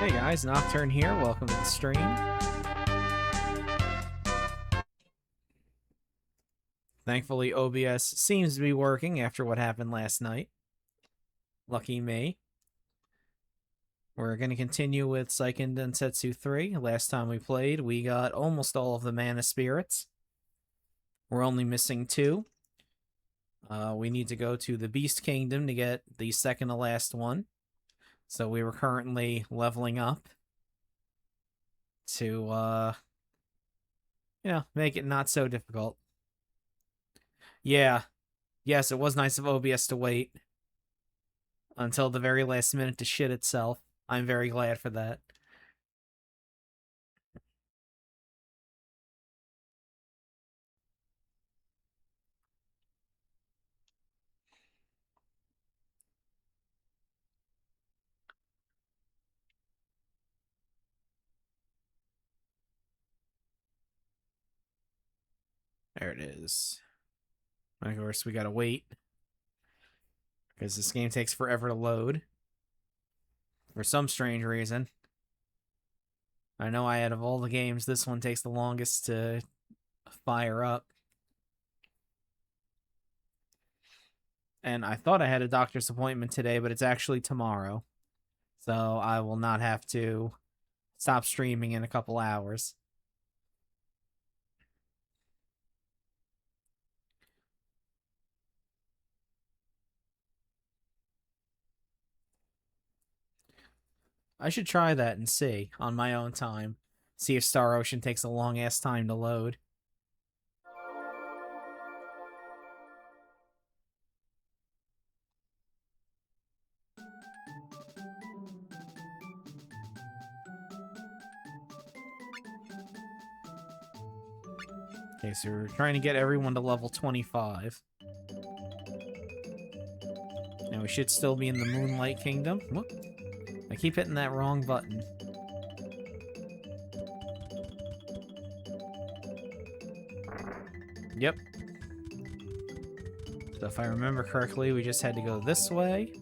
Hey guys, Nocturne here. Welcome to the stream. Thankfully, OBS seems to be working after what happened last night. Lucky me. We're going to continue with Seiken Densetsu 3. Last time we played, we got almost all of the Mana Spirits. We're only missing 2. We need to go to the Beast Kingdom to get the second to last one. So we were currently leveling up to, make it not so difficult. Yeah. Yes, it was nice of OBS to wait until the very last minute to shit itself. I'm very glad for that. There it is. Of course, we gotta wait, because this game takes forever to load. For some strange reason. I know out of all the games, this one takes the longest to fire up. And I thought I had a doctor's appointment today, but it's actually tomorrow. So I will not have to stop streaming in a couple hours. I should try that and see, on my own time. See if Star Ocean takes a long-ass time to load. Okay, so we're trying to get everyone to level 25. And we should still be in the Moonlight Kingdom. Whoop. I keep hitting that wrong button. Yep. So if I remember correctly, we just had to go this way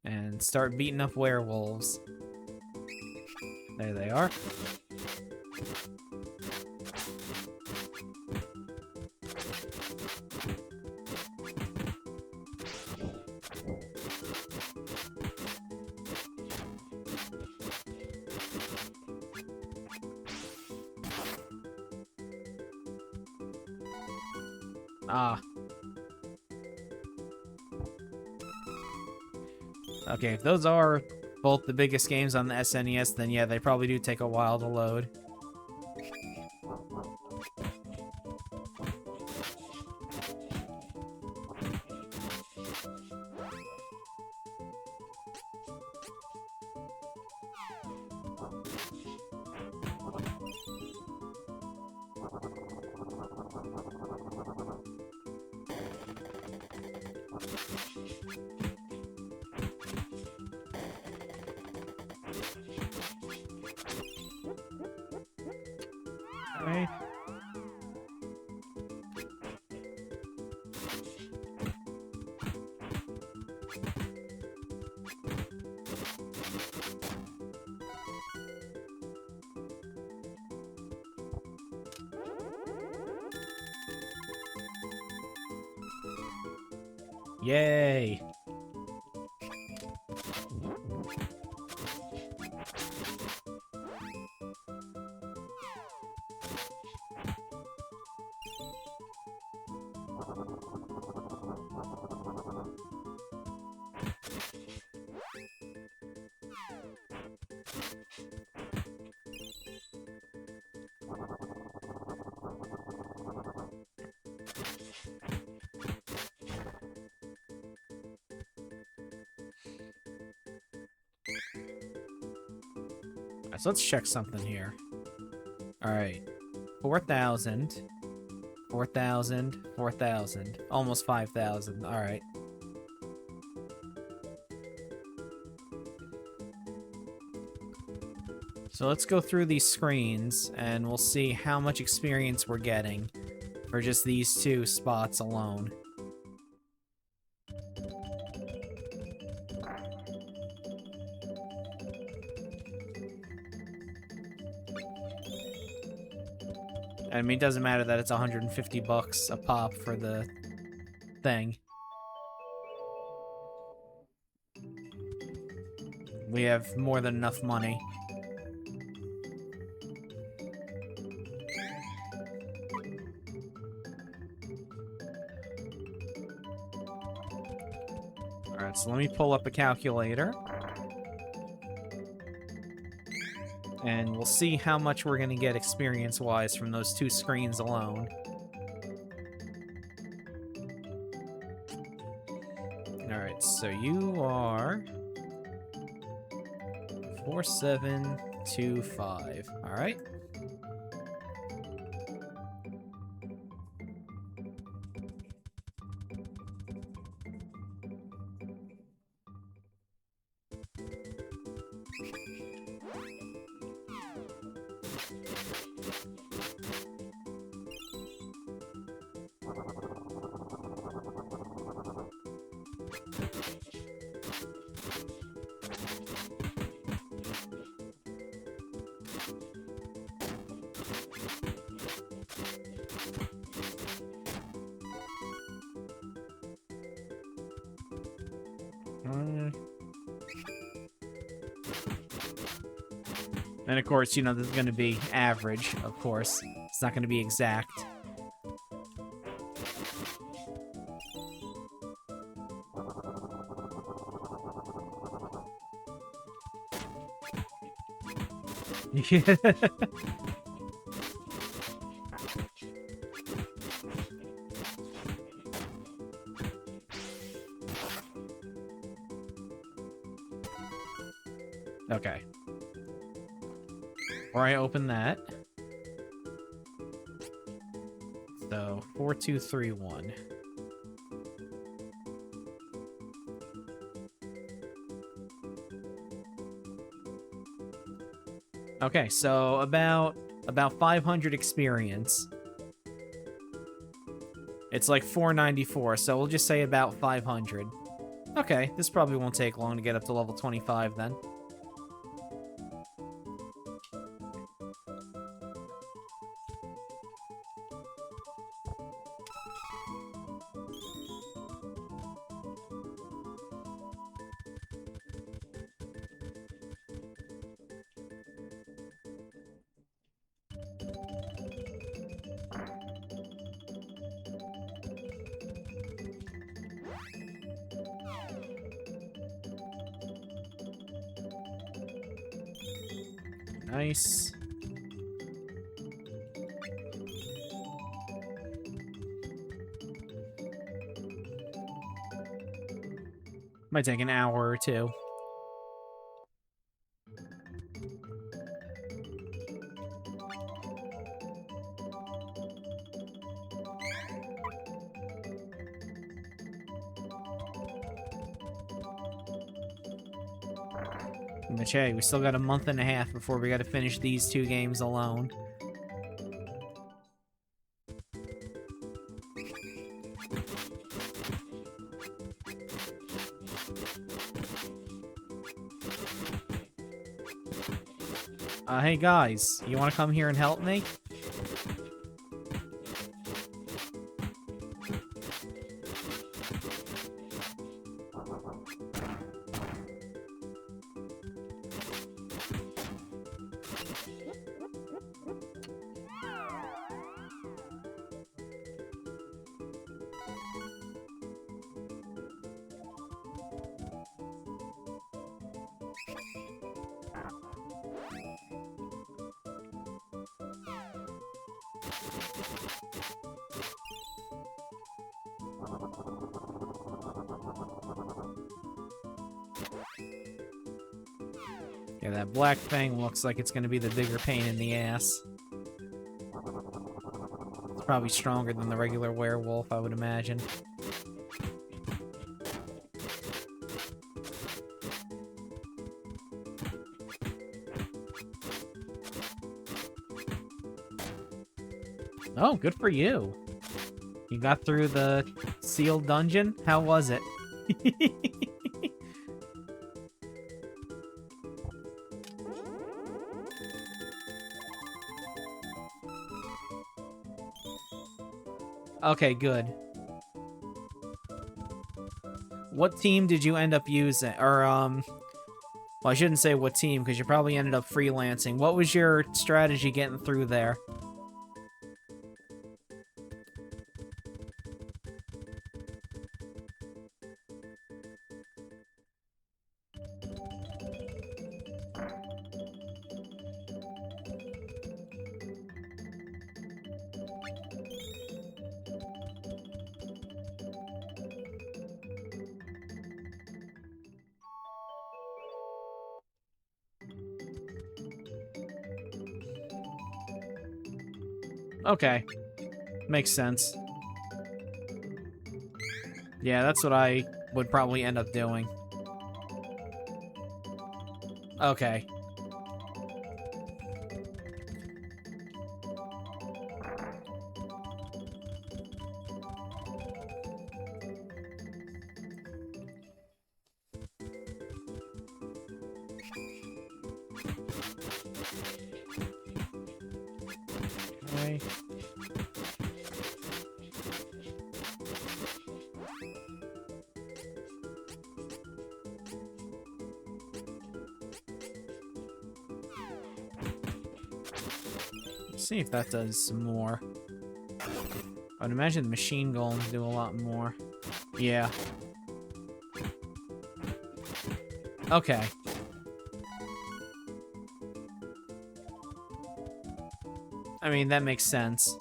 and start beating up werewolves. There they are. Ah. Okay, if those are both the biggest games on the SNES, then yeah, they probably do take a while to load. Right. Yay! Alright, so let's check something here. Alright. 4,000. 4,000. 4,000. Almost 5,000. Alright. So let's go through these screens, and we'll see how much experience we're getting for just these two spots alone. I mean, it doesn't matter that it's 150 bucks a pop for the thing. We have more than enough money. Alright, so let me pull up a calculator. And we'll see how much we're going to get experience-wise from those two screens alone. Alright, so you are 4725. Alright. And of course, you know, this is going to be average, of course. It's not going to be exact. Yeah. Okay. Before I open that. So, 4231. Okay, so about 500 experience. It's like 494, so we'll just say about 500. Okay, this probably won't take long to get up to level 25 then. Nice. Might take an hour or two. But hey, we still got a month and a half before we gotta finish these two games alone. Hey guys, you wanna come here and help me? Yeah, that black thing looks like it's going to be the bigger pain in the ass. It's probably stronger than the regular werewolf, I would imagine. Oh, good for you. You got through the sealed dungeon? How was it? Okay, good. What team did you end up using? Or, well, I shouldn't say what team, because you probably ended up freelancing. What was your strategy getting through there? Okay. Makes sense. Yeah, that's what I would probably end up doing. Okay. Okay. Let's see if that does some more. I would imagine the machine golems do a lot more. Yeah. Okay. I mean, that makes sense.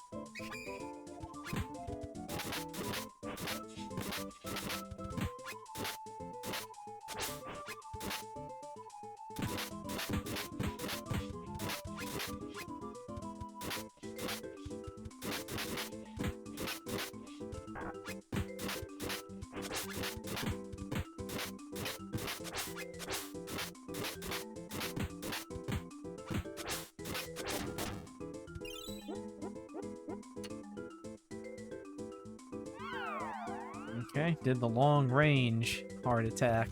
Okay, did the long range heart attack.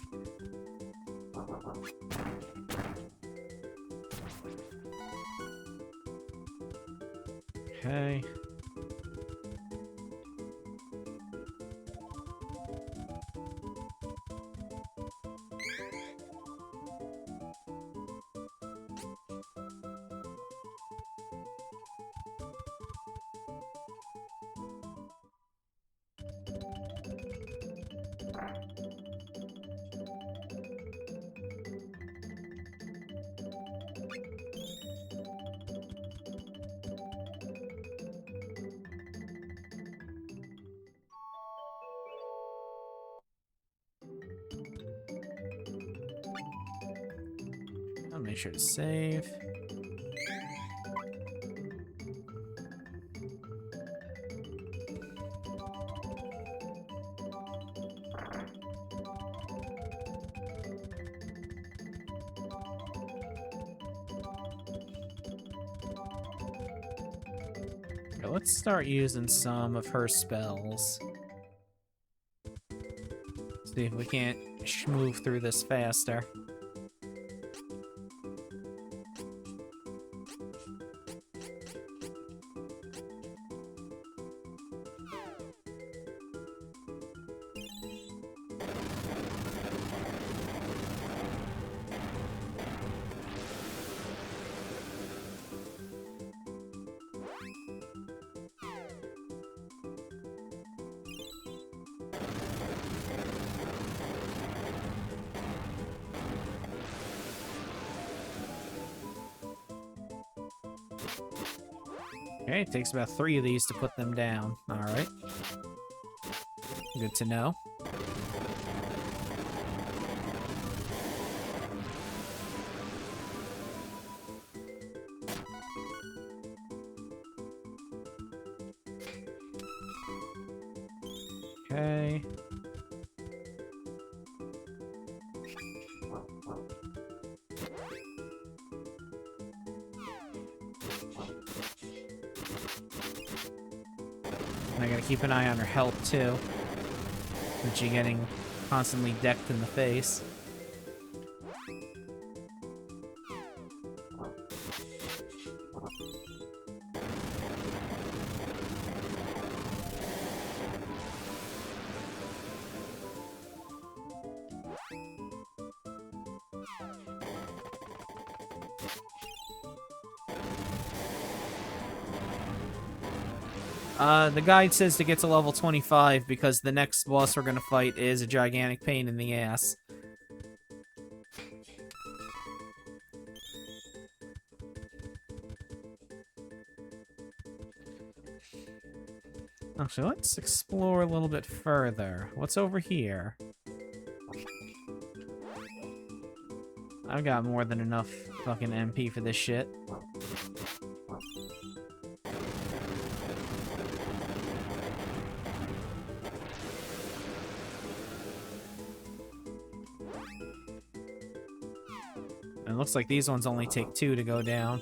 Okay. I'll make sure to save. Okay, let's start using some of her spells. See if we can't move through this faster. Okay, it takes about 3 of these to put them down. Alright. Good to know. Okay. And I gotta keep an eye on her health, too. With she getting constantly decked in the face. The guide says to get to level 25 because the next boss we're gonna fight is a gigantic pain in the ass. Actually, let's explore a little bit further. What's over here? I've got more than enough fucking MP for this shit. And it looks like these ones only take 2 to go down.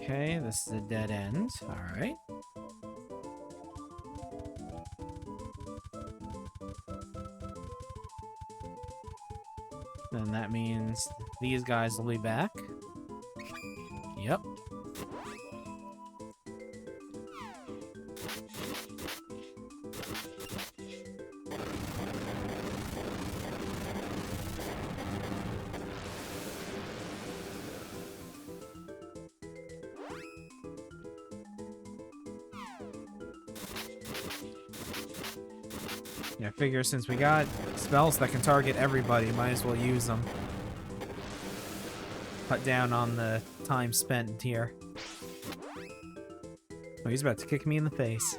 Okay, this is a dead end. Alright. Then that means these guys will be back. Yep. Yeah, I figure since we got spells that can target everybody, might as well use them. Cut down on the time spent here. Oh, he's about to kick me in the face.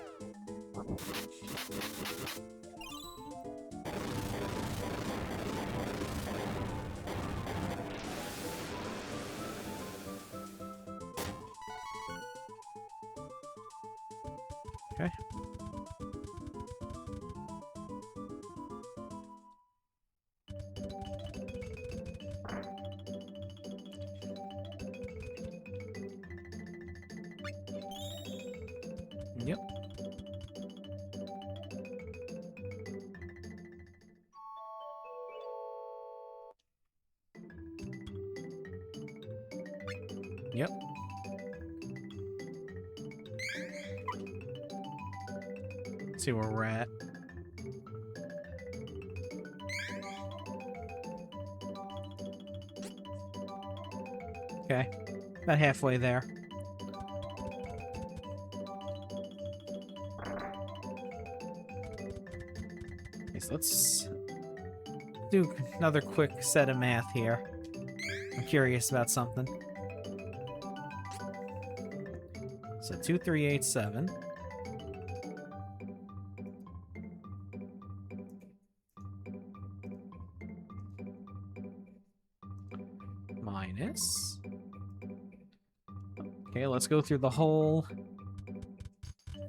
Okay. Yep. Yep. Let's see where we're at. Okay. About halfway there. Okay, so let's do another quick set of math here. I'm curious about something. So 2387. Minus. Okay, let's go through the whole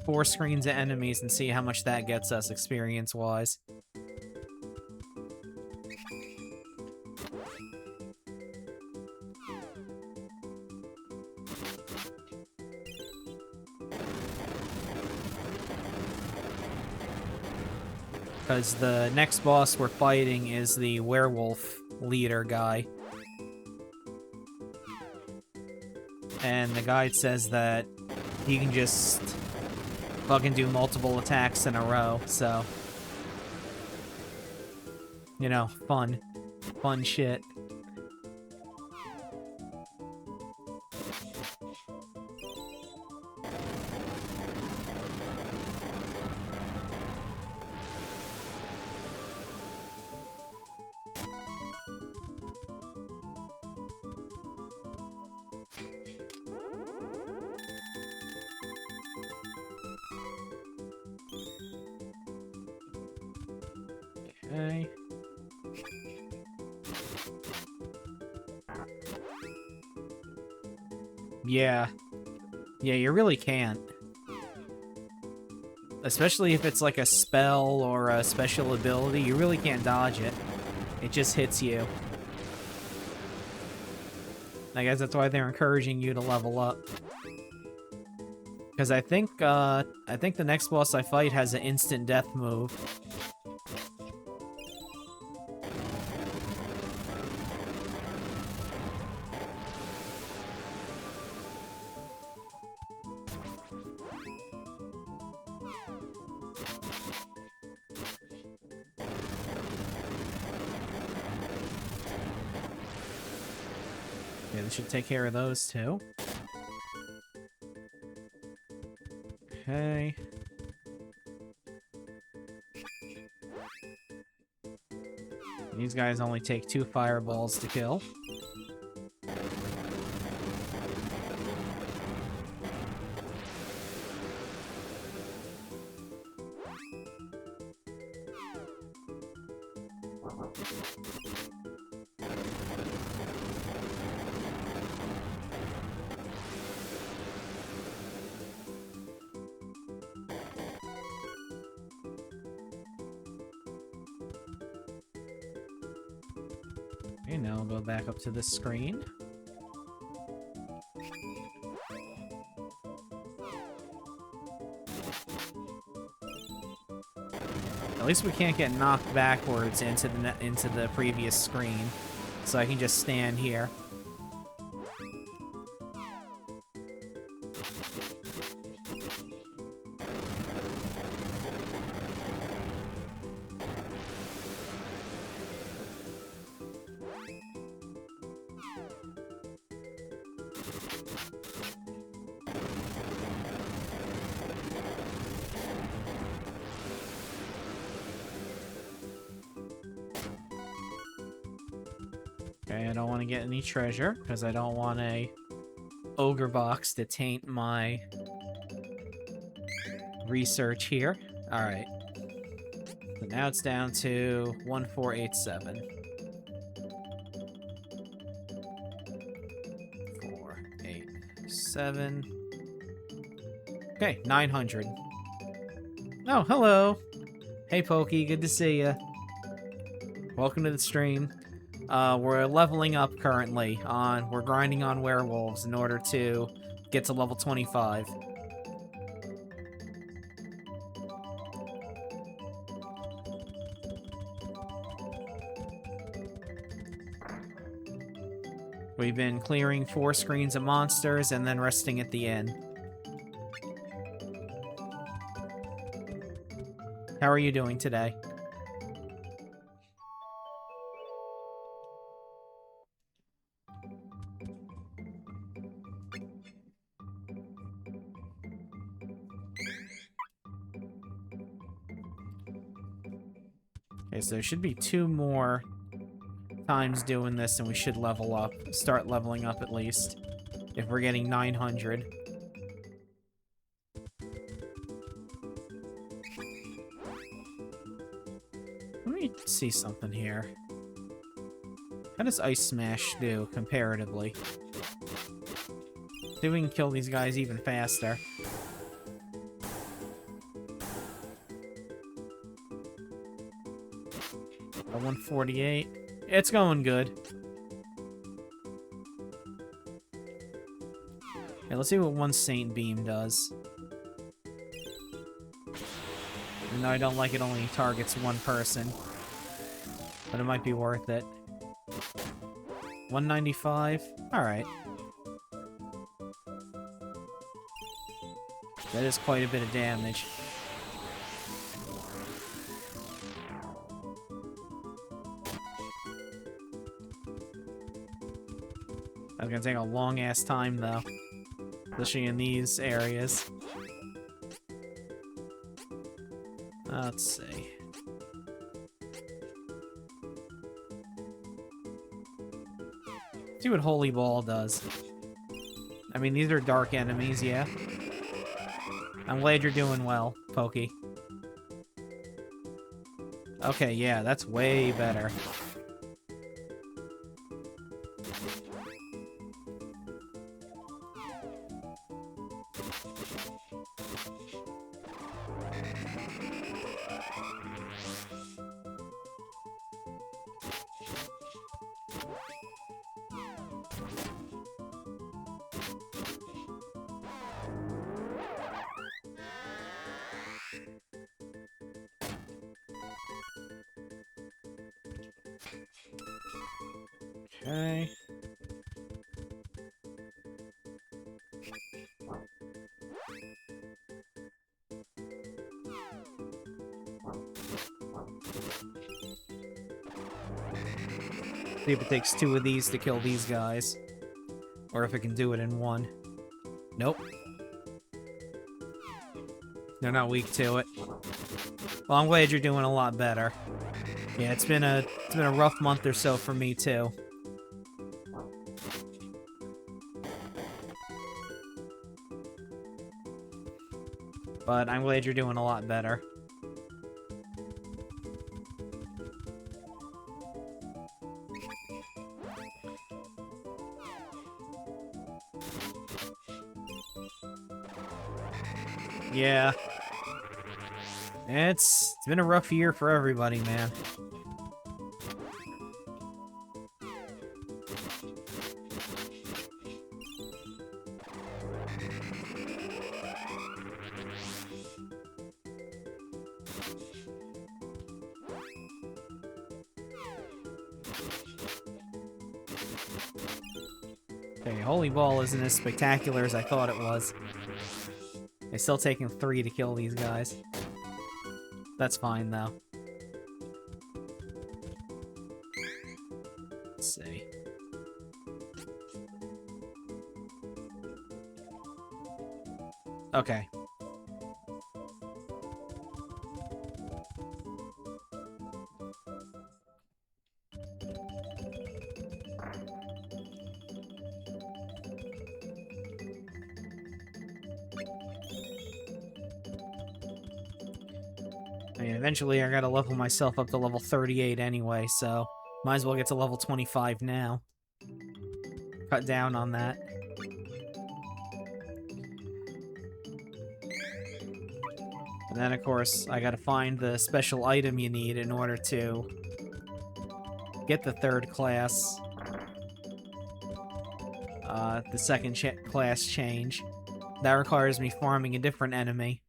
4 screens of enemies and see how much that gets us experience-wise. Because the next boss we're fighting is the werewolf leader guy. And the guide says that he can just fucking do multiple attacks in a row, so... You know, fun. Fun shit. Okay. Yeah. Yeah, you really can't. Especially if it's like a spell or a special ability, you really can't dodge it. It just hits you. I guess that's why they're encouraging you to level up. Because I think the next boss I fight has an instant death move. Yeah, they should take care of those too. Okay. These guys only take 2 fireballs to kill. Okay, now I'll go back up to this screen. At least we can't get knocked backwards into the previous screen, so I can just stand here. Okay, I don't want to get any treasure, because I don't want a ogre box to taint my research here. Alright. So now it's down to 1487. 487. Okay, 900. Oh, hello! Hey, Pokey, good to see ya. Welcome to the stream. We're leveling up currently. We're grinding on werewolves in order to get to level 25. We've been clearing 4 screens of monsters and then resting at the end. How are you doing today? Okay, so there should be 2 more times doing this and we should level up. Start leveling up at least. If we're getting 900. Let me see something here. How does Ice Smash do, comparatively? See if we can kill these guys even faster. A 148. It's going good. Okay, let's see what one Saint Beam does. Even though I don't like it only targets one person. But it might be worth it. 195? Alright. That is quite a bit of damage. That's gonna take a long-ass time, though. Especially in these areas. Let's see. See what Holy Ball does. I mean, these are dark enemies, yeah. I'm glad you're doing well, Pokey. Okay, yeah, that's way better. Okay. See if it takes 2 of these to kill these guys. Or if it can do it in 1. Nope. They're not weak to it. Well, I'm glad you're doing a lot better. Yeah, it's been a rough month or so for me too. But I'm glad you're doing a lot better. Yeah. It's been a rough year for everybody, man. Okay, Holy Ball isn't as spectacular as I thought it was. It's still taking 3 to kill these guys. That's fine, though. Let's see. Okay. I mean, eventually I gotta level myself up to level 38 anyway, so might as well get to level 25 now. Cut down on that. And then, of course, I gotta find the special item you need in order to get the 3rd class, the 2nd class change. That requires me farming a different enemy.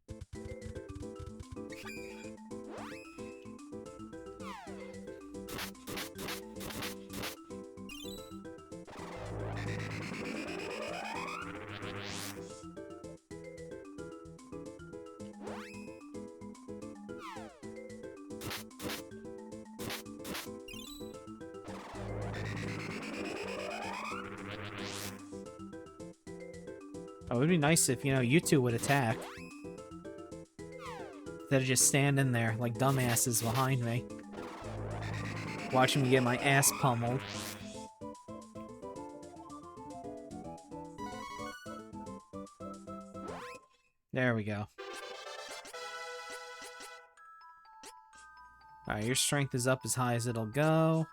Oh, it would be nice if, you two would attack. Instead of just standing there like dumbasses behind me. Watching me get my ass pummeled. There we go. Alright, your strength is up as high as it'll go.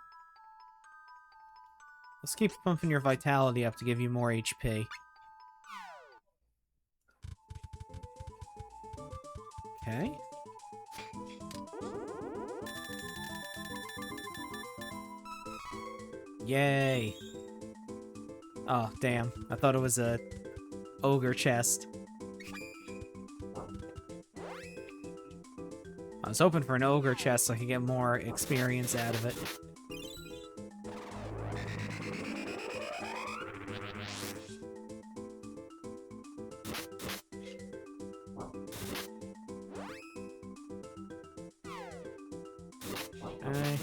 Let's keep pumping your vitality up to give you more HP. Okay. Yay. Oh, damn. I thought it was a ogre chest. I was hoping for an ogre chest so I could get more experience out of it. Okay.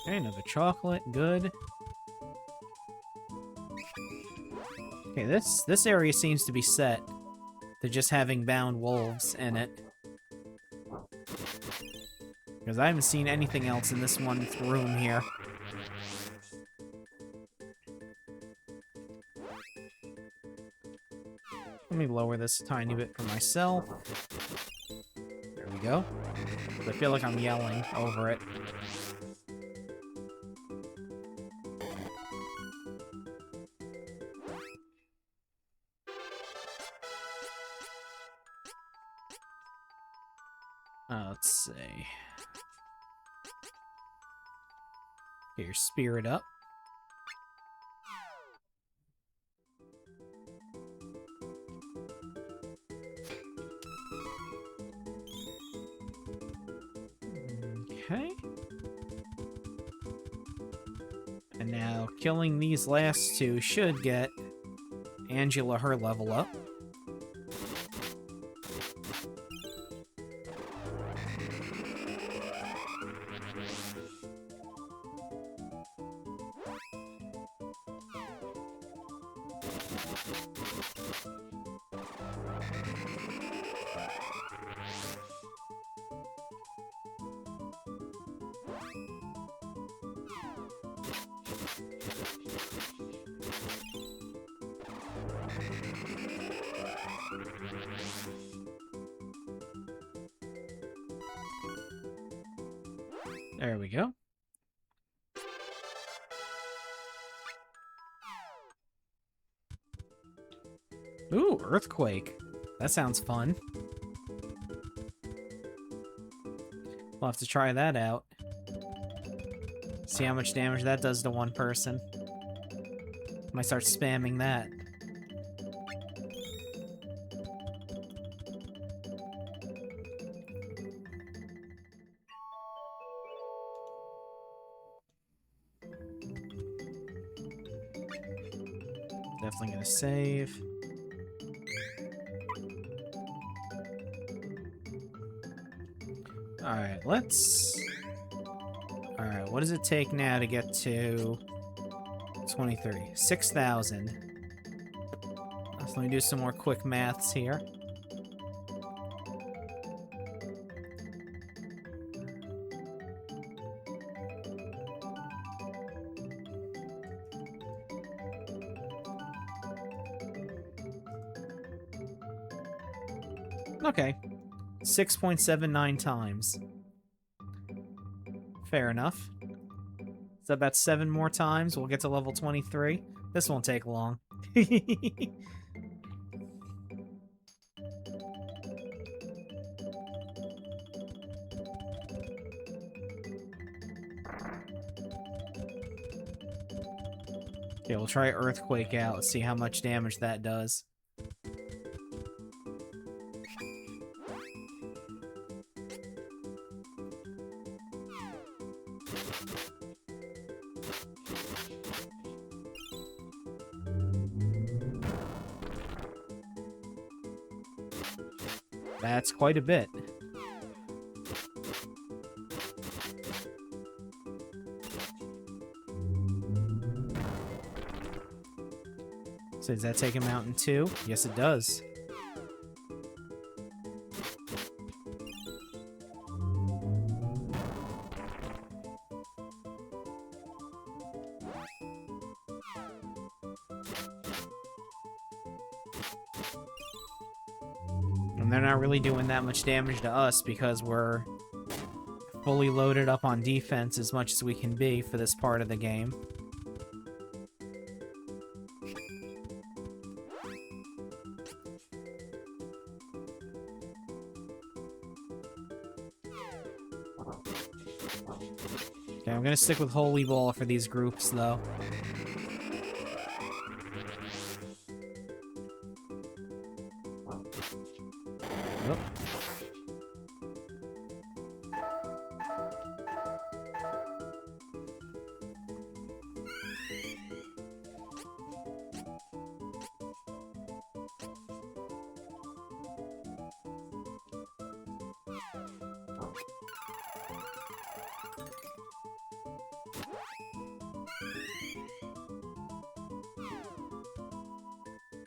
Okay, another chocolate, good. Okay, this area seems to be set to just having bound wolves in it. Because I haven't seen anything else in this one room here. Let me lower this a tiny bit for myself. There we go. I feel like I'm yelling over it. Let's see. Here, spirit up. Okay. And now killing these last two should get Angela her level up. There we go. Ooh, earthquake. That sounds fun. We'll have to try that out. See how much damage that does to one person. Might start spamming that. Definitely gonna save. Alright, let's... Alright, what does it take now to get to 23? 6,000. Let me do some more quick maths here. Okay. 6.79 times. Fair enough. So about 7 more times, we'll get to level 23. This won't take long. Okay, we'll try Earthquake out, see how much damage that does. That's quite a bit. So does that take him out in 2? Yes, it does. And they're not really doing that much damage to us because we're fully loaded up on defense as much as we can be for this part of the game. Okay, I'm gonna stick with Holy Ball for these groups, though. Oop.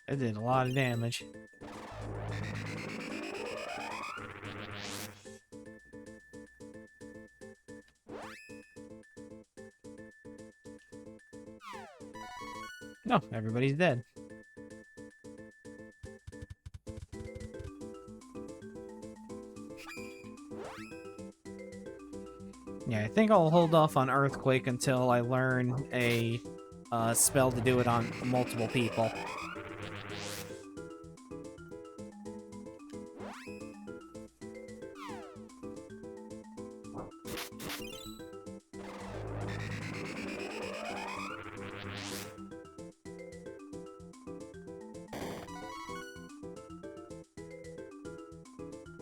That did a lot of damage. No, everybody's dead. Yeah, I think I'll hold off on Earthquake until I learn a spell to do it on multiple people.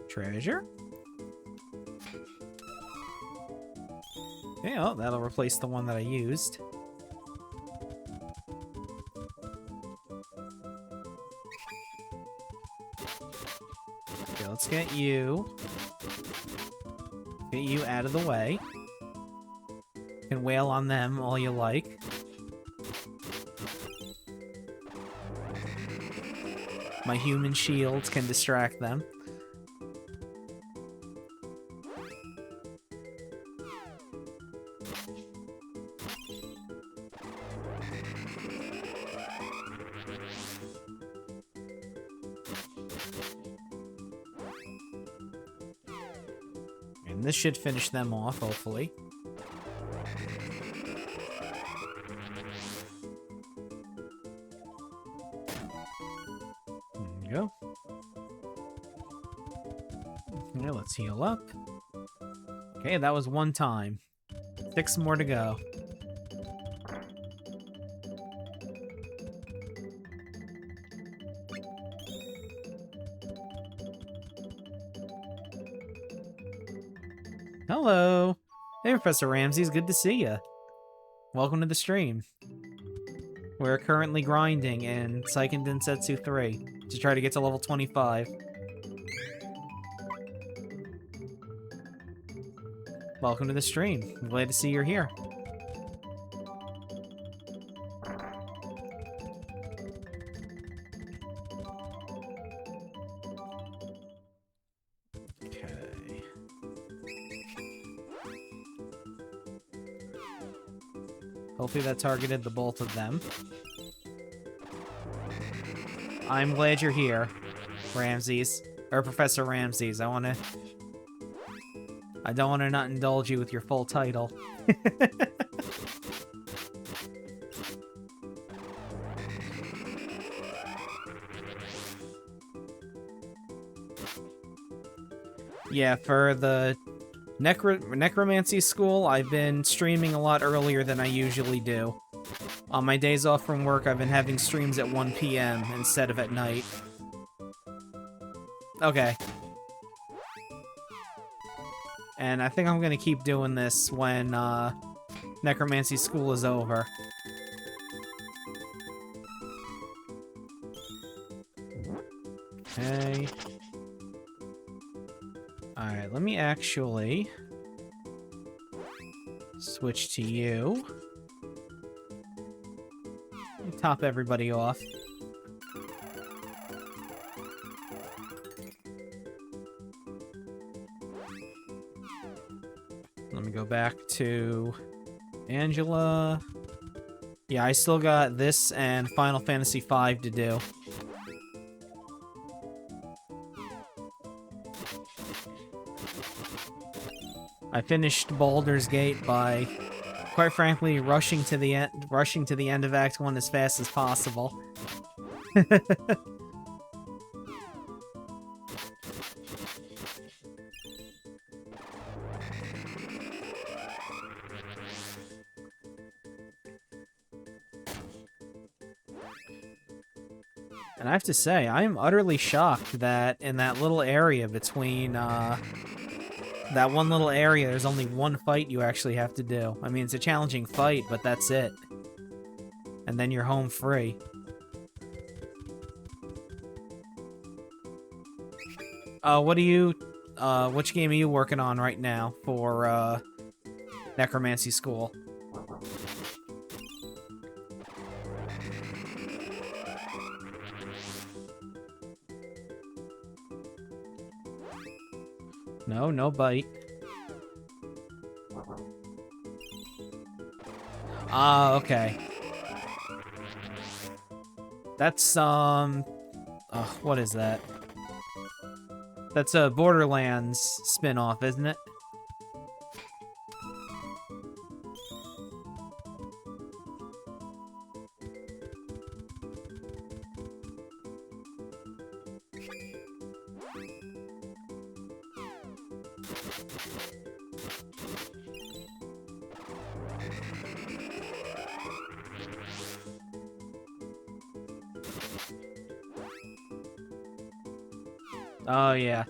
Treasure? Yeah, well, that'll replace the one that I used. Okay, let's get you. Get you out of the way. You can wail on them all you like. My human shields can distract them. And this should finish them off, hopefully. There we go. Yeah, let's heal up. Okay, that was one time. 6 more to go. Hello. Hey, Professor Ramses. Good to see you. Welcome to the stream. We're currently grinding in Seiken Densetsu 3 to try to get to level 25. Welcome to the stream. I'm glad to see you're here. Okay. Hopefully that targeted the both of them. I'm glad you're here, Ramses. Or Professor Ramses. I don't want to not indulge you with your full title. Yeah, for the necromancy school, I've been streaming a lot earlier than I usually do. On my days off from work, I've been having streams at 1 p.m. instead of at night. Okay. And I think I'm gonna keep doing this when, necromancy school is over. Okay. Alright, let me actually switch to you. Let me top everybody off. Let me go back to Angela. Yeah, I still got this and Final Fantasy V to do. I finished Baldur's Gate by, quite frankly, rushing to the end of Act 1 as fast as possible. And I have to say, I am utterly shocked that in that little area between, that one little area, there's only one fight you actually have to do. I mean, it's a challenging fight, but that's it. And then you're home free. Which game are you working on right now for, Necromancy School? No, no bite. Ah, okay. That's, what is that? That's a Borderlands spin-off, isn't it? Oh, yeah.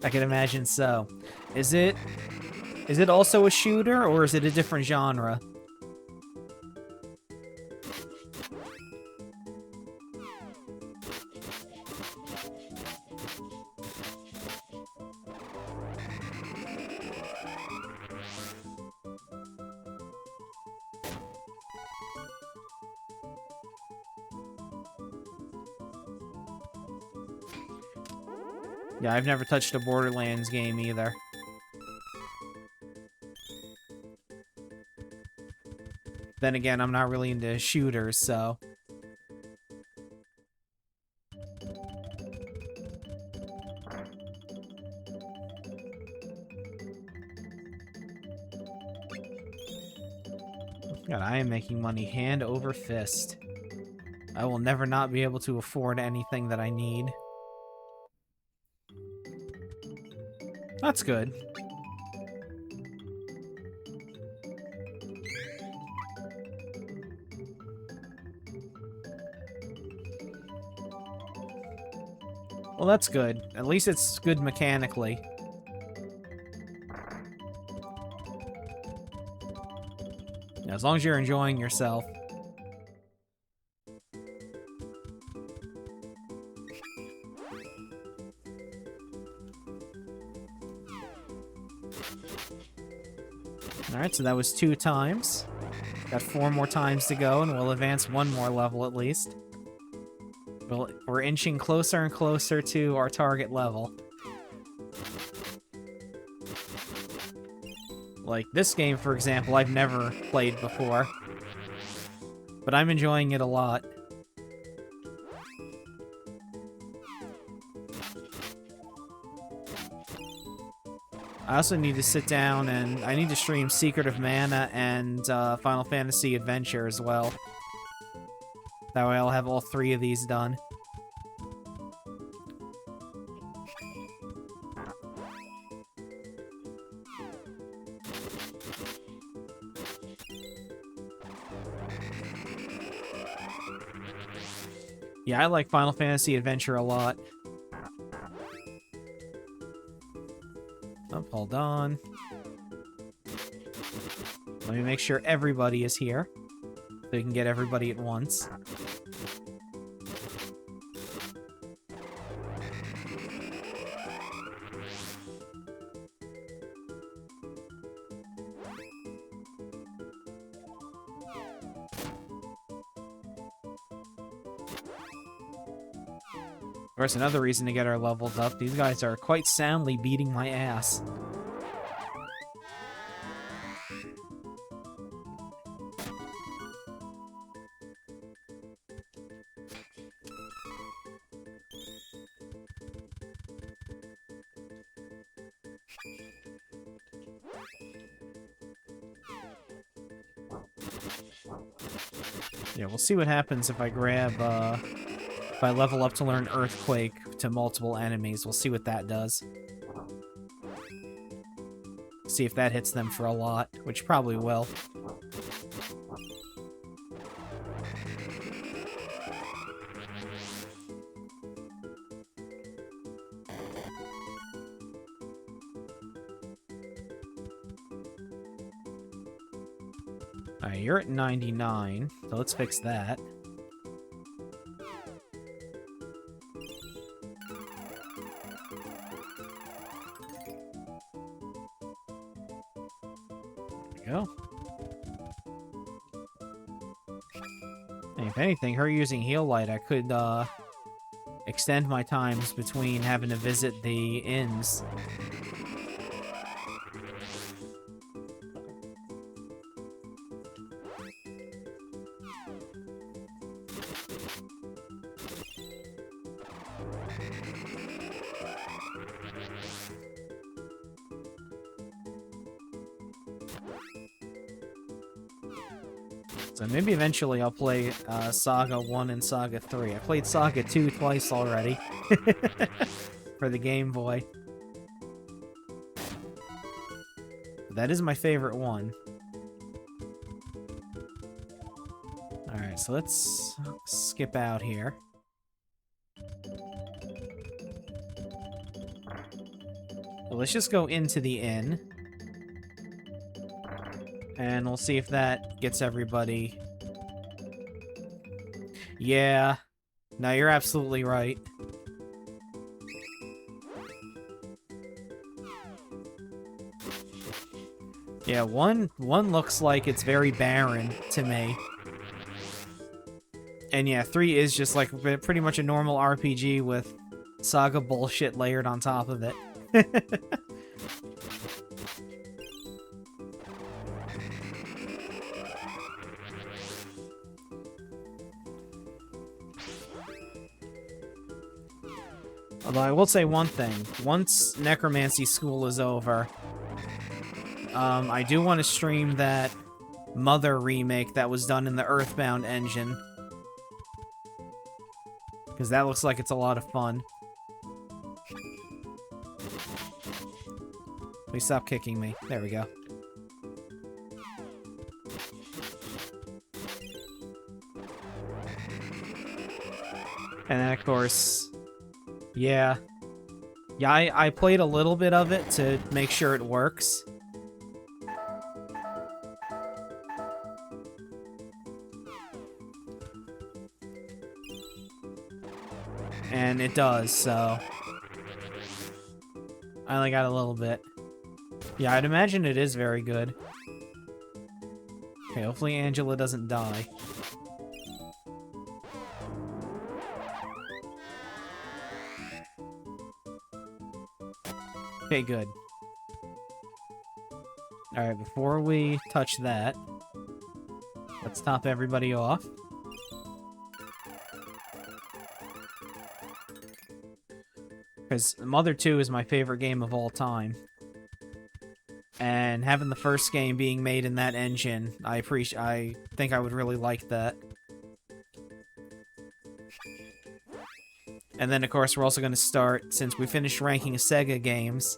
I can imagine so. Is it also a shooter, or is it a different genre? Yeah, I've never touched a Borderlands game either. Then again, I'm not really into shooters, so... God, I am making money hand over fist. I will never not be able to afford anything that I need. That's good. Well, that's good. At least it's good mechanically. As long as you're enjoying yourself. Alright, so that was 2 times. Got 4 more times to go, and we'll advance 1 more level at least. We're inching closer and closer to our target level. Like, this game, for example, I've never played before. But I'm enjoying it a lot. I also need to sit down and I need to stream Secret of Mana and Final Fantasy Adventure as well. That way I'll have all 3 of these done. Yeah, I like Final Fantasy Adventure a lot. Oh, hold on. Let me make sure everybody is here, so we can get everybody at once. Of course, another reason to get our levels up. These guys are quite soundly beating my ass. Yeah, we'll see what happens if I grab, if I level up to learn Earthquake to multiple enemies. We'll see what that does. See if that hits them for a lot, which probably will. Alright, you're at 99, so let's fix that. Go. Hey, if anything, her using Heal Light, I could, extend my times between having to visit the inns. So maybe eventually I'll play Saga 1 and Saga 3. I played Saga 2 twice already. For the Game Boy. That is my favorite one. Alright, so let's skip out here. Well, let's just go into the inn. And we'll see if that gets everybody. Yeah. No, you're absolutely right. Yeah, one looks like it's very barren to me. And yeah, 3 is just like pretty much a normal RPG with Saga bullshit layered on top of it. Although I will say one thing. Once Necromancy School is over, I do want to stream that Mother remake that was done in the Earthbound engine. Because that looks like it's a lot of fun. Please stop kicking me. There we go. And then, of course... Yeah. Yeah, I played a little bit of it to make sure it works. And it does, so... I only got a little bit. Yeah, I'd imagine it is very good. Okay, hopefully Angela doesn't die. Okay, good. Alright, before we touch that, let's top everybody off. Because Mother 2 is my favorite game of all time. And having the first game being made in that engine, I think I would really like that. And then, of course, we're also going to start, since we finished ranking Sega games,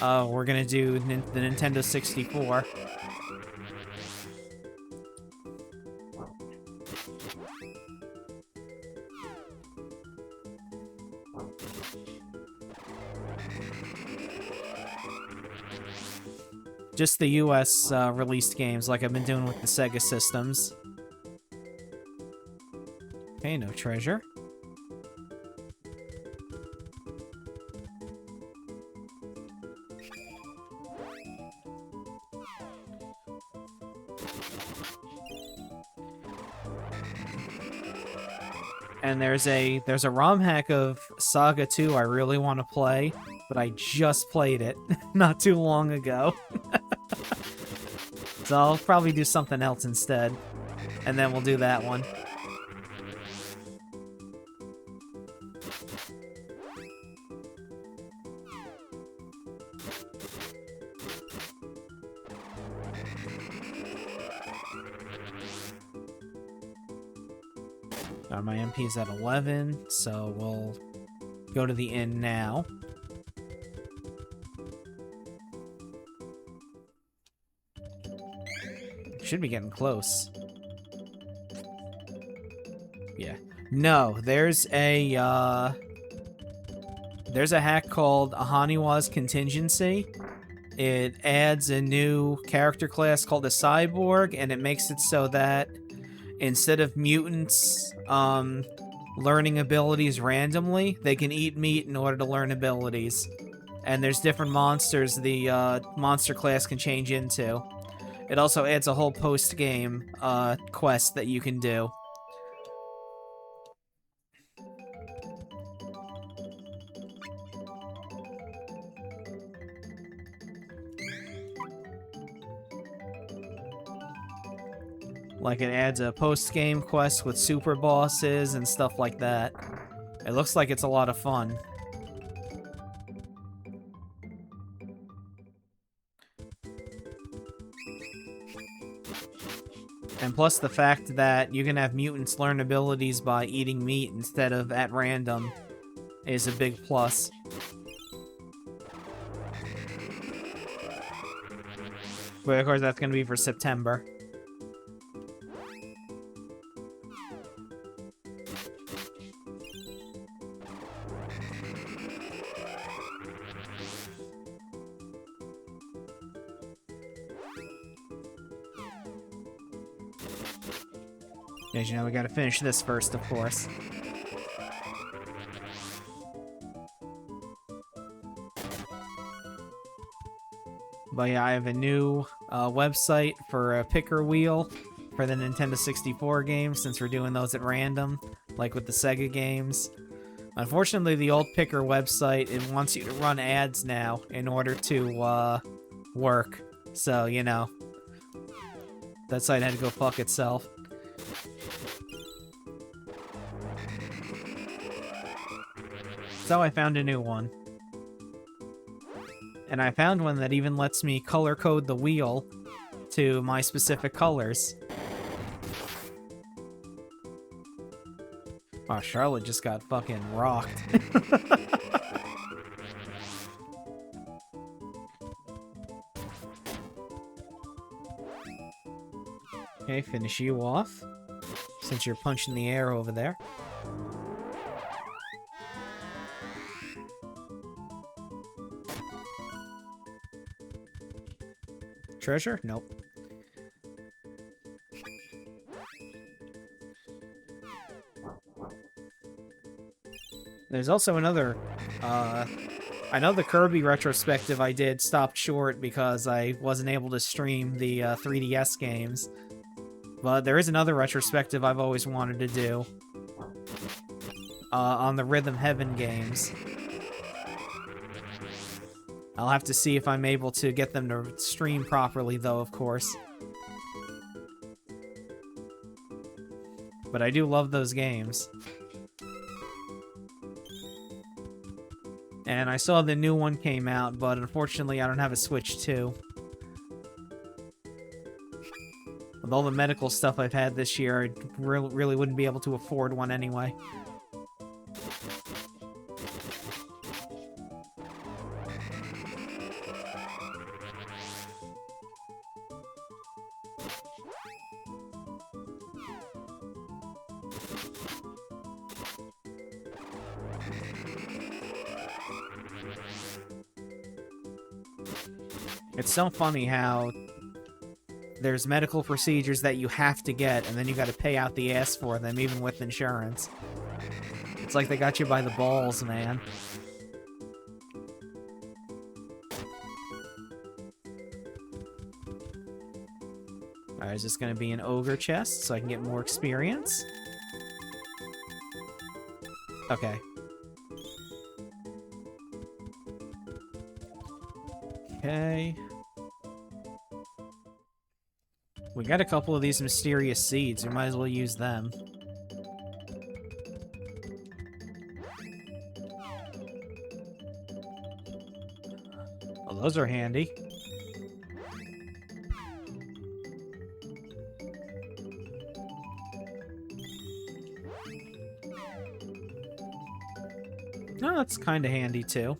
we're going to do the Nintendo 64. Just the US released games, like I've been doing with the Sega systems. Okay, no treasure. And there's a ROM hack of Saga 2 I really want to play, but I just played it not too long ago. So I'll probably do something else instead, and then we'll do that one. My MP's at 11, so we'll go to the inn now. Should be getting close. Yeah. No, there's a hack called Ahaniwa's Contingency. It adds a new character class called a cyborg, and it makes it so that instead of mutants learning abilities randomly, they can eat meat in order to learn abilities. And there's different monsters the monster class can change into. It also adds a whole post-game quest that you can do. Like, it adds a post-game quest with super bosses and stuff like that. It looks like it's a lot of fun. And plus the fact that you can have mutants learn abilities by eating meat instead of at random is a big plus. But of course, that's going to be for September. As you know, we got to finish this first, of course. But yeah, I have a new website for a picker wheel for the Nintendo 64 games, since we're doing those at random, like with the Sega games. Unfortunately, the old picker website, it wants you to run ads now in order to work. So, you know, that site had to go fuck itself. So I found a new one. And I found one that even lets me color code the wheel to my specific colors. Oh, Charlotte just got fucking rocked. Okay, finish you off, since you're punching the air over there. Treasure? Nope. There's also another Kirby retrospective I did stopped short because I wasn't able to stream the 3DS games. But there is another retrospective I've always wanted to do on the Rhythm Heaven games. I'll have to see if I'm able to get them to stream properly, though, of course. But I do love those games. And I saw the new one came out, but unfortunately I don't have a Switch 2. With all the medical stuff I've had this year, I really wouldn't be able to afford one anyway. It's so funny how there's medical procedures that you have to get, and then you gotta pay out the ass for them, even with insurance. It's like they got you by the balls, man. Alright, is this gonna be an ogre chest, so I can get more experience? Okay. Okay. We got a couple of these mysterious seeds. We might as well use them. Oh, those are handy. Oh, that's kind of handy, too.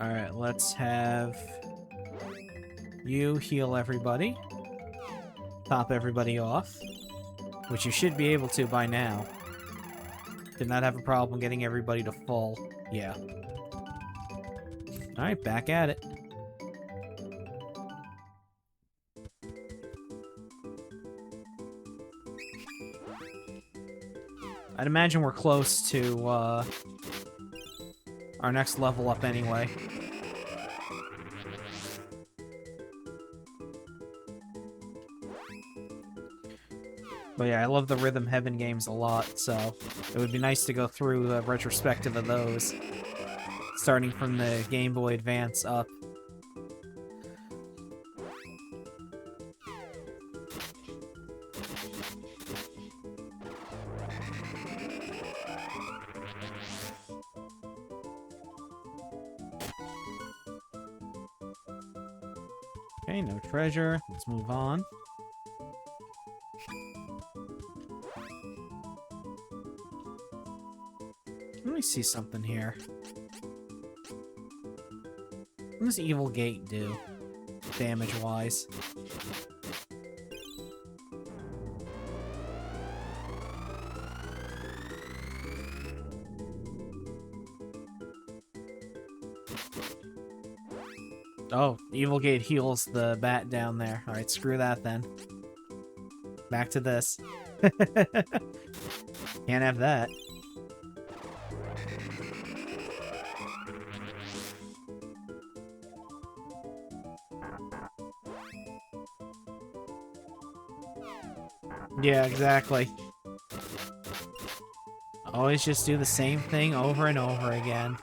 Alright, let's have you heal everybody. Top everybody off. Which you should be able to by now. Did not have a problem getting everybody to full. Yeah. Alright, back at it. I'd imagine we're close to, our next level up anyway. But yeah, I love the Rhythm Heaven games a lot, so it would be nice to go through a retrospective of those, starting from the Game Boy Advance up. Okay, no treasure. Let's move on. Let me see something here. What does Evil Gate do, damage-wise? Oh, Evil Gate heals the bat down there. Alright, screw that then. Back to this. Can't have that. Yeah, exactly. Always just do the same thing over and over again.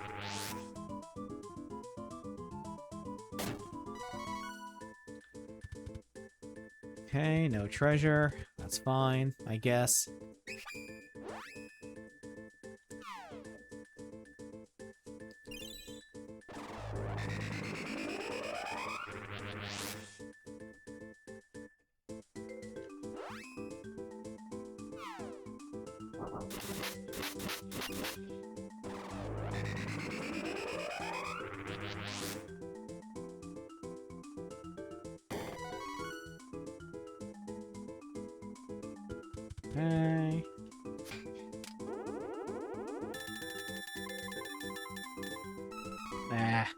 Okay, no treasure. That's fine, I guess. Okay. Ah.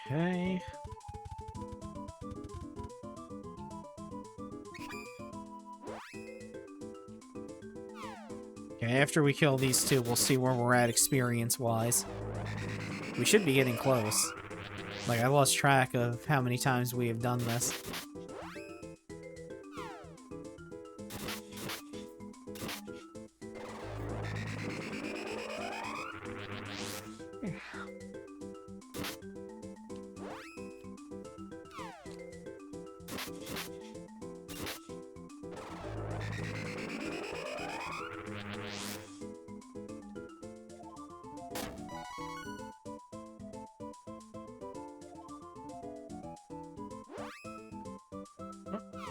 Okay. Okay, after we kill these two, we'll see where we're at experience-wise. We should be getting close. Like, I lost track of how many times we have done this.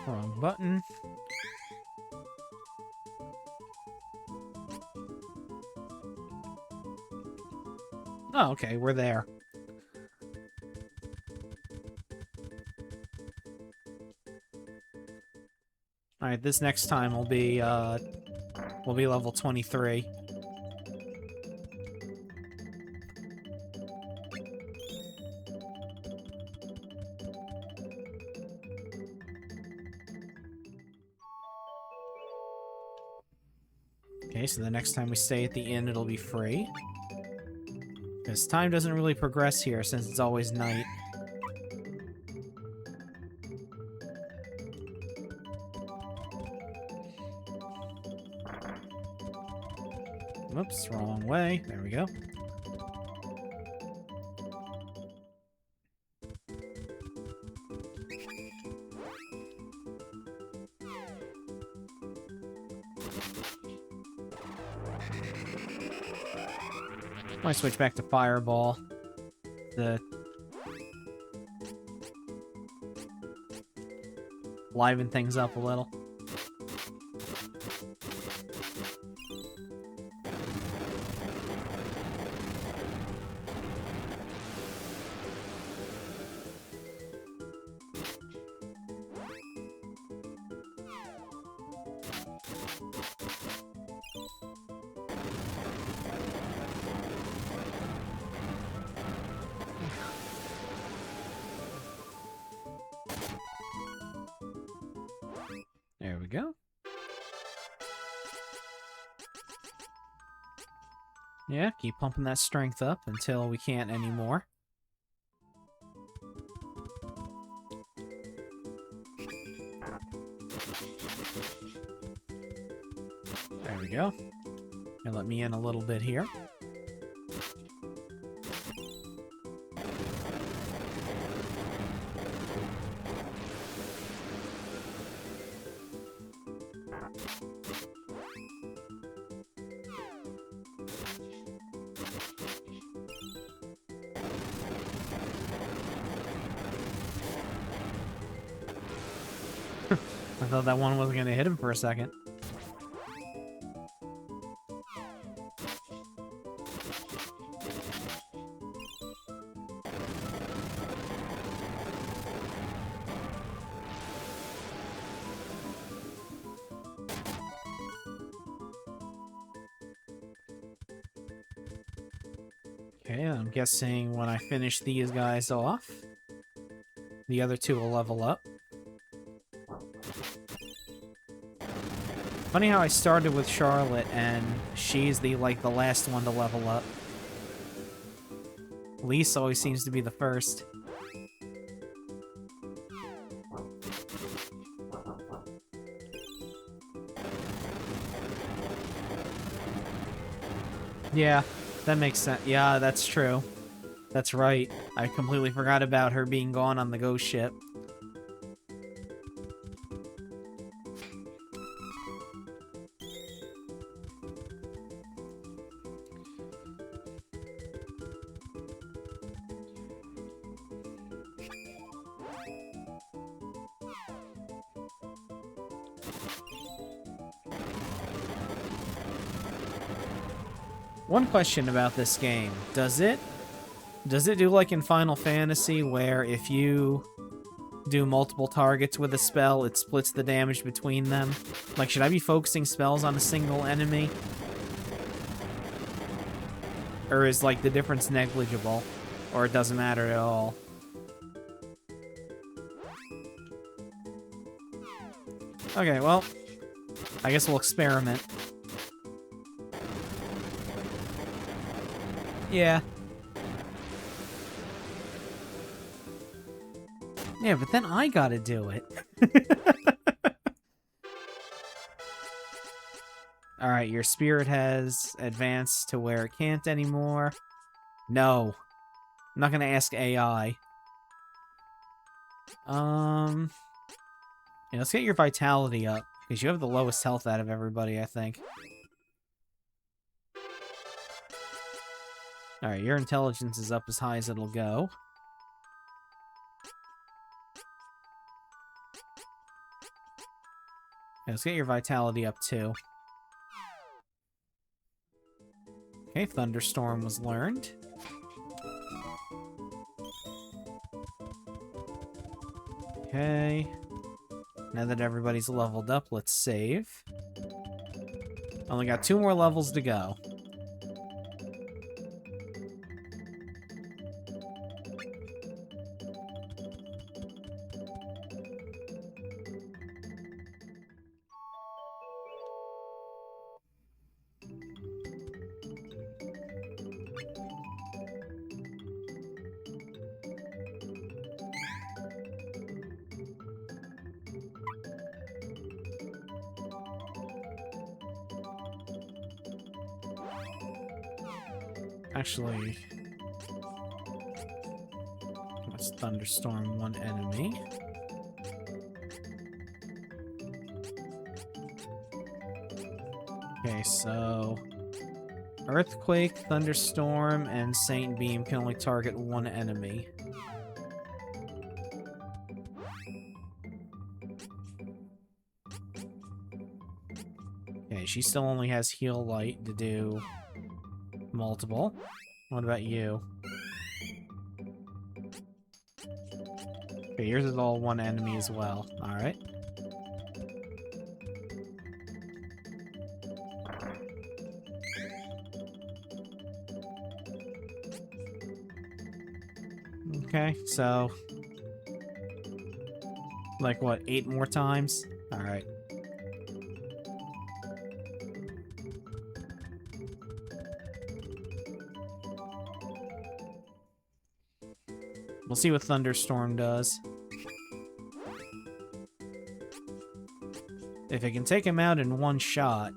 Wrong button. Oh, okay, we're there. Alright, this next time will be level 23. Okay, so the next time we stay at the inn, it'll be free. Because time doesn't really progress here since it's always night. Whoops, wrong way. There we go. Might switch back to Fireball. Liven things up a little. There we go. Yeah, keep pumping that strength up until we can't anymore. There we go. And let me in a little bit here. I thought that one wasn't gonna hit him for a second. Okay, I'm guessing when I finish these guys off, the other two will level up. Funny how I started with Charlotte and she's the last one to level up. Lisa always seems to be the first. Yeah, that makes sense. Yeah, that's true. That's right. I completely forgot about her being gone on the ghost ship. One question about this game. Does it do like in Final Fantasy where if you do multiple targets with a spell, it splits the damage between them? Like, should I be focusing spells on a single enemy? Or is, like, the difference negligible? Or it doesn't matter at all? Okay, well, I guess we'll experiment. Yeah. Yeah, but then I gotta do it. Alright, your spirit has advanced to where it can't anymore. No. I'm not gonna ask AI. Yeah, let's get your vitality up, because you have the lowest health out of everybody, I think. Alright, your intelligence is up as high as it'll go. Okay, let's get your vitality up, too. Okay, Thunderstorm was learned. Okay. Now that everybody's leveled up, let's save. Only got 2 more levels to go. Actually, let's Thunderstorm one enemy. Okay, so Earthquake, Thunderstorm, and Saint Beam can only target one enemy. Okay, she still only has Heal Light to do multiple. What about you? Okay, yours is all one enemy as well. Alright. Okay, so... like, what, 8 more times? Alright. We'll see what Thunderstorm does. If it can take him out in one shot...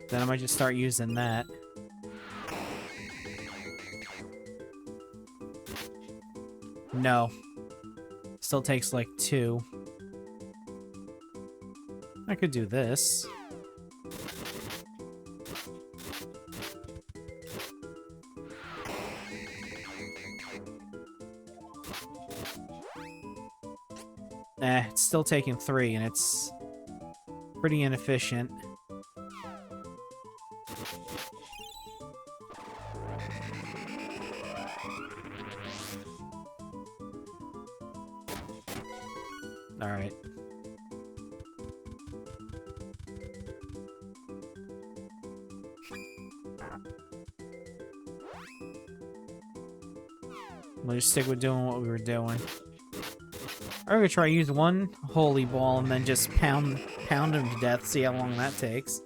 then I might just start using that. No. Still takes like 2. I could do this. It's still taking 3, and it's pretty inefficient. Alright. We'll just stick with doing what we were doing. I'm gonna try to use one holy ball and then just pound him to death, see how long that takes.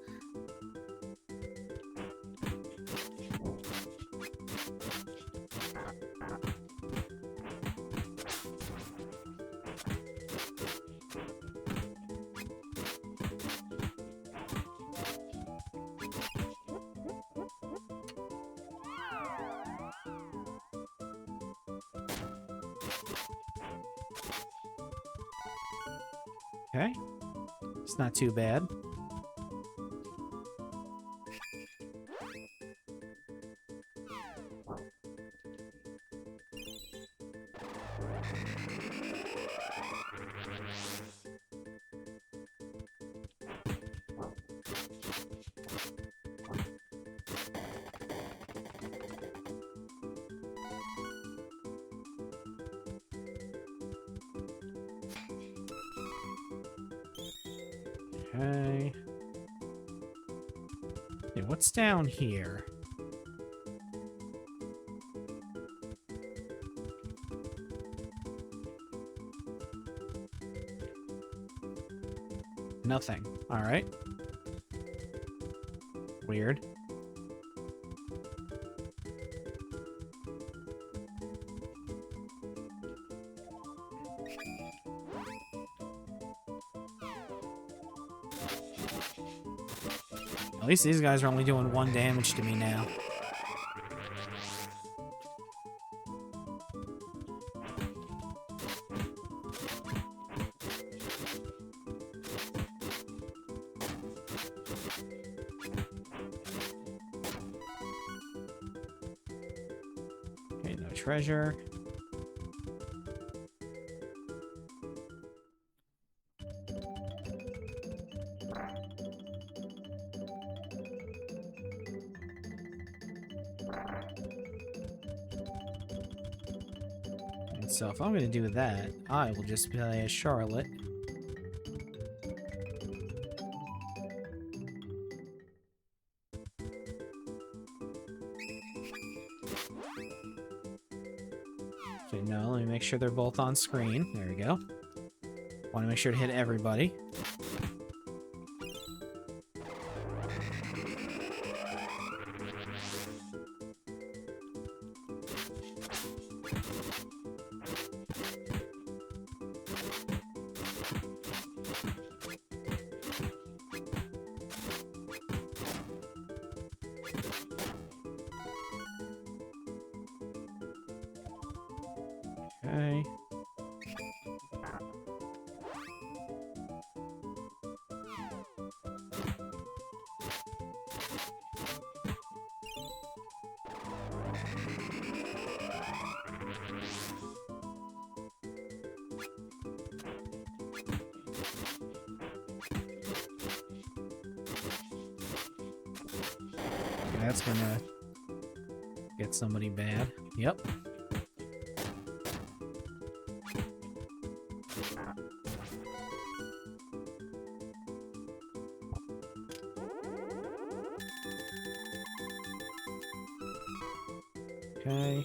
Okay. It's not too bad. Okay. Okay, what's down here? Nothing. Alright. Weird. At least these guys are only doing 1 damage to me now. Okay, no treasure. And so if I'm going to do that, I will just play as Charlotte. Okay, no, let me make sure they're both on screen. There we go. Want to make sure to hit everybody. Okay. That's gonna get somebody bad. Yep. Okay.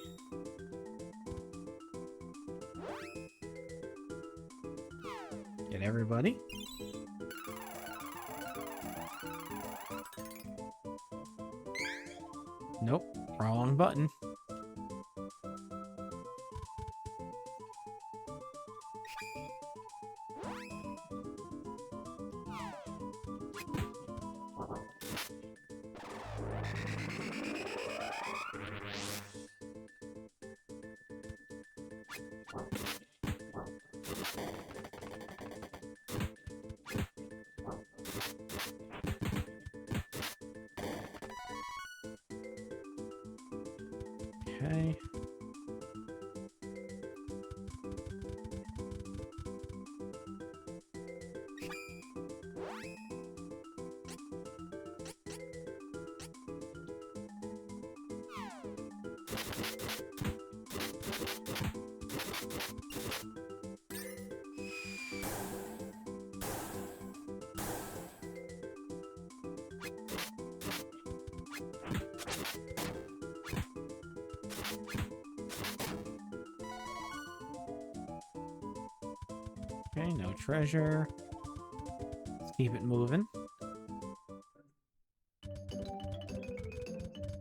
Get everybody. Nope. Wrong button. Okay. Okay, no treasure. Let's keep it moving.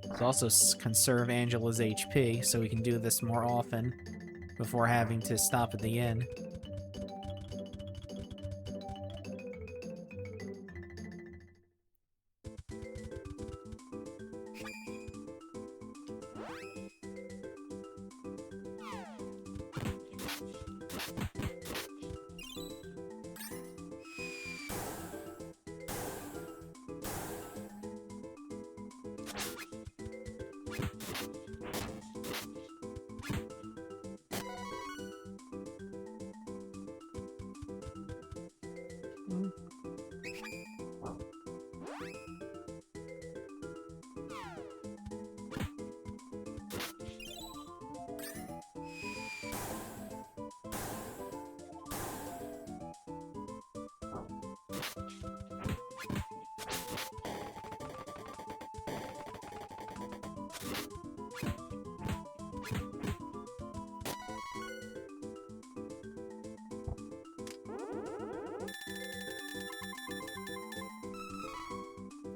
Let's also conserve Angela's HP so we can do this more often before having to stop at the inn.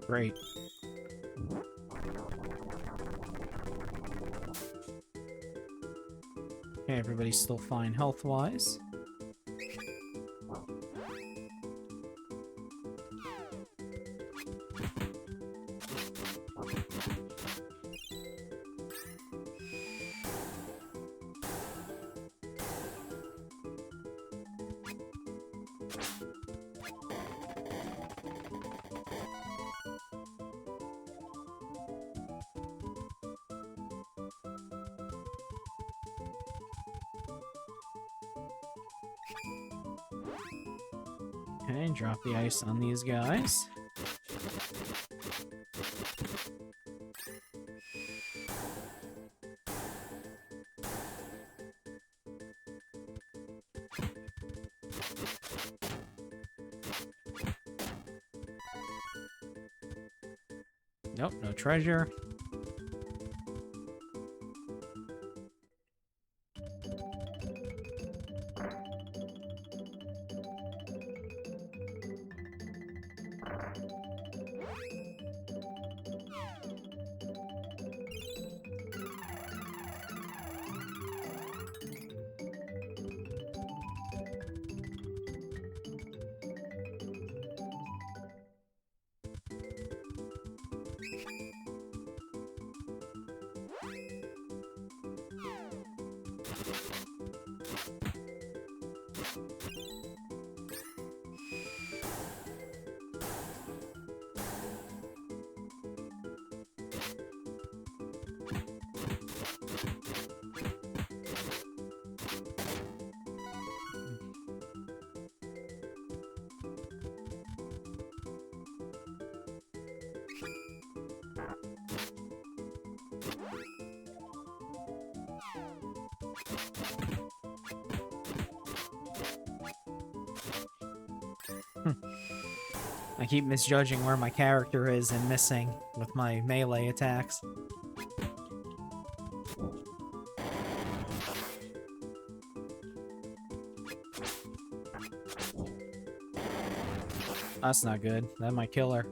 Great. Okay, everybody's still fine health-wise. Okay, drop the ice on these guys. Nope, no treasure. I keep misjudging where my character is and missing with my melee attacks. That's not good. That might kill her.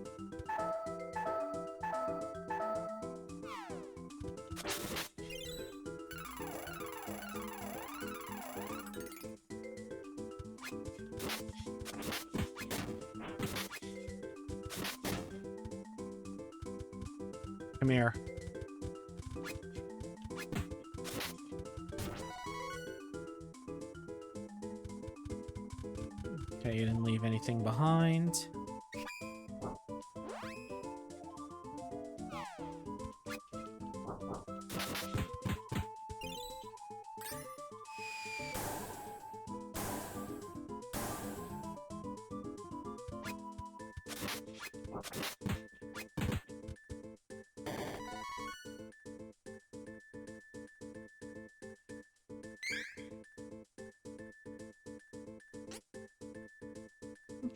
Come here. Okay, you didn't leave anything behind.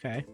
Okay.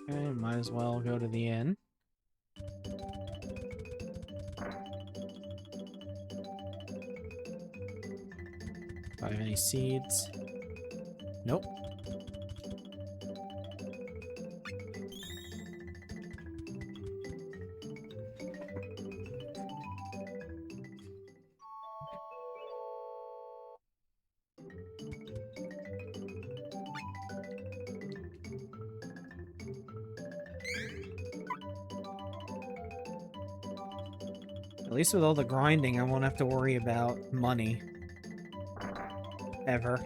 Okay, might as well go to the inn. Do I have any seeds? Nope. At least with all the grinding, I won't have to worry about money. Ever.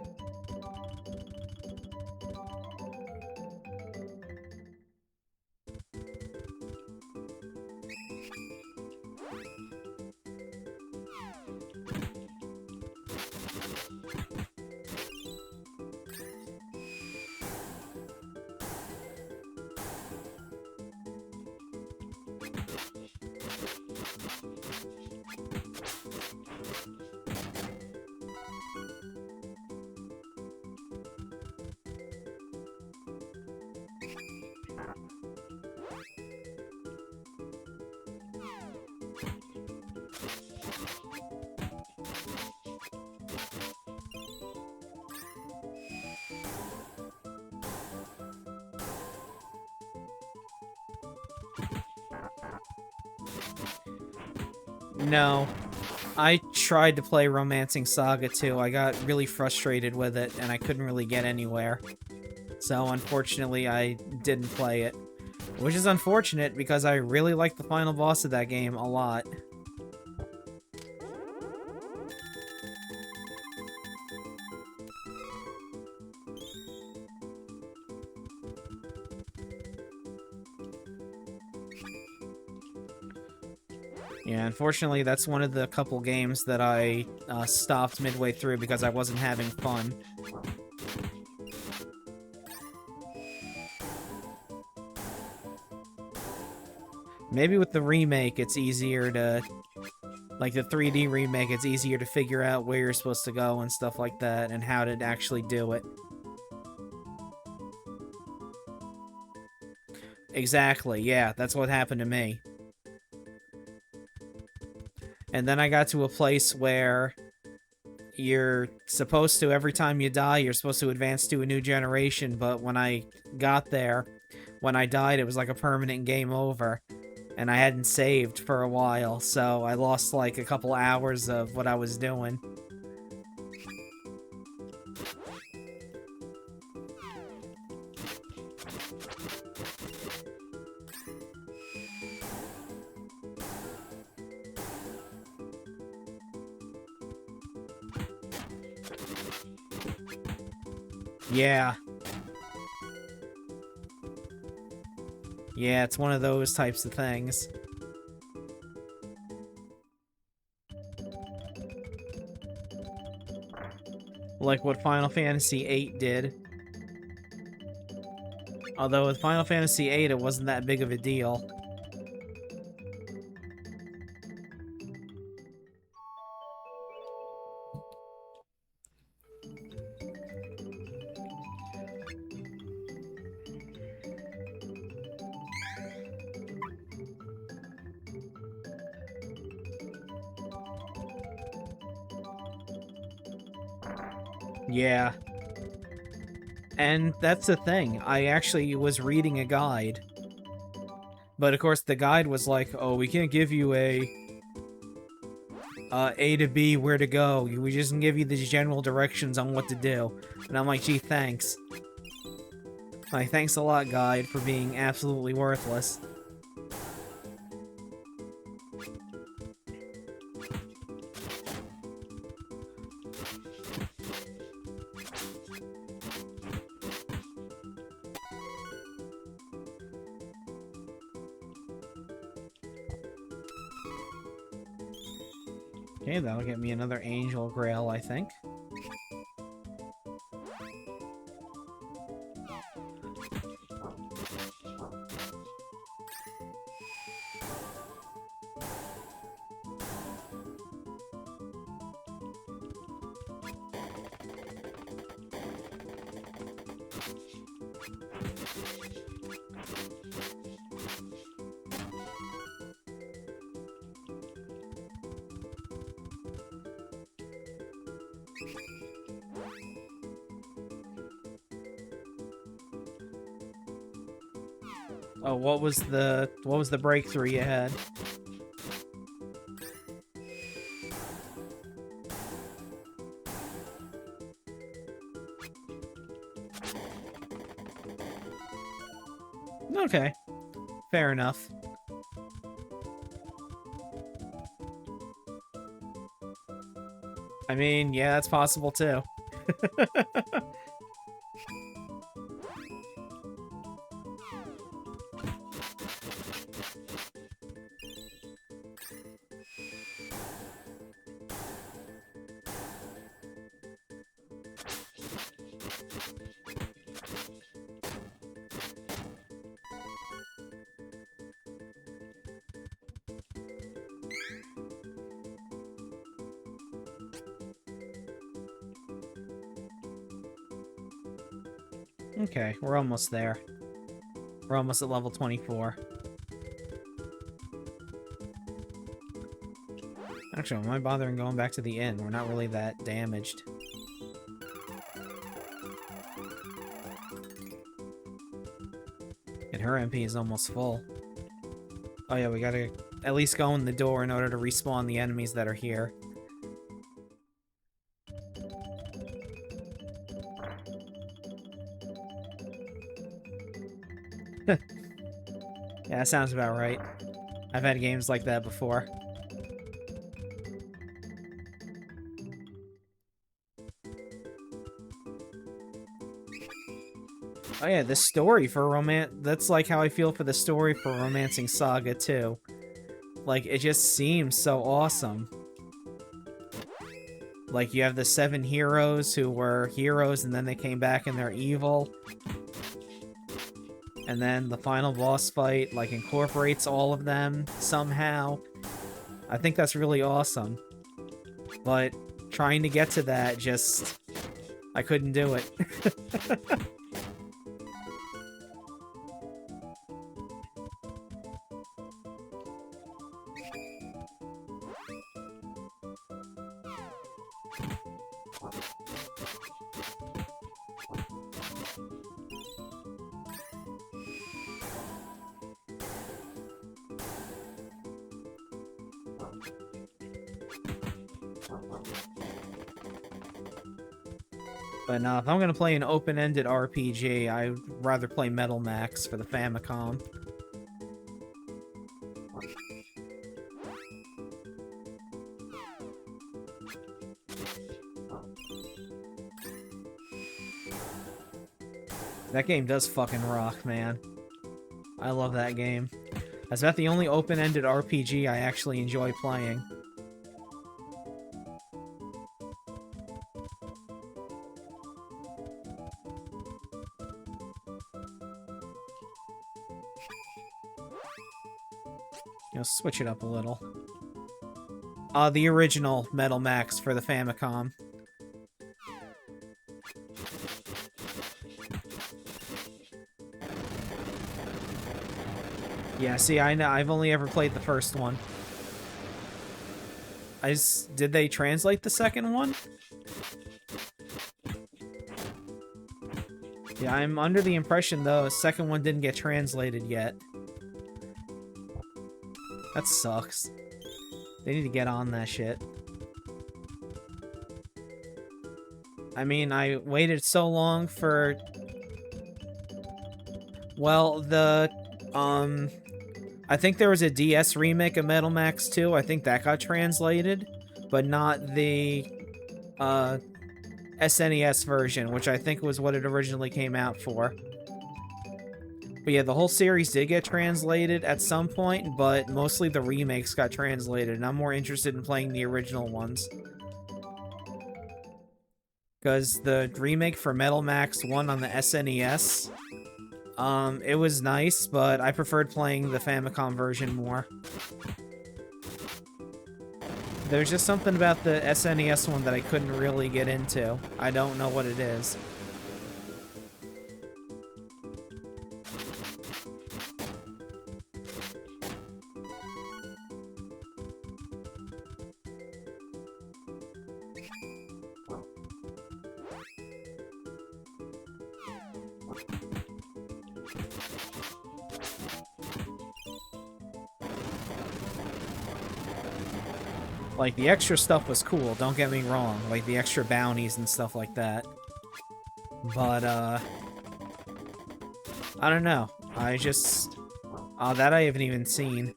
No. I tried to play Romancing Saga 2. I got really frustrated with it, and I couldn't really get anywhere. So, unfortunately, I didn't play it. Which is unfortunate, because I really like the final boss of that game a lot. Yeah, unfortunately, that's one of the couple games that I stopped midway through because I wasn't having fun. Maybe with the remake, it's easier to... Like, the 3D remake, it's easier to figure out where you're supposed to go and stuff like that, and how to actually do it. Exactly, yeah, that's what happened to me. And then I got to a place where you're supposed to, every time you die, you're supposed to advance to a new generation, but when I got there, when I died, it was like a permanent game over. And I hadn't saved for a while, so I lost like a couple hours of what I was doing. Yeah. Yeah, it's one of those types of things. Like what Final Fantasy VIII did. Although with Final Fantasy VIII, it wasn't that big of a deal. Yeah. And that's the thing. I actually was reading a guide. But of course the guide was like, oh, we can't give you a to B where to go. We just can give you these general directions on what to do. And I'm like, gee, thanks. Like, thanks a lot, guide, for being absolutely worthless. Okay, that'll get me another Angel Grail, I think. Oh, what was the breakthrough you had? Okay. Fair enough. I mean, yeah, that's possible too. Okay, we're almost there. We're almost at level 24. Actually, why bothering going back to the inn? We're not really that damaged. And her MP is almost full. Oh yeah, we gotta at least go in the door in order to respawn the enemies that are here. Yeah, that sounds about right. I've had games like that before. Oh yeah, the story for that's like how I feel for the story for Romancing Saga too. Like, it just seems so awesome. Like, you have the 7 heroes who were heroes and then they came back and they're evil. And then the final boss fight, like, incorporates all of them somehow. I think that's really awesome. But trying to get to that, just... I couldn't do it. But no, if I'm gonna play an open-ended RPG, I'd rather play Metal Max for the Famicom. That game does fucking rock, man. I love that game. That's about the only open-ended RPG I actually enjoy playing. Switch it up a little. The original Metal Max for the Famicom. Yeah, see, I know, I've only ever played the first one. Did they translate the second one? Yeah, I'm under the impression, though, the second one didn't get translated yet. That sucks. They need to get on that shit. I mean, I waited so long for... Well, I think there was a DS remake of Metal Max 2. I think that got translated. But not the, SNES version, which I think was what it originally came out for. But yeah, the whole series did get translated at some point, but mostly the remakes got translated, and I'm more interested in playing the original ones. Because the remake for Metal Max 1 on the SNES, it was nice, but I preferred playing the Famicom version more. There's just something about the SNES one that I couldn't really get into. I don't know what it is. Like, the extra stuff was cool, don't get me wrong. Like, the extra bounties and stuff like that. But, I don't know. I just... Oh, that I haven't even seen.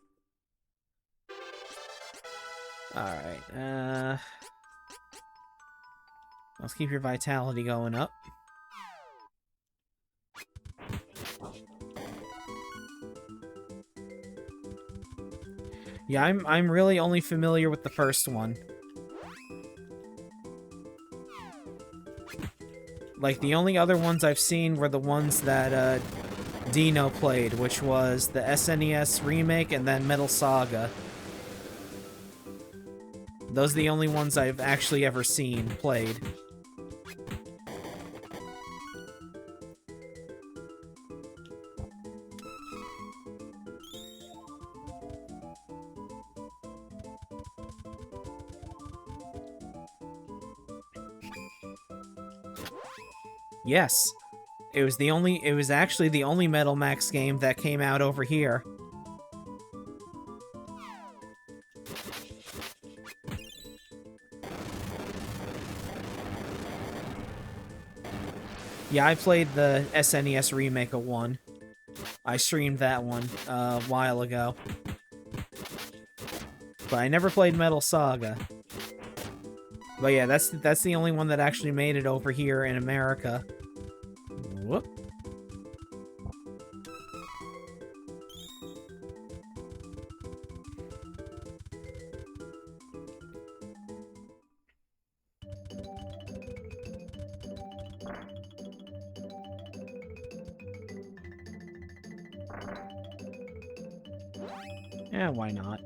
Alright, let's keep your vitality going up. Yeah, I'm really only familiar with the first one. Like, the only other ones I've seen were the ones that, Dino played, which was the SNES remake and then Metal Saga. Those are the only ones I've actually ever seen played. Yes. It was actually the only Metal Max game that came out over here. Yeah, I played the SNES remake of 1. I streamed that one a while ago. But I never played Metal Saga. But yeah, that's the only one that actually made it over here in America. Whoop. Yeah, why not?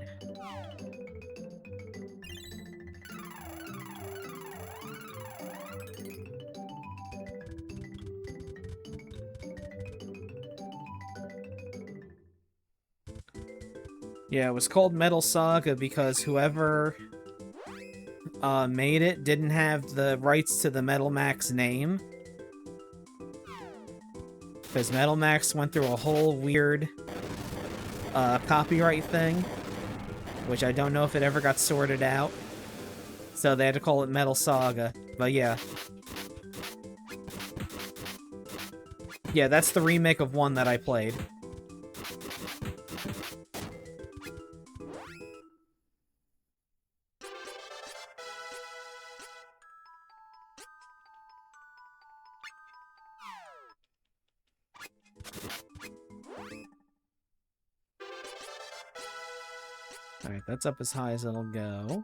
Yeah, it was called Metal Saga because whoever made it didn't have the rights to the Metal Max name. Because Metal Max went through a whole weird copyright thing, which I don't know if it ever got sorted out. So they had to call it Metal Saga. But yeah. Yeah, that's the remake of 1 that I played. Alright, that's up as high as it'll go.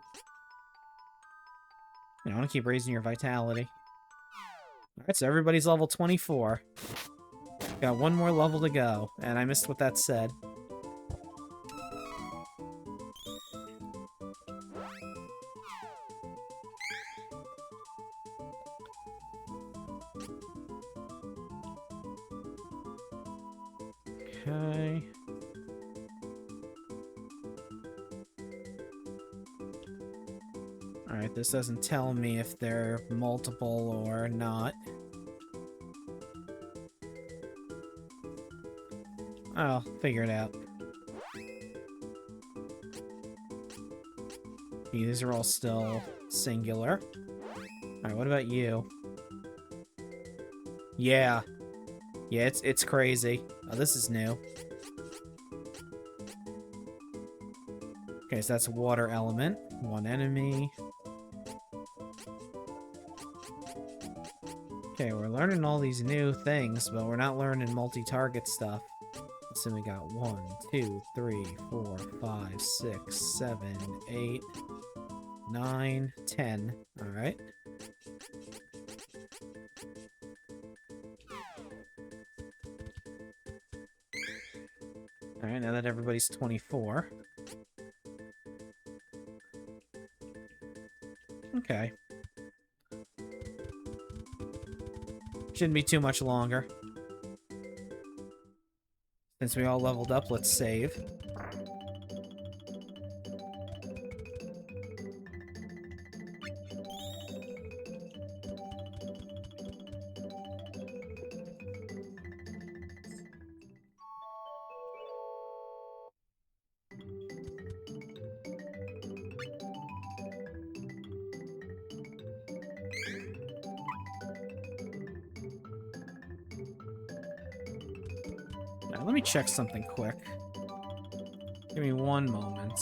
I want to keep raising your vitality. Alright, so everybody's level 24. Got 1 more level to go, and I missed what that said. Okay. Alright, this doesn't tell me if they're multiple or not. I'll figure it out. These are all still singular. Alright, what about you? Yeah. Yeah, it's crazy. Oh, this is new. Okay, so that's water element. 1 enemy. Okay, we're learning all these new things, but we're not learning multi-target stuff. So we got 1, 2, 3, 4, 5, 6, 7, 8, 9, 10. Alright. Alright, now that everybody's 24. Okay. Shouldn't be too much longer. Since we all leveled up, let's save. Let me check something quick. Give me one moment.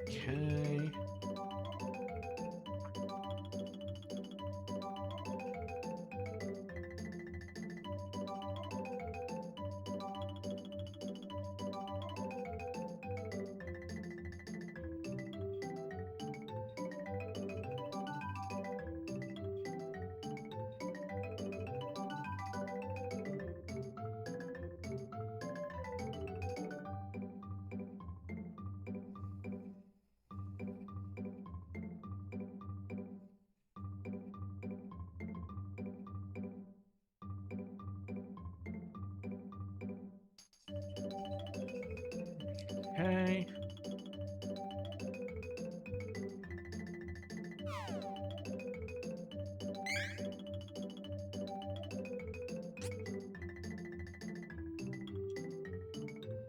Okay. Okay.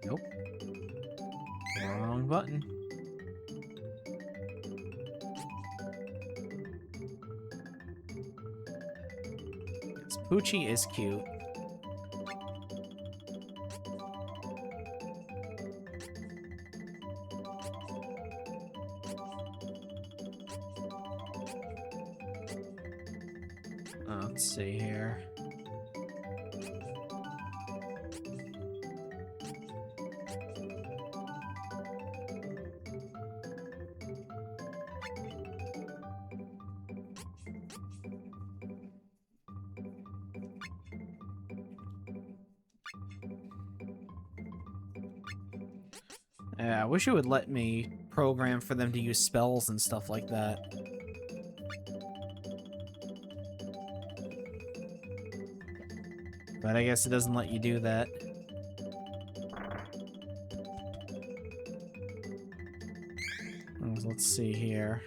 Nope. Wrong button. This Poochie is cute. Let's see here. Yeah, I wish it would let me program for them to use spells and stuff like that. But I guess it doesn't let you do that. Let's see here.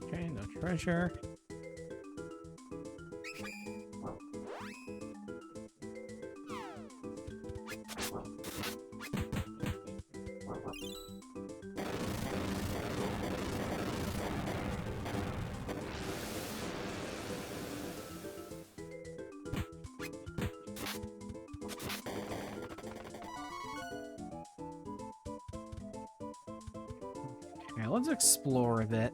Okay, no treasure. Okay, let's explore a bit.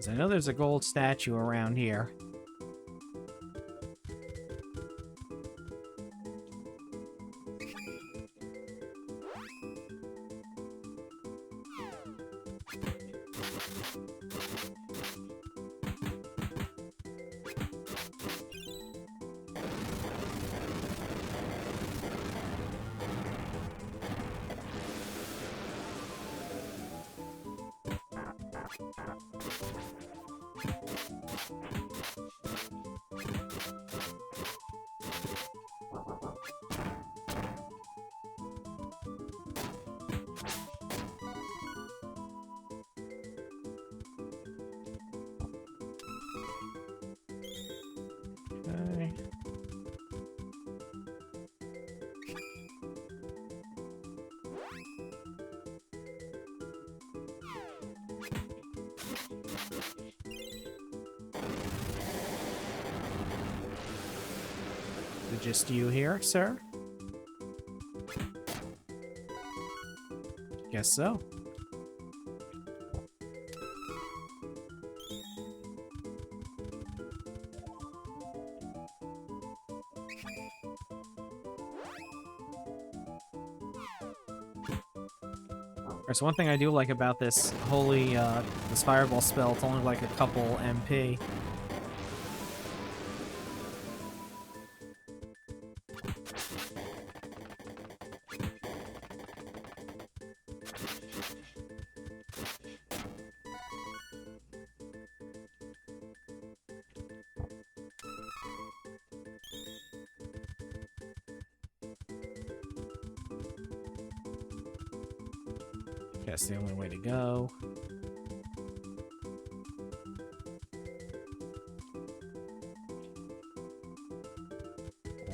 I know there's a gold statue around here. Okay. Is it just you here, sir? Guess so. There's one thing I do like about this this fireball spell. It's only like a couple MP. That's the only way to go.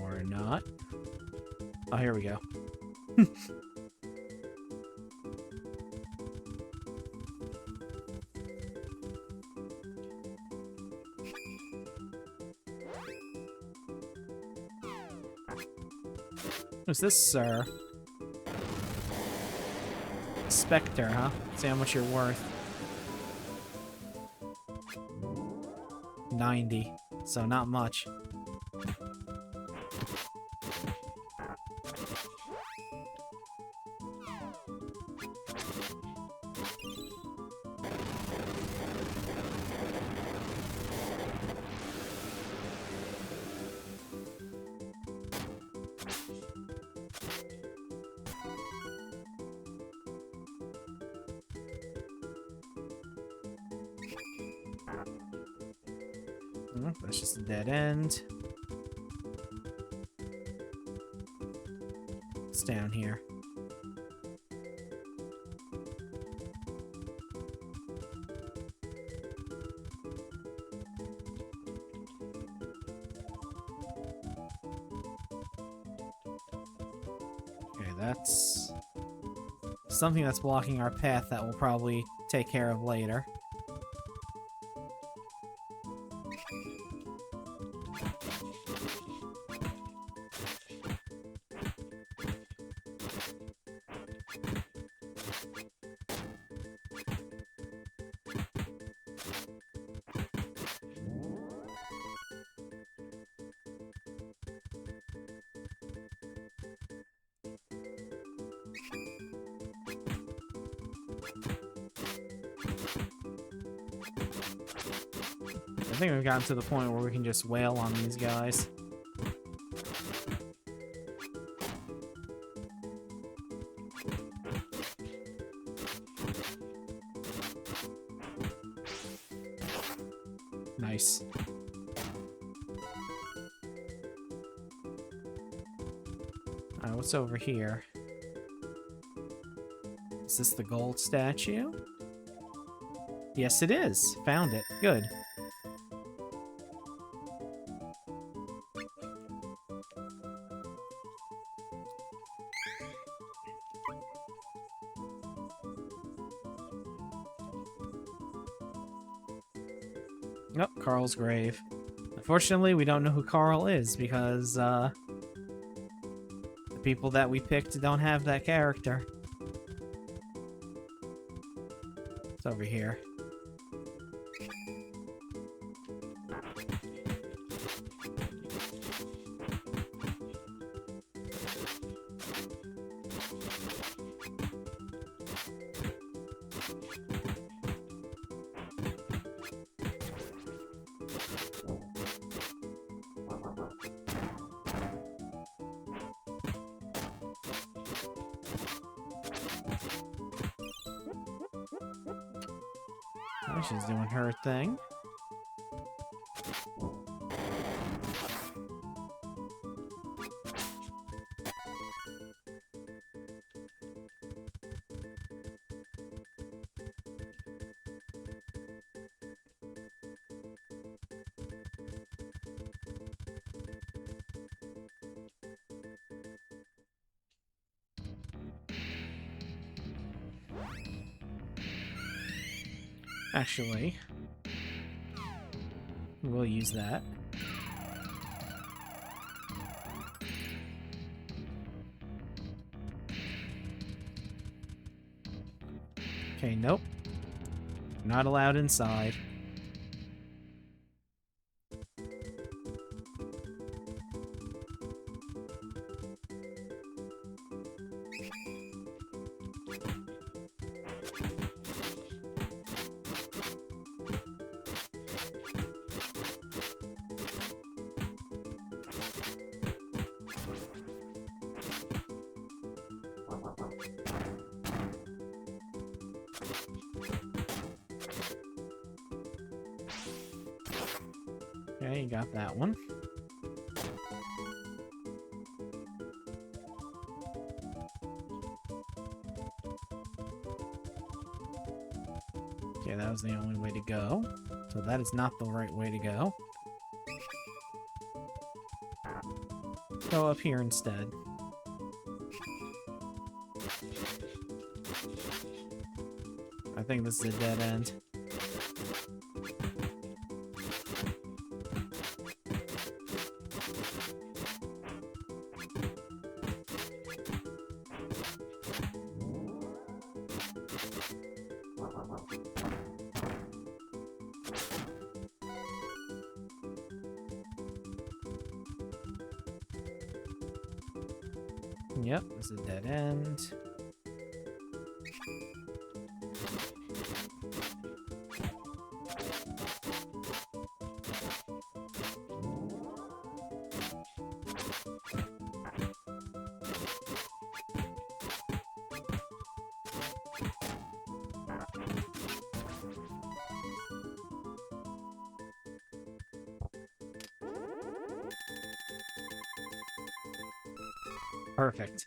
Or not. Oh, here we go. Who's this, sir? Spectre, huh? See how much you're worth. 90, so not much. That's just a dead end. It's down here. Okay, that's something that's blocking our path that we'll probably take care of later. I think we've gotten to the point where we can just wail on these guys. Nice. Alright, what's over here? Is this the gold statue? Yes, it is. Found it. Good. Nope, Carl's grave. Unfortunately, we don't know who Carl is because the people that we picked don't have that character. It's over here. Oh, she's doing her thing. Actually, we'll use that. Okay, nope. Not allowed inside. Okay, you got that one. Okay, that was the only way to go. So that is not the right way to go. Go up here instead. I think this is a dead end. Yep, this is a dead end. Perfect.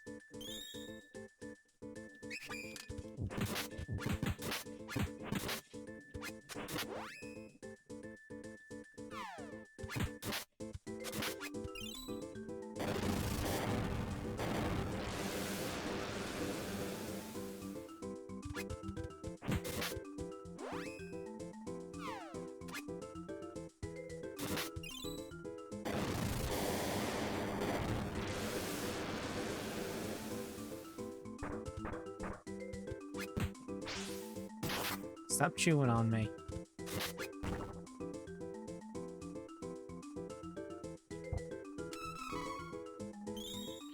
Stop chewing on me.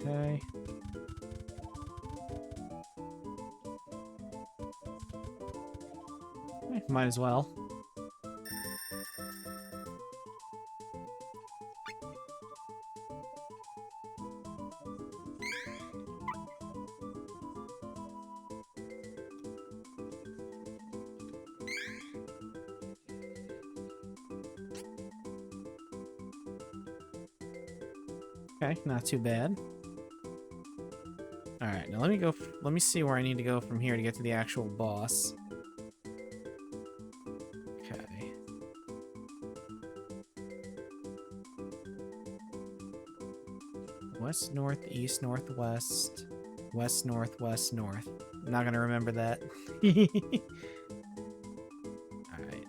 Okay. Might as well. Okay, not too bad. Alright, now let me go. Let me see where I need to go from here to get to the actual boss. Okay. West, north, east, northwest, west, north, west, north. I'm not gonna remember that. Alright.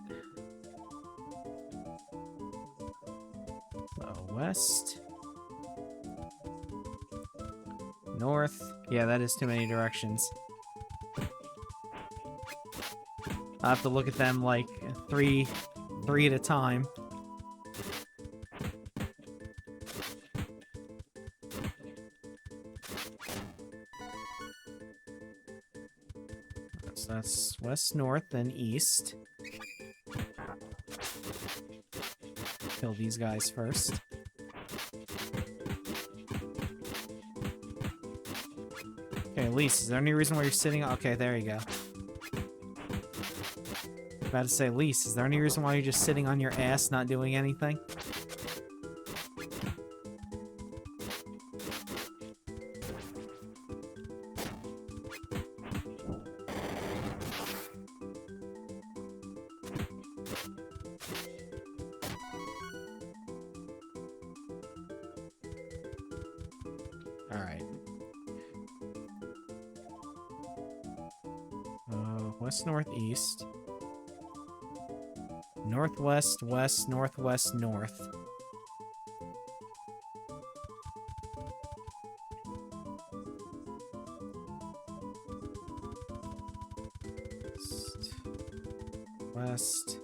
West. North. Yeah, that is too many directions. I'll have to look at them like three at a time. So that's west, north, then east. Kill these guys first. Okay, Lise, is there any reason why you're sitting? Okay, there you go. About to say, Lise, is there any reason why you're just sitting on your ass, not doing anything? Alright. West, northeast. Northwest, west, northwest, north. East, west.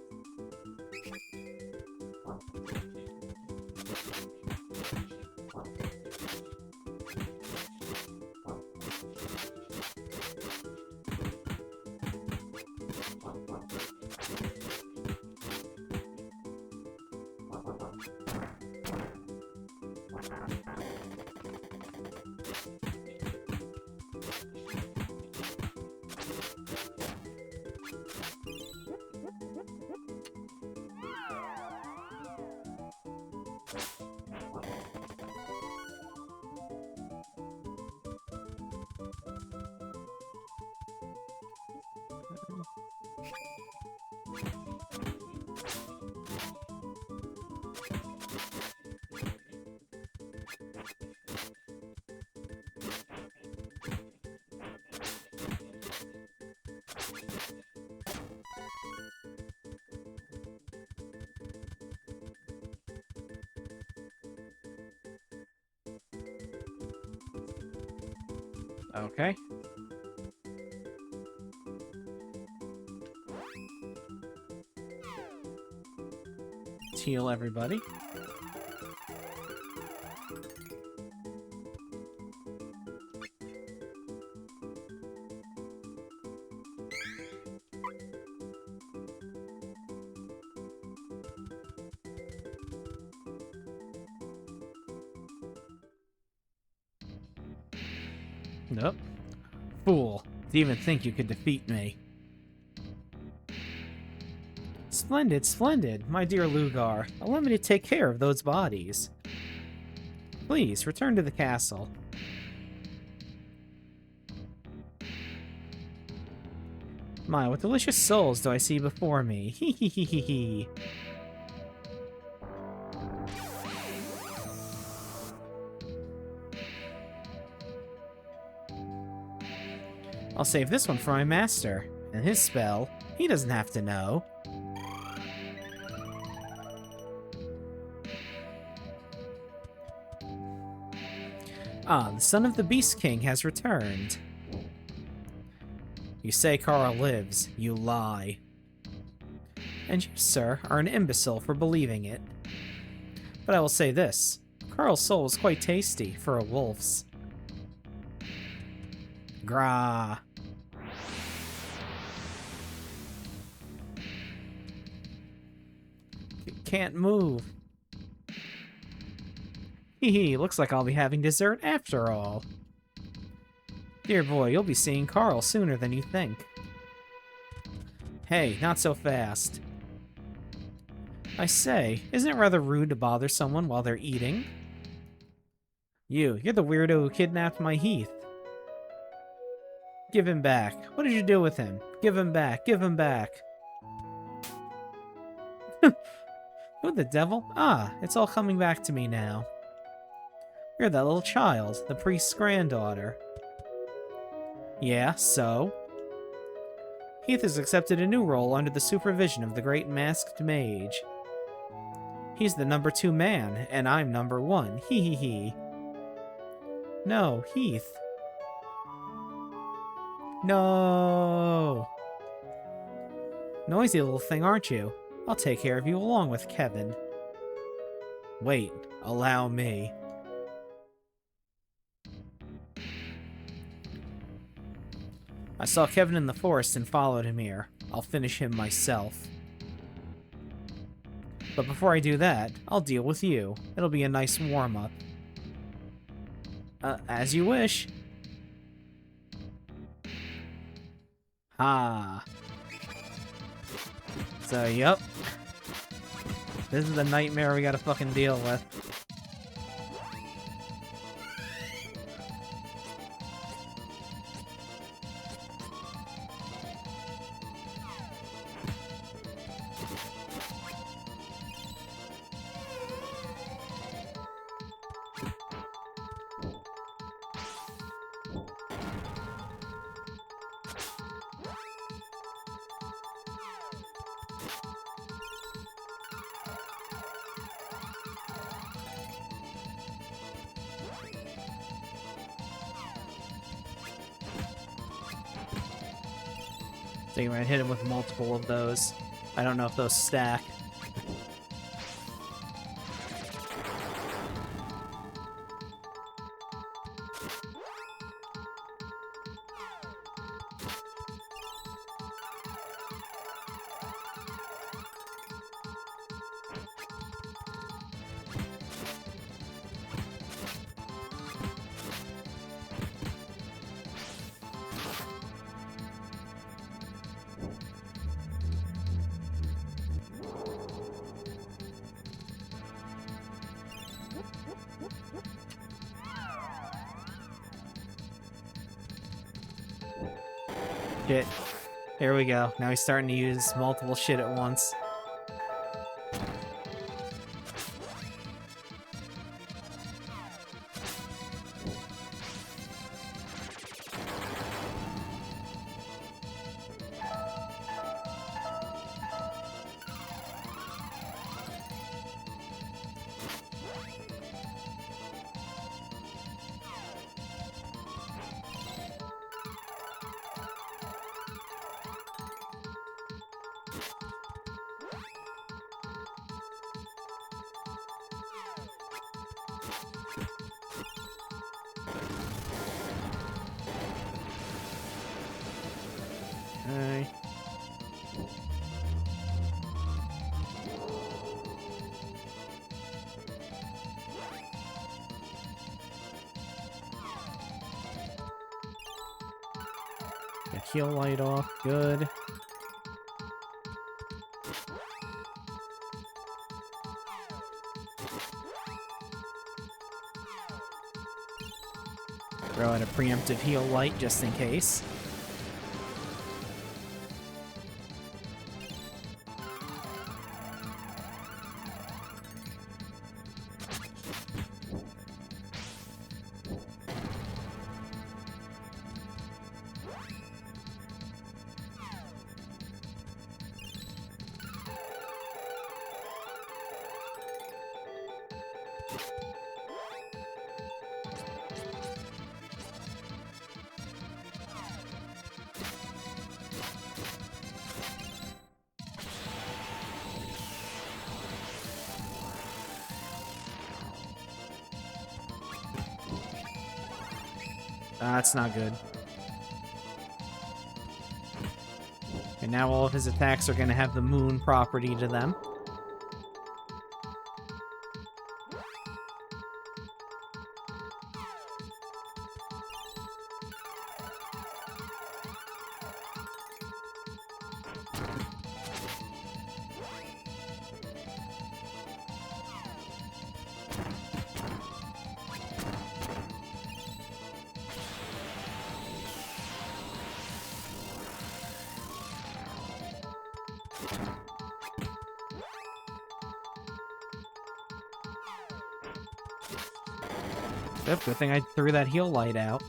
Okay. Let's heal everybody. Nope. Fool. To even think you could defeat me. Splendid, splendid, my dear Lugar. Allow me to take care of those bodies. Please, return to the castle. My, what delicious souls do I see before me. Hee hee hee hee hee. I'll save this one for my master. And his spell, he doesn't have to know. Ah, the son of the Beast King has returned. You say Carl lives. You lie. And you, sir, are an imbecile for believing it. But I will say this. Carl's soul was quite tasty for a wolf's. Grah. Can't move. Hee, looks like I'll be having dessert after all. Dear boy, you'll be seeing Carl sooner than you think. Hey, not so fast. I say, isn't it rather rude to bother someone while they're eating? You're the weirdo who kidnapped my Heath. Give him back. What did you do with him? Give him back. Give him back. Who the devil? Ah, it's all coming back to me now. You're that little child, the priest's granddaughter. Yeah, so? Heath has accepted a new role under the supervision of the great masked mage. He's the number 2 man, and I'm number 1. Hee hee hee. No, Heath. No! Noisy little thing, aren't you? I'll take care of you along with Kevin. Wait, allow me. I saw Kevin in the forest and followed him here. I'll finish him myself. But before I do that, I'll deal with you. It'll be a nice warm-up. As you wish. Ah. So, yup. This is the nightmare we gotta fucking deal with. So you might hit him with multiple of those. I don't know if those stack. Shit. There we go. Now he's starting to use multiple shit at once. Okay. Get heal light off, good. Throw in a preemptive heal light just in case. That's not good. And now all of his attacks are going to have the moon property to them. Yep, good thing I threw that heal light out.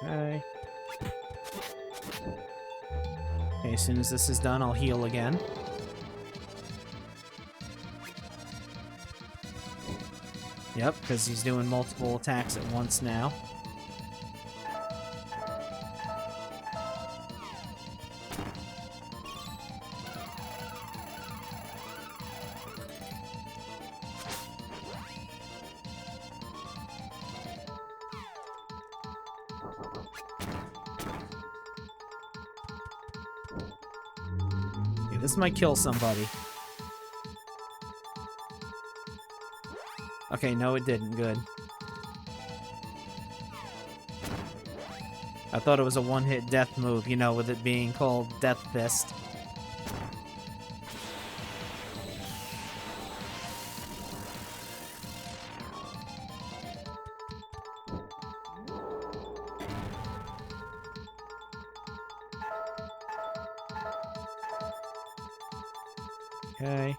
Okay. Okay, as soon as this is done, I'll heal again. Yep, because he's doing multiple attacks at once now. Okay, this might kill somebody. Okay, no it didn't. Good. I thought it was a one-hit death move, you know, with it being called Death Fist. Okay.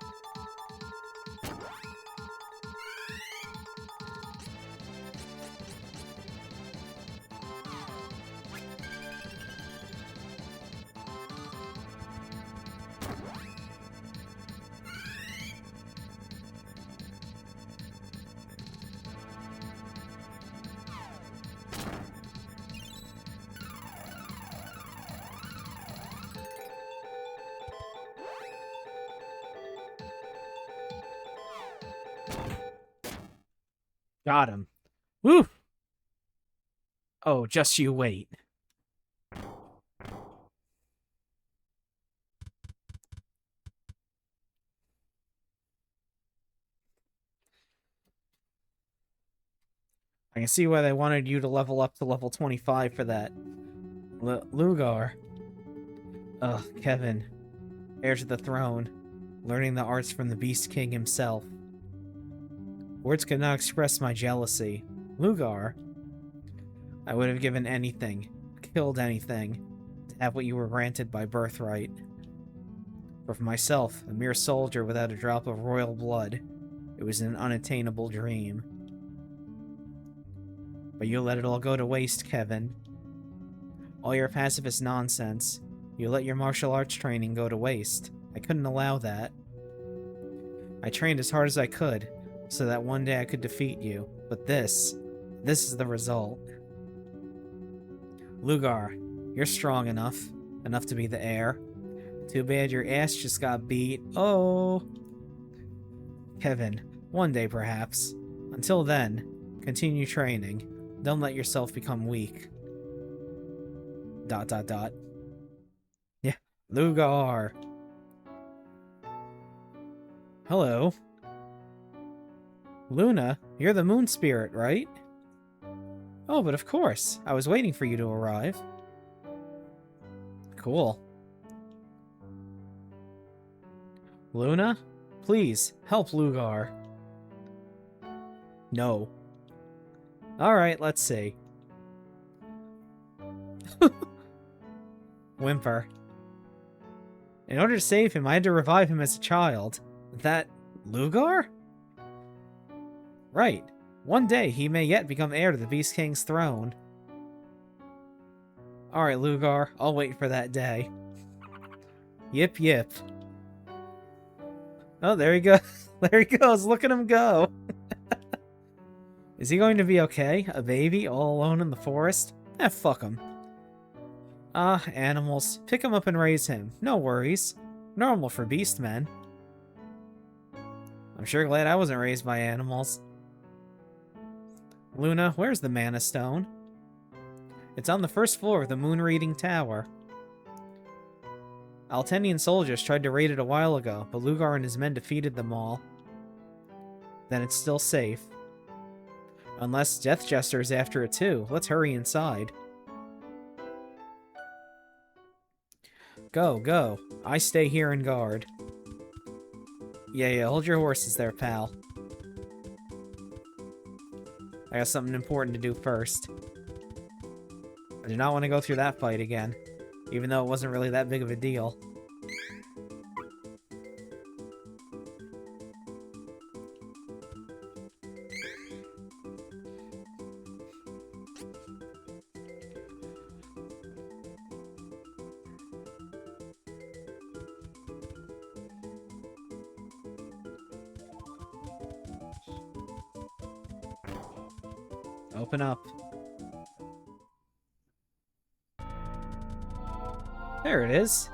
Got him. Woo! Oh, just you wait. I can see why they wanted you to level up to level 25 for that. Lugar. Ugh, Kevin. Heir to the throne. Learning the arts from the Beast King himself. Words could not express my jealousy. Lugar. I would have given anything, killed anything, to have what you were granted by birthright. But for myself, a mere soldier without a drop of royal blood, it was an unattainable dream. But you let it all go to waste, Kevin. All your pacifist nonsense. You let your martial arts training go to waste. I couldn't allow that. I trained as hard as I could, so that one day I could defeat you. But this is the result. Lugar, you're strong enough to be the heir. Too bad your ass just got beat. Oh. Kevin, one day perhaps. Until then, continue training. Don't let yourself become weak. ... Yeah, Lugar. Hello. Luna, you're the moon spirit, right? Oh, but of course. I was waiting for you to arrive. Cool. Luna? Please, help Lugar. No. Alright, let's see. Whimper. In order to save him, I had to revive him as a child. That... Lugar? Right. One day, he may yet become heir to the Beast King's throne. Alright, Lugar. I'll wait for that day. Yip yip. Oh, there he goes. There he goes. Look at him go. Is he going to be okay? A baby all alone in the forest? Eh, fuck him. Ah, animals. Pick him up and raise him. No worries. Normal for beast men. I'm sure glad I wasn't raised by animals. Luna, where's the Mana Stone? It's on the first floor of the Moon Reading Tower. Altenian soldiers tried to raid it a while ago, but Lugar and his men defeated them all. Then it's still safe. Unless Death Jester is after it too. Let's hurry inside. Go, go. I stay here and guard. Yeah, hold your horses there, pal. I got something important to do first. I do not want to go through that fight again, even though it wasn't really that big of a deal. Open up. There it is.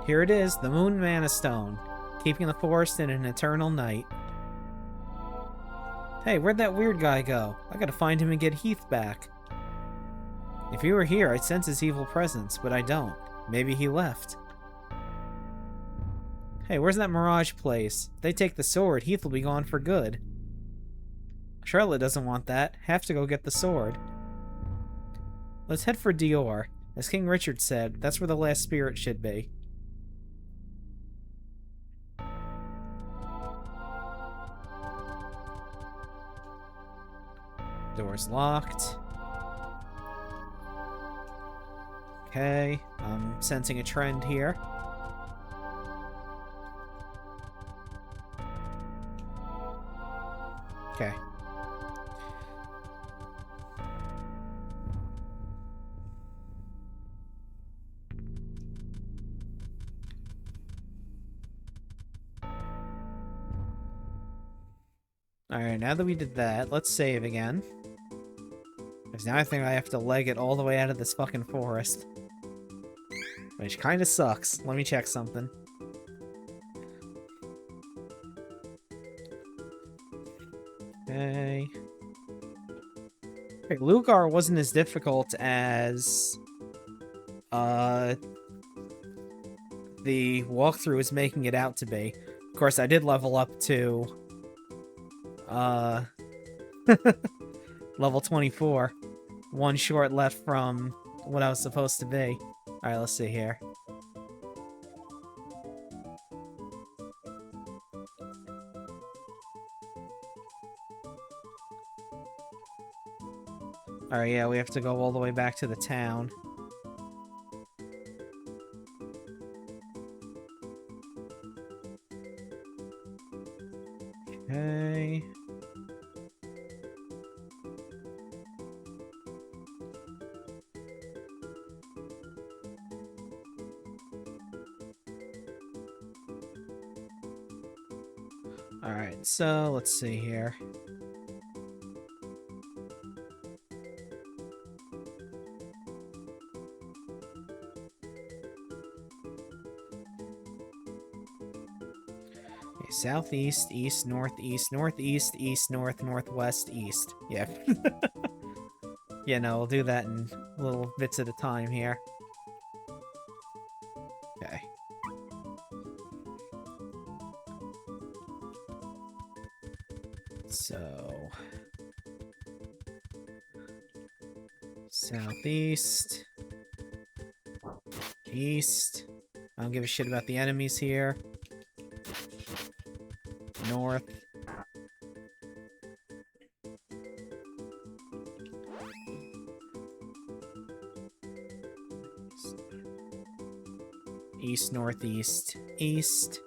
Here it is, the Moon Mana Stone, keeping the forest in an eternal night. Hey, where'd that weird guy go? I gotta find him and get Heath back. If he were here, I'd sense his evil presence, but I don't. Maybe he left. Hey, where's that Mirage place? If they take the sword, Heath will be gone for good. Charlotte doesn't want that. Have to go get the sword. Let's head for Dior. As King Richard said, that's where the last spirit should be. Door's locked. Okay, I'm sensing a trend here. Okay. Alright, now that we did that, let's save again. Because now I think I have to leg it all the way out of this fucking forest. Which kinda sucks. Let me check something. Okay. Okay, Lugar wasn't as difficult as the walkthrough is making it out to be. Of course, I did level up to level 24. One short left from what I was supposed to be. Alright, let's see here. Alright, yeah, we have to go all the way back to the town. Okay. Alright, so let's see here. Okay, southeast, east, northeast, northeast, east, north, northwest, east. Yeah. Yeah, no, we'll do that in little bits at a time here. Okay. So... southeast. East. I don't give a shit about the enemies here. North. East, northeast, east.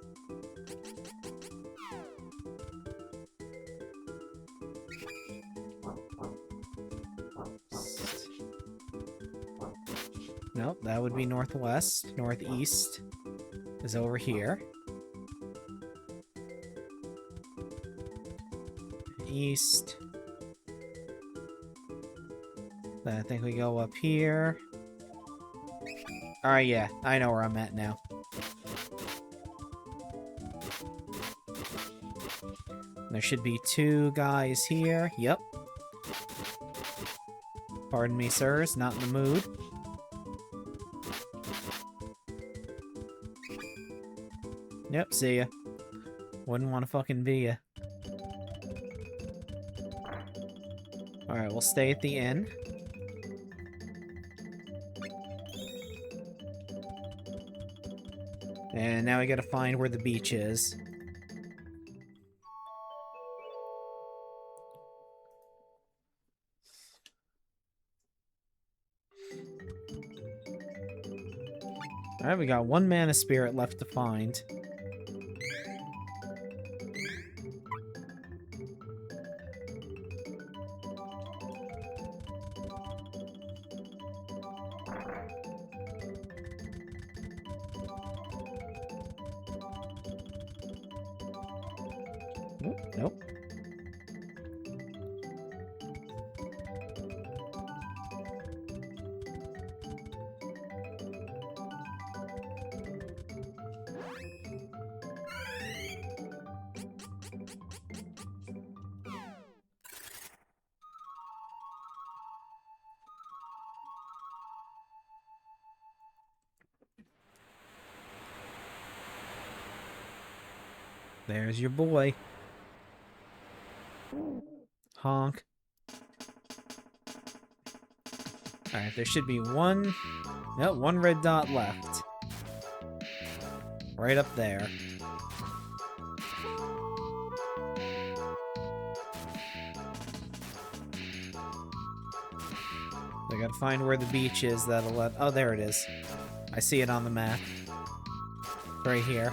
Nope, that would be northwest. Northeast is over here. East. Then I think we go up here. Alright, yeah, I know where I'm at now. There should be two guys here. Yep. Pardon me, sirs, not in the mood. Yep, see ya. Wouldn't want to fucking be ya. Alright, we'll stay at the inn. And now we gotta find where the beach is. Alright, we got one mana spirit left to find. Nope. There's your boy. Honk. Alright, there should be one... No, one red dot left. Right up there. I gotta find where the beach is that'll let... Oh, there it is. I see it on the map. Right here.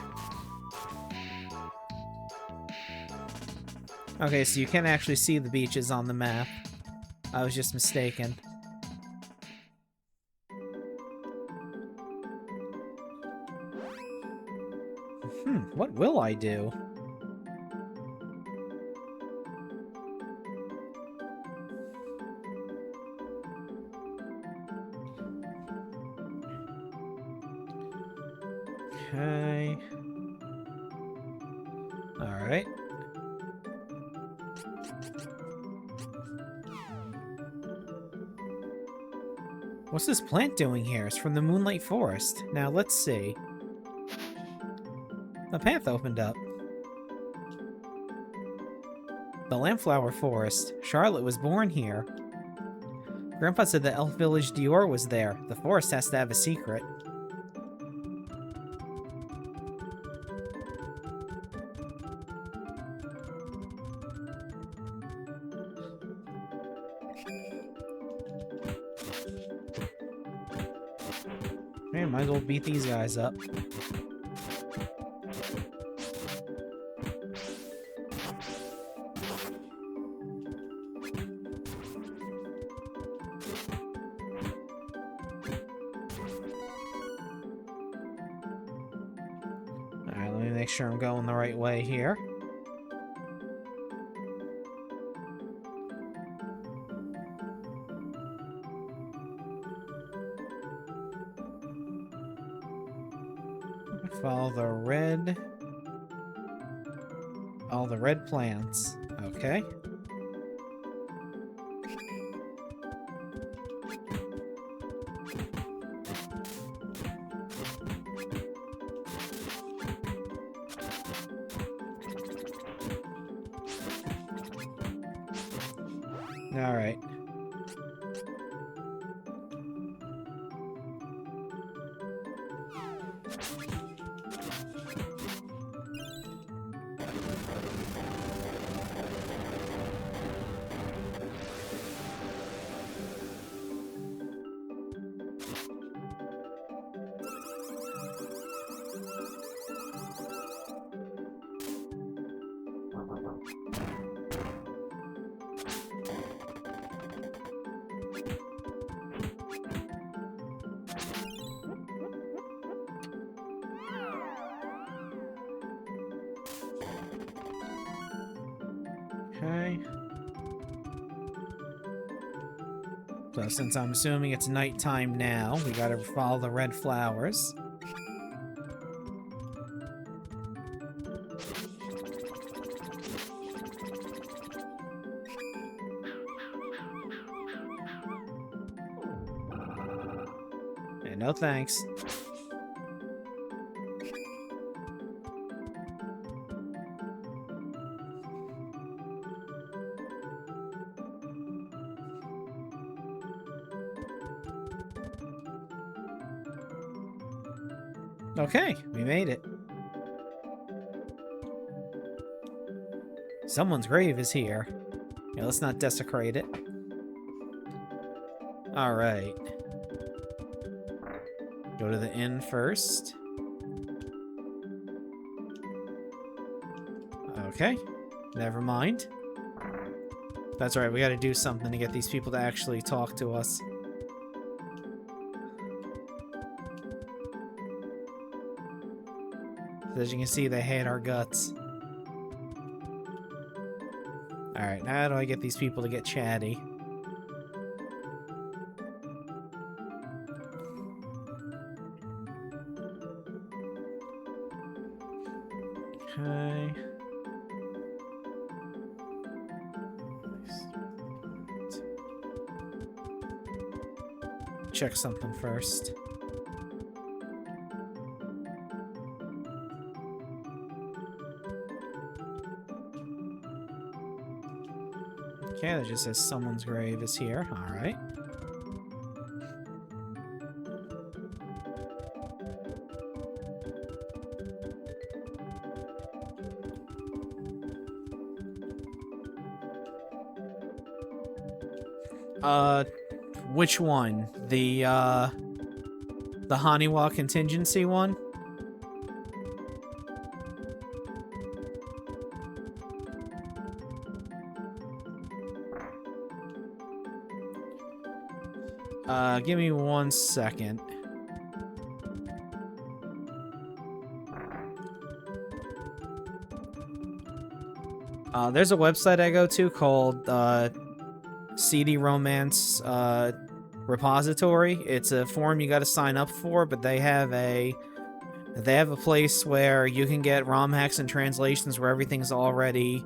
Okay, so you can actually see the beaches on the map. I was just mistaken. What will I do? Okay. Alright. What's this plant doing here? It's from the Moonlight Forest. Now, let's see. The path opened up. The Lampflower Forest. Charlotte was born here. Grandpa said the elf village Dior was there. The forest has to have a secret. Man, might as well beat these guys up. Alright, let me make sure I'm going the right way here. Follow the red... all the red plants. Okay. Alright. Okay. So since I'm assuming it's nighttime now, we gotta follow the red flowers. And no thanks. Okay, we made it. Someone's grave is here. Yeah, let's not desecrate it. Alright. Go to the inn first. Okay. Never mind. That's right, we gotta do something to get these people to actually talk to us. As you can see, they hate our guts. Alright, now how do I get these people to get chatty? Okay. Check something first. Okay, that just says someone's grave is here. Alright. Which one? The Haniwa contingency one? Give me 1 second. There's a website I go to called, CD Romance, Repository. It's a forum you gotta sign up for, but they have a place where you can get ROM hacks and translations where everything's already,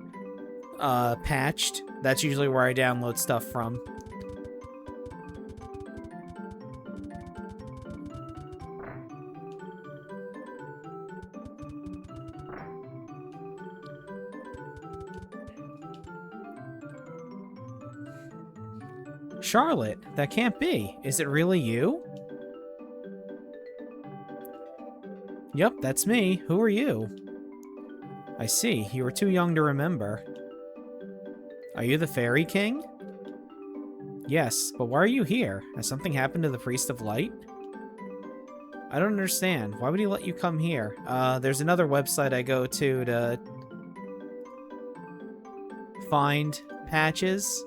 patched. That's usually where I download stuff from. Charlotte, that can't be. Is it really you? Yep, that's me. Who are you? I see. You were too young to remember. Are you the Fairy King? Yes, but why are you here? Has something happened to the Priest of Light? I don't understand. Why would he let you come here? There's another website I go to find patches.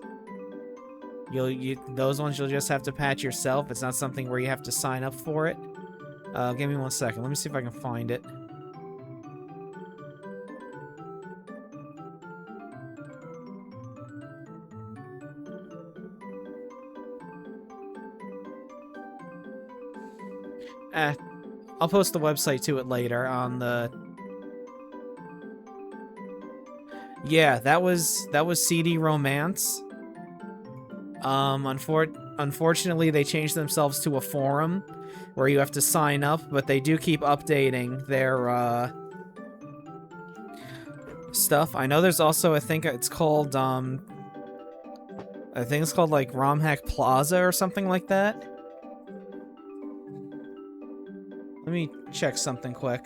Those ones you'll just have to patch yourself. It's not something where you have to sign up for it. Give me 1 second. Let me see if I can find it. I'll post the website to it later on the... Yeah, that was CD Romance. Unfortunately, they changed themselves to a forum where you have to sign up, but they do keep updating their, stuff. I know there's also, I think it's called, like, ROM Hack Plaza or something like that. Let me check something quick.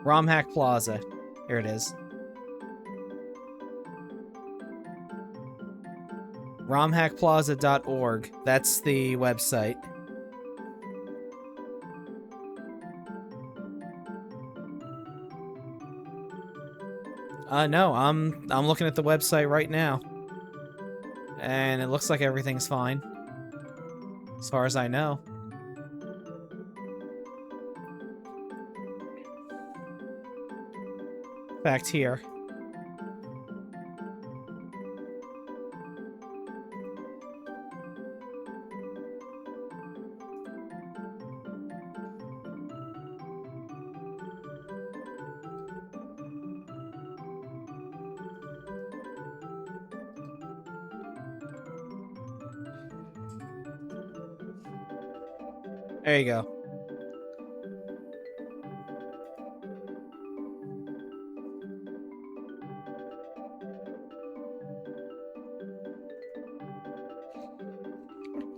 ROM Hack Plaza. Here it is. romhackplaza.org. That's the website. No, I'm looking at the website right now. And it looks like everything's fine. As far as I know. Fact here. There you go.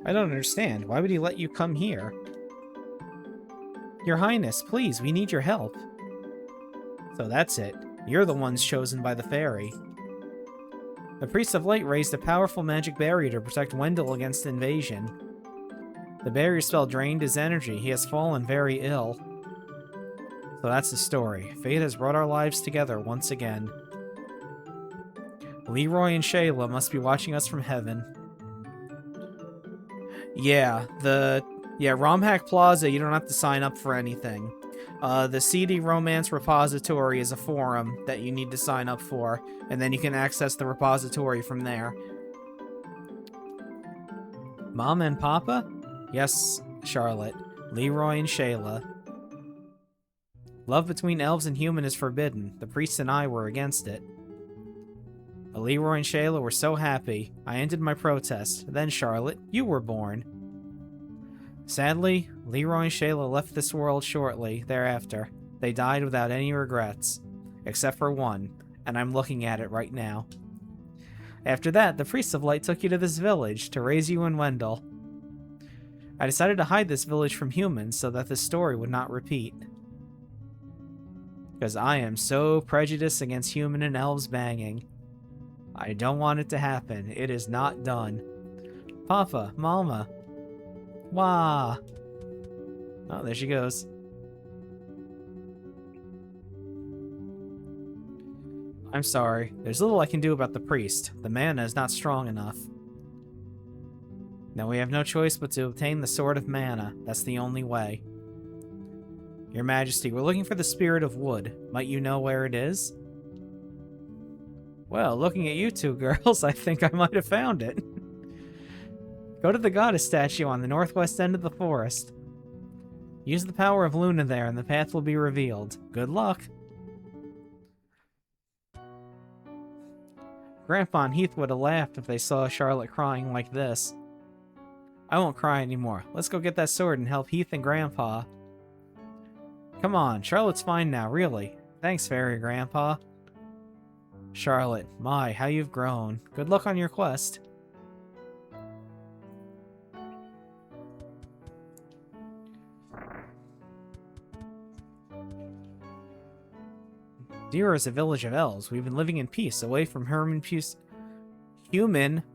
I don't understand. Why would he let you come here? Your Highness, please, we need your help. So that's it. You're the ones chosen by the fairy. The Priest of Light raised a powerful magic barrier to protect Wendell against invasion. The barrier spell drained his energy. He has fallen very ill. So that's the story. Fate has brought our lives together once again. Leroy and Shayla must be watching us from heaven. Yeah, ROM Hack Plaza, you don't have to sign up for anything. The CD Romance Repository is a forum that you need to sign up for, and then you can access the repository from there. Mom and Papa? Yes, Charlotte. Leroy and Shayla. Love between elves and human is forbidden. The priest and I were against it. But Leroy and Shayla were so happy. I ended my protest. Then, Charlotte, you were born. Sadly, Leroy and Shayla left this world shortly thereafter. They died without any regrets, except for one, and I'm looking at it right now. After that, the Priest of Light took you to this village to raise you and Wendell. I decided to hide this village from humans so that this story would not repeat. Because I am so prejudiced against human and elves banging. I don't want it to happen. It is not done. Papa, Mama. Wah. Oh, there she goes. I'm sorry. There's little I can do about the priest. The mana is not strong enough. Now we have no choice but to obtain the Sword of Mana. That's the only way. Your Majesty, we're looking for the Spirit of Wood. Might you know where it is? Well, looking at you two girls, I think I might have found it. Go to the goddess statue on the northwest end of the forest. Use the power of Luna there and the path will be revealed. Good luck. Grandpa and Heath would have laughed if they saw Charlotte crying like this. I won't cry anymore. Let's go get that sword and help Heath and Grandpa. Come on, Charlotte's fine now, really. Thanks, Fairy Grandpa. Charlotte, my, how you've grown. Good luck on your quest. Deer is a village of elves. We've been living in peace, away from human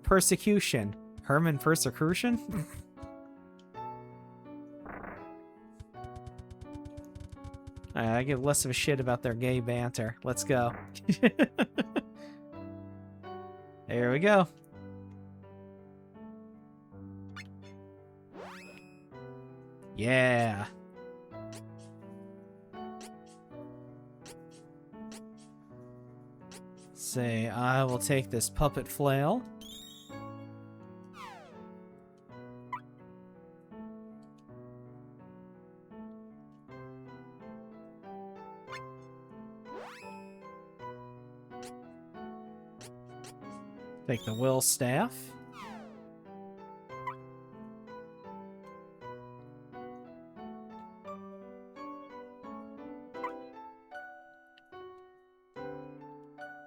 persecution. Herman persecution? I give less of a shit about their gay banter. Let's go. There we go. Yeah. Say, I will take this puppet flail. Take the will staff.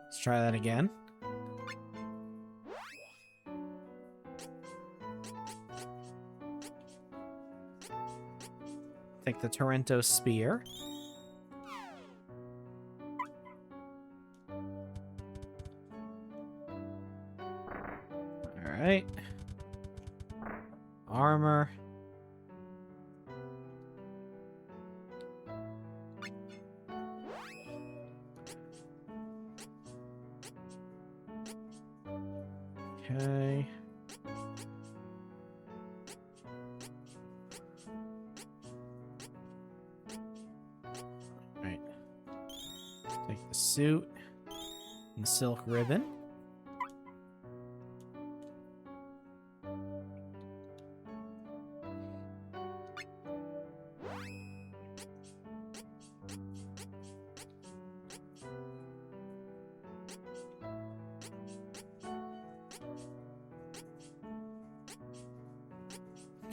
Let's try that again. Take the Torrento Spear. Alright. Armor. Okay. Alright. Take the suit and silk ribbon.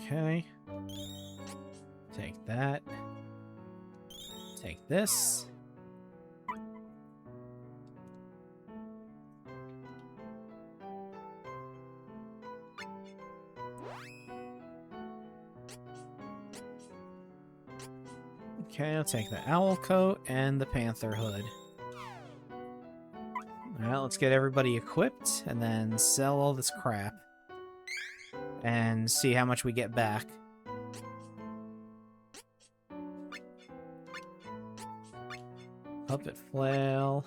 Okay. Take that. Take this. Okay, I'll take the owl coat and the panther hood. Alright, let's get everybody equipped and then sell all this crap. And see how much we get back. Puppet flail.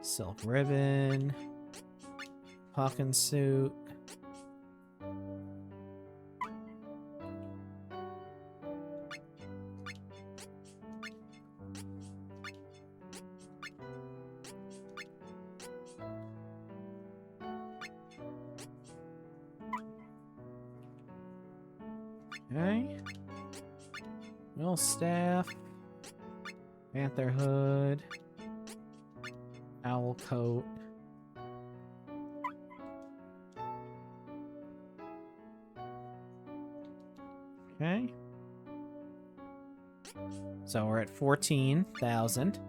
Silk ribbon. Hawkins suit. Okay. Will staff. Panther hood. Owl coat. Okay. So we're at 14,000.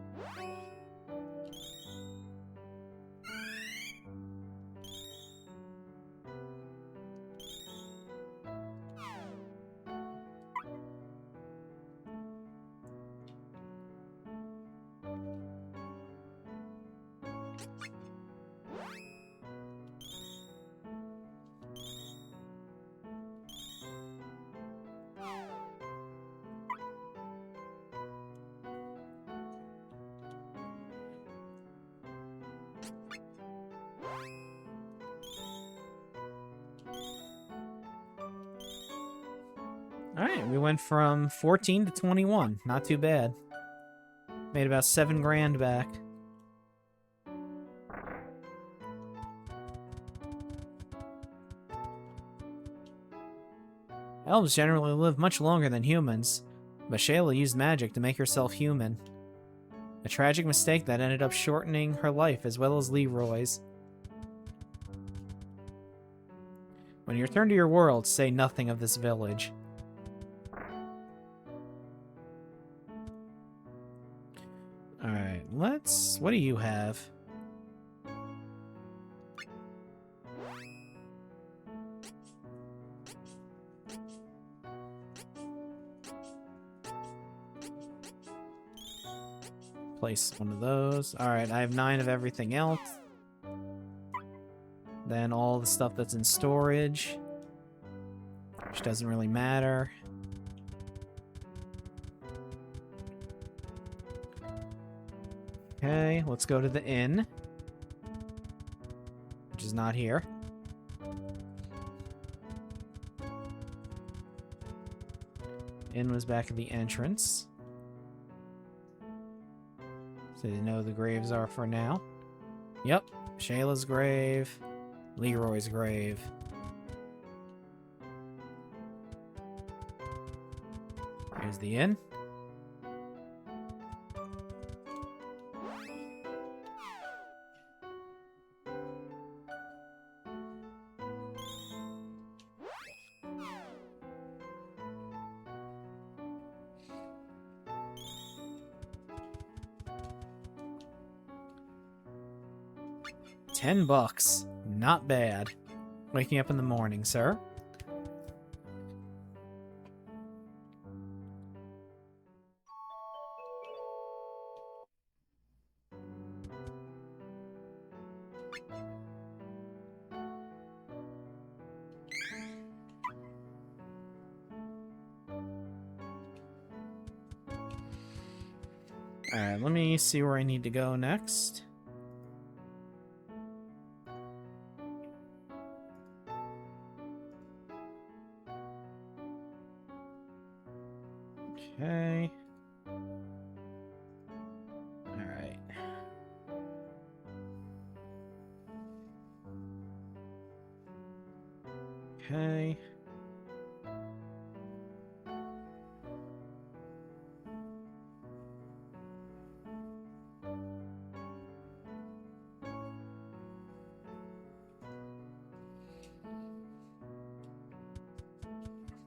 Alright, we went from 14 to 21. Not too bad. Made about 7 grand back. Elves generally live much longer than humans, but Shayla used magic to make herself human. A tragic mistake that ended up shortening her life as well as Leroy's. When you return to your world, say nothing of this village. Alright, let's... What do you have? Place one of those. Alright, I have 9 of everything else. Then all the stuff that's in storage, which doesn't really matter. Okay, let's go to the inn, which is not here. Inn was back at the entrance. So you know the graves are for now. Yep, Shayla's grave, Leroy's grave. Here's the inn. $10. Not bad. Waking up in the morning, sir. Alright, let me see where I need to go next. Okay. Alright. Okay.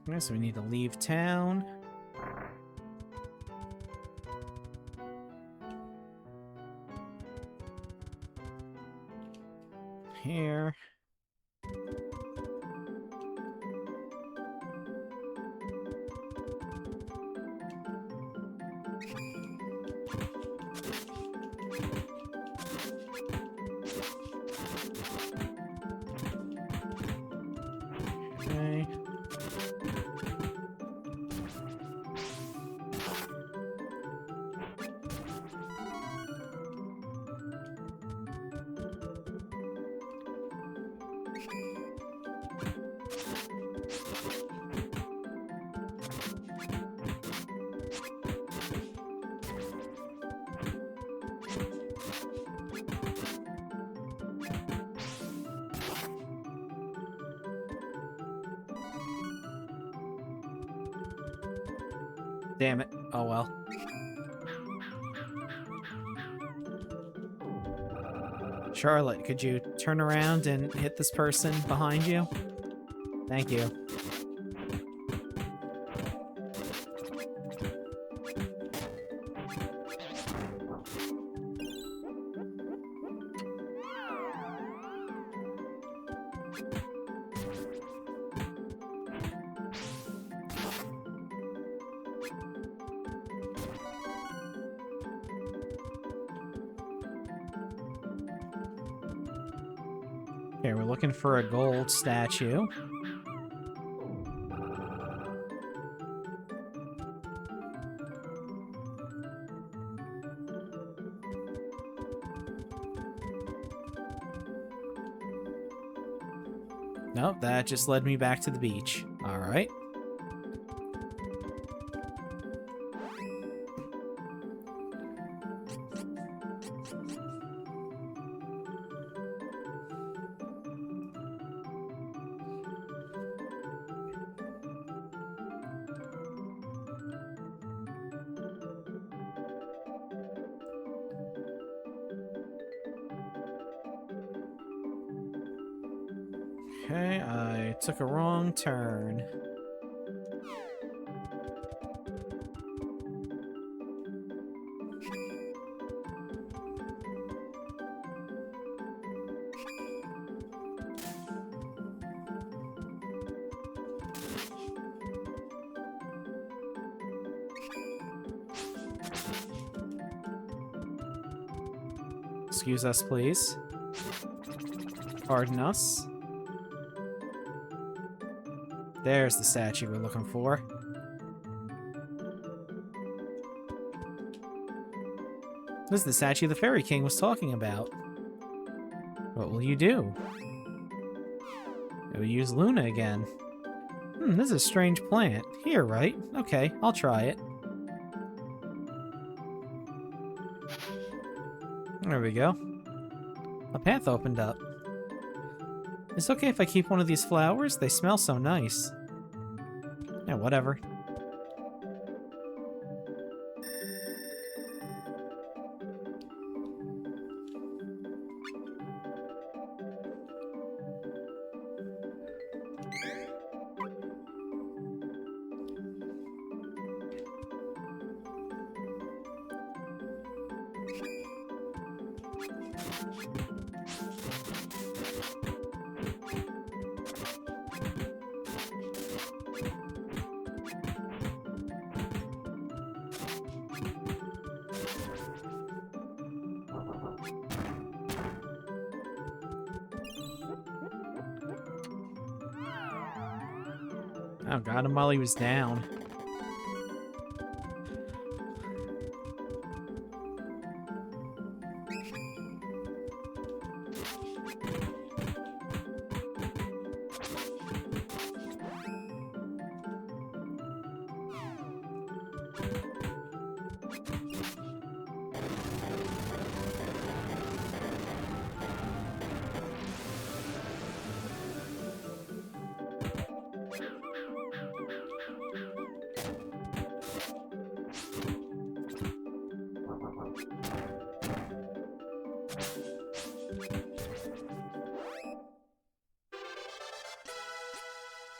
Okay, so we need to leave town. Here. Okay. Damn it. Oh well. Charlotte, could you turn around and hit this person behind you? Thank you. Okay, we're looking for a gold statue. Nope, that just led me back to the beach. Alright. Okay, I took a wrong turn. Excuse us, please. Pardon us. There's the statue we're looking for. This is the statue the Fairy King was talking about. What will you do? You'll use Luna again. This is a strange plant. Here, right? Okay, I'll try it. There we go. A path opened up. It's okay if I keep one of these flowers? They smell so nice. Yeah, whatever. Oh, got him while he was down.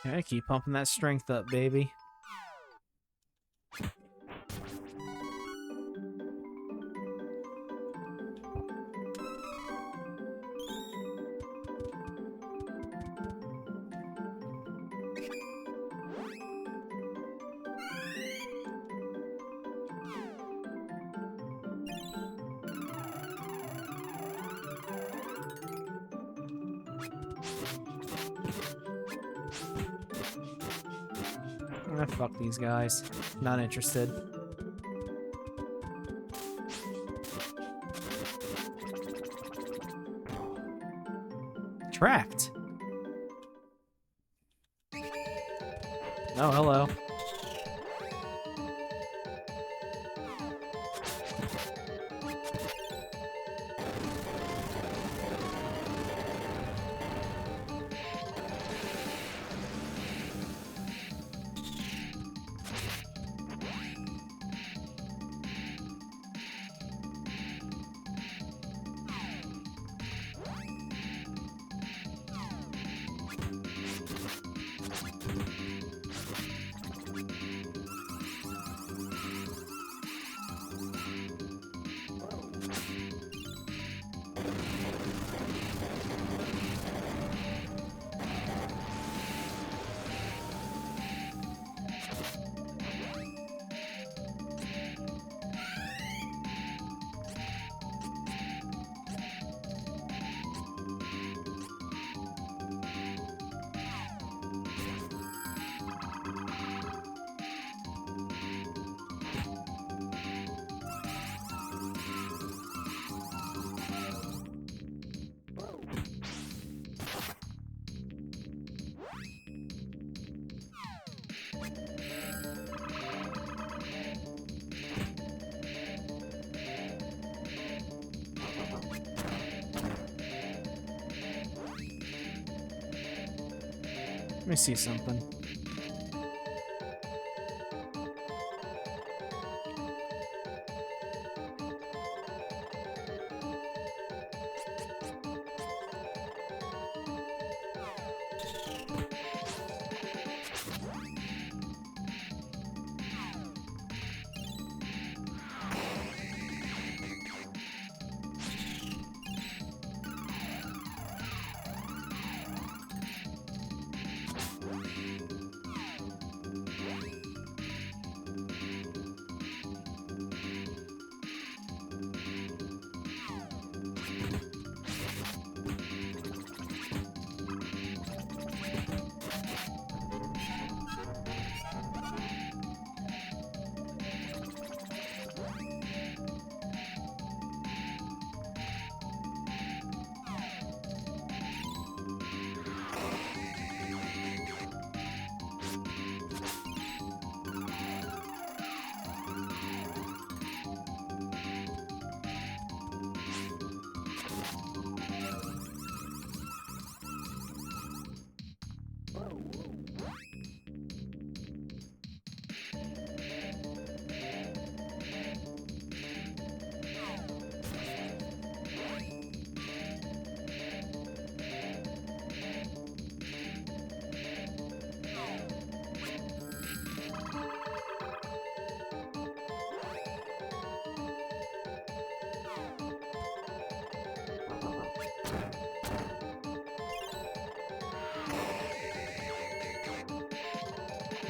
Okay, keep pumping that strength up, baby. Ah, fuck these guys. Not interested. Trapped. Oh, hello. me see something.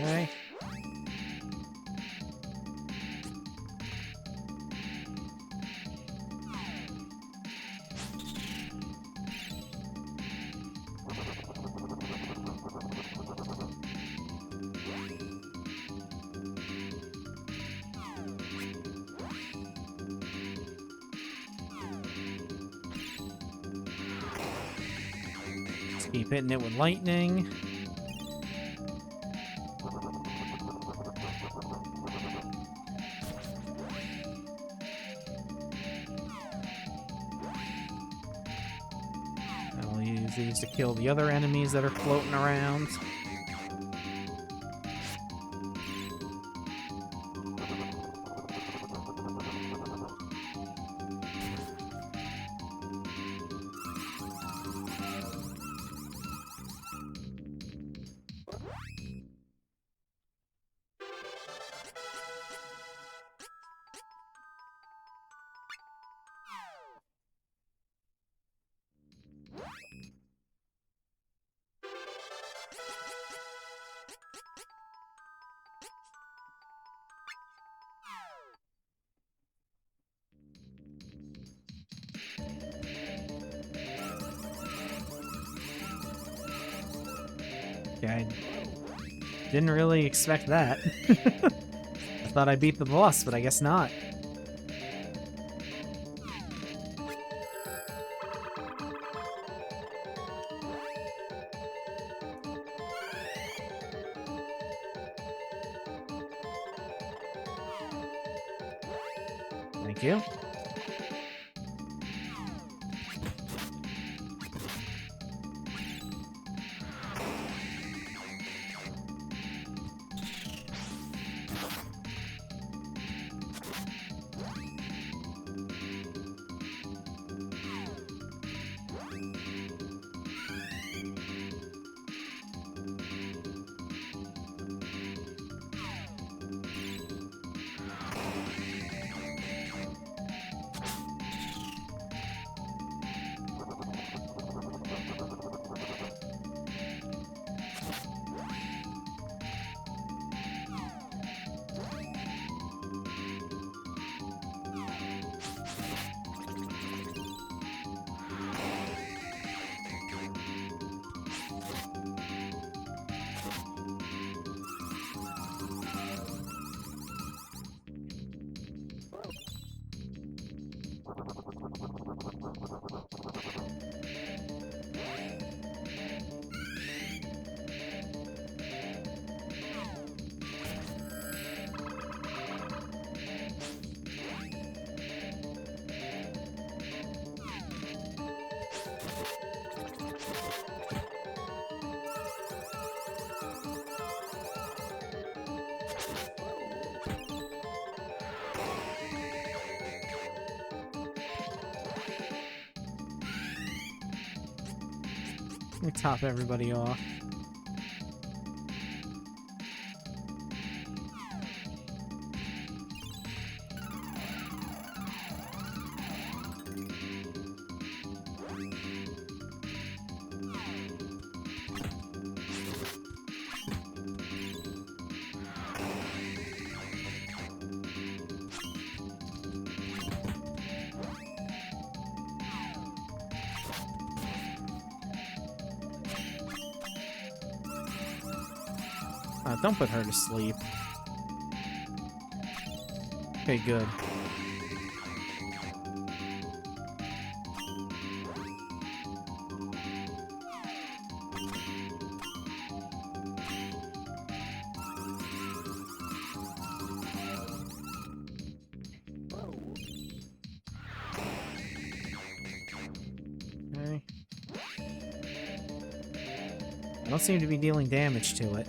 Okay. Let's keep hitting it with lightning. I'll use these to kill the other enemies that are floating around. Okay, I didn't really expect that. I thought I beat the boss, but I guess not. Thank you. Let me top everybody off. Don't put her to sleep. Okay, good. Okay. I don't seem to be dealing damage to it.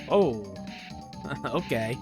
Oh, okay.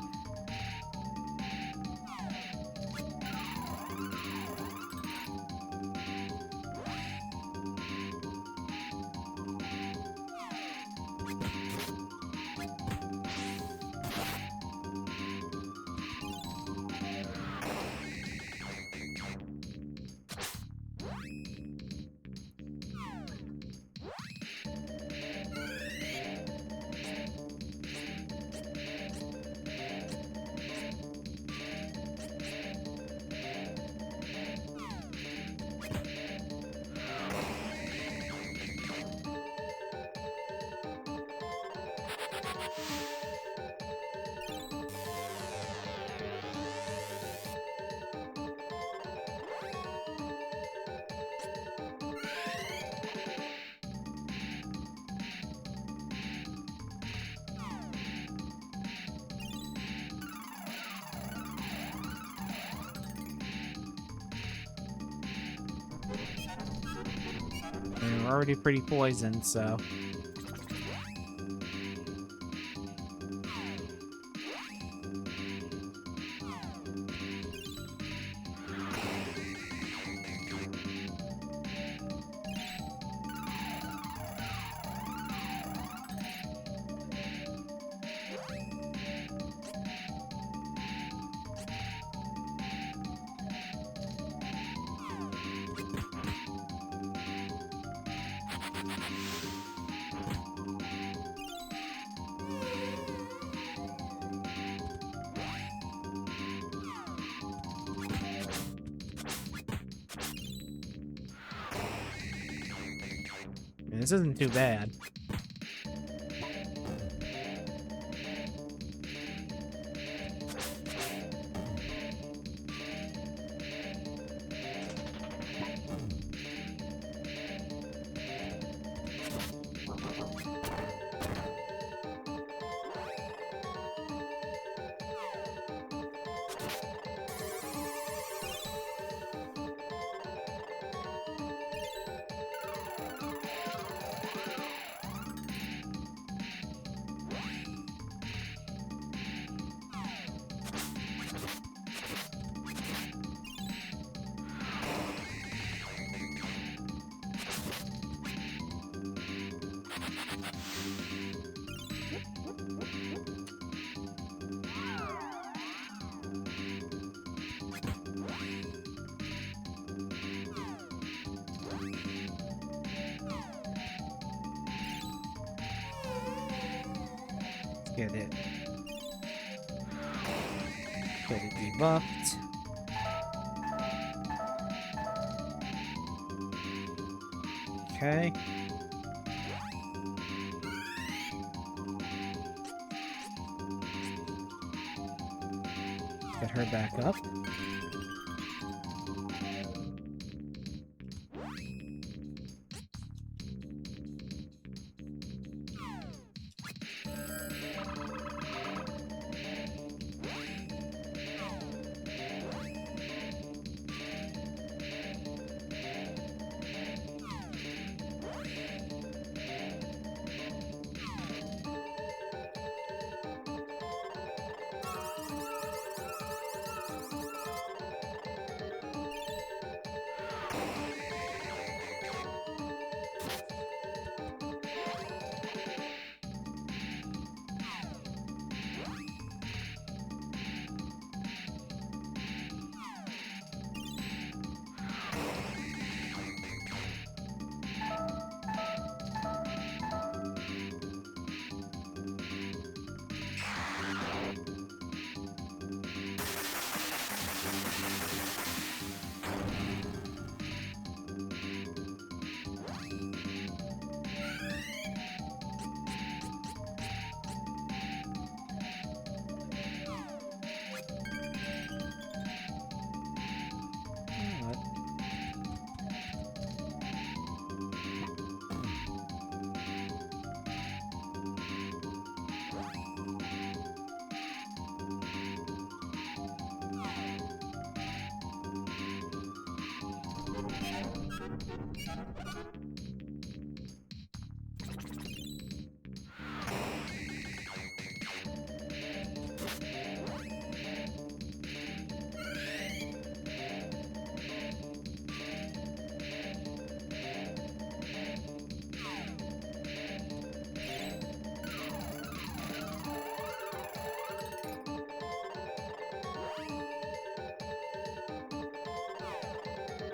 We're already pretty poisoned, so... This isn't too bad. Get it. Get it debuffed. Okay. Get her back up.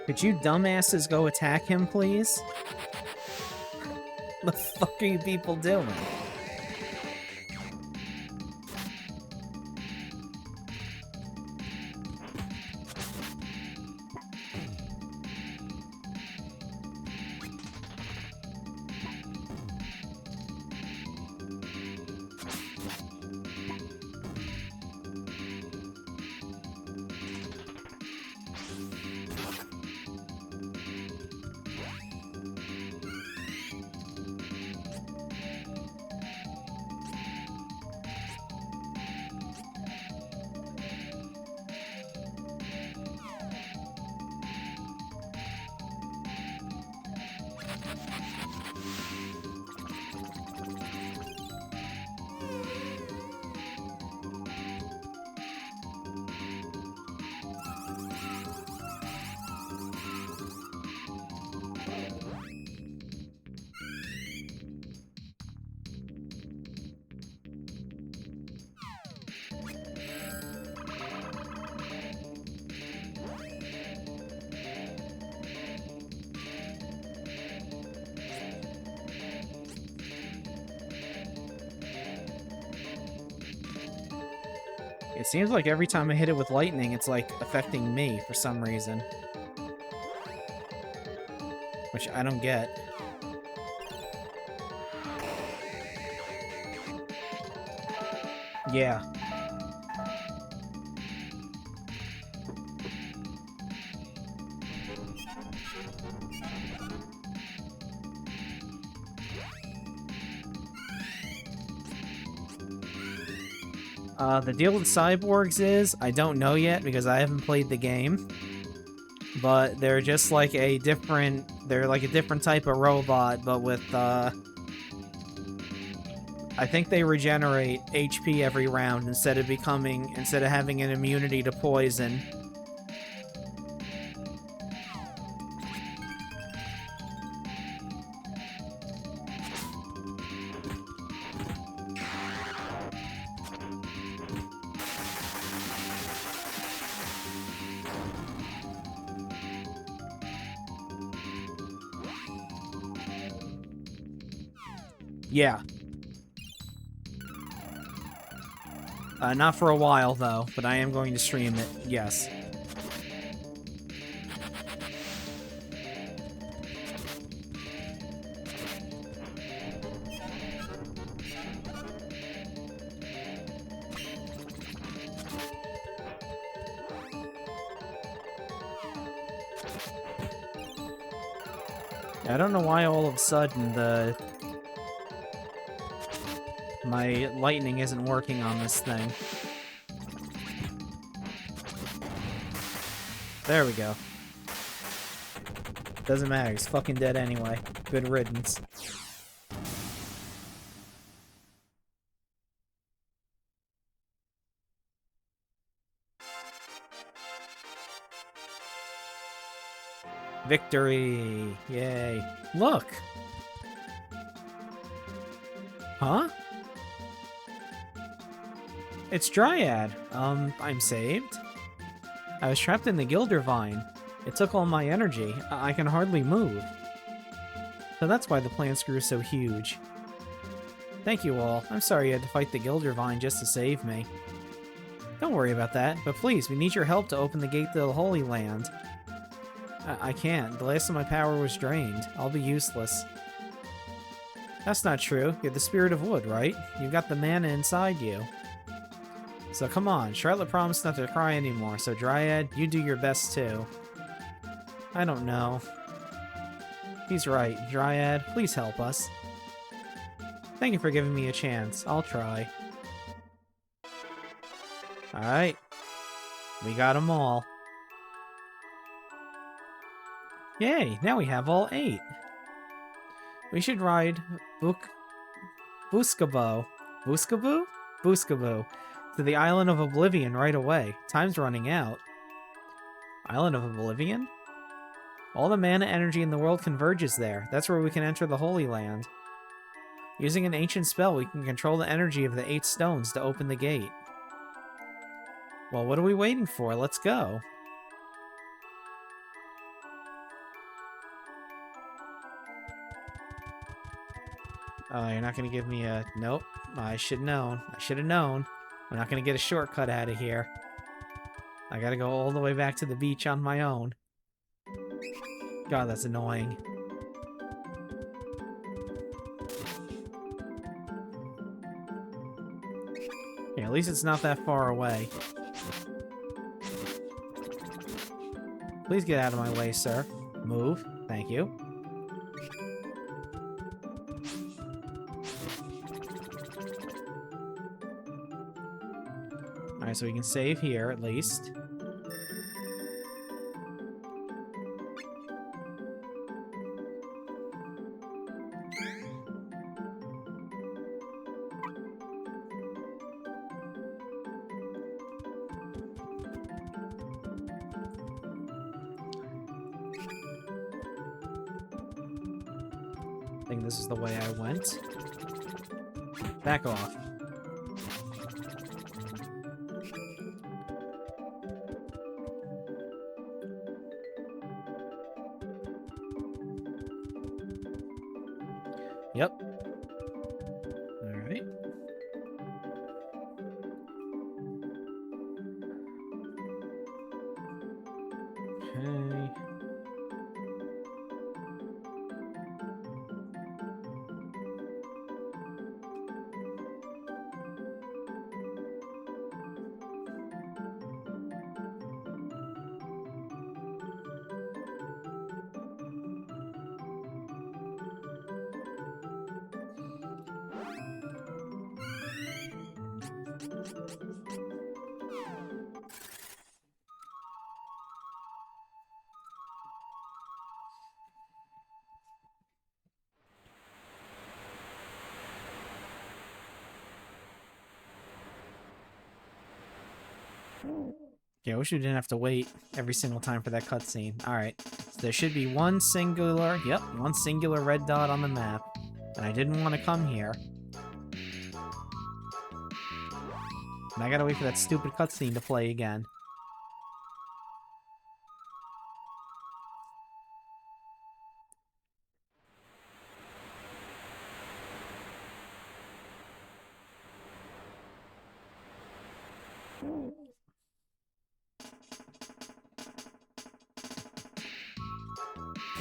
Could you dumbasses go attack him, please? The fuck are you people doing? It seems like every time I hit it with lightning, it's like affecting me for some reason. Which I don't get. Yeah. The deal with cyborgs is, I don't know yet because I haven't played the game. But they're just like a different, they're like a different type of robot, but with, I think they regenerate HP every round instead of having an immunity to poison. Yeah. Not for a while, though, but I am going to stream it, yes. I don't know why all of a sudden my lightning isn't working on this thing. There we go. Doesn't matter, he's fucking dead anyway. Good riddance. Victory! Yay. Look! Huh? It's Dryad. I'm saved? I was trapped in the Gilder Vine. It took all my energy. I can hardly move. So that's why the plants grew so huge. Thank you all. I'm sorry you had to fight the Gilder Vine just to save me. Don't worry about that, but please, we need your help to open the gate to the Holy Land. I can't. The last of my power was drained. I'll be useless. That's not true. You're the spirit of wood, right? You've got the mana inside you. So come on, Charlotte promised not to cry anymore, so Dryad, you do your best too. I don't know. He's right. Dryad, please help us. Thank you for giving me a chance. I'll try. Alright. We got them all. Yay, now we have all 8. We should ride Booskaboo to the Island of Oblivion right away. Time's running out. Island of Oblivion? All the mana energy in the world converges there. That's where we can enter the Holy Land. Using an ancient spell, we can control the energy of the 8 stones to open the gate. Well, what are we waiting for? Let's go. You're not going to give me a... Nope. I should have known. I should have known. I'm not going to get a shortcut out of here. I gotta go all the way back to the beach on my own. God, that's annoying. Yeah, at least it's not that far away. Please get out of my way, sir. Move. Thank you. Alright, so we can save here, at least. I think this is the way I went. Back off. Yep. Alright. Okay. Yeah, I wish we didn't have to wait every single time for that cutscene. Alright, so there should be one singular red dot on the map. And I didn't want to come here. And I gotta wait for that stupid cutscene to play again.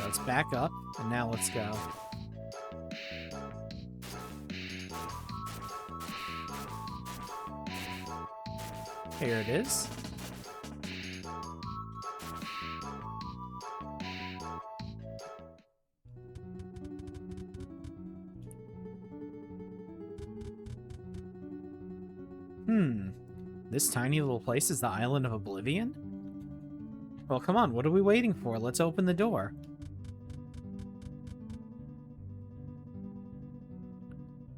Let's back up, and now let's go. Here it is. This tiny little place is the Island of Oblivion? Well, come on, what are we waiting for? Let's open the door.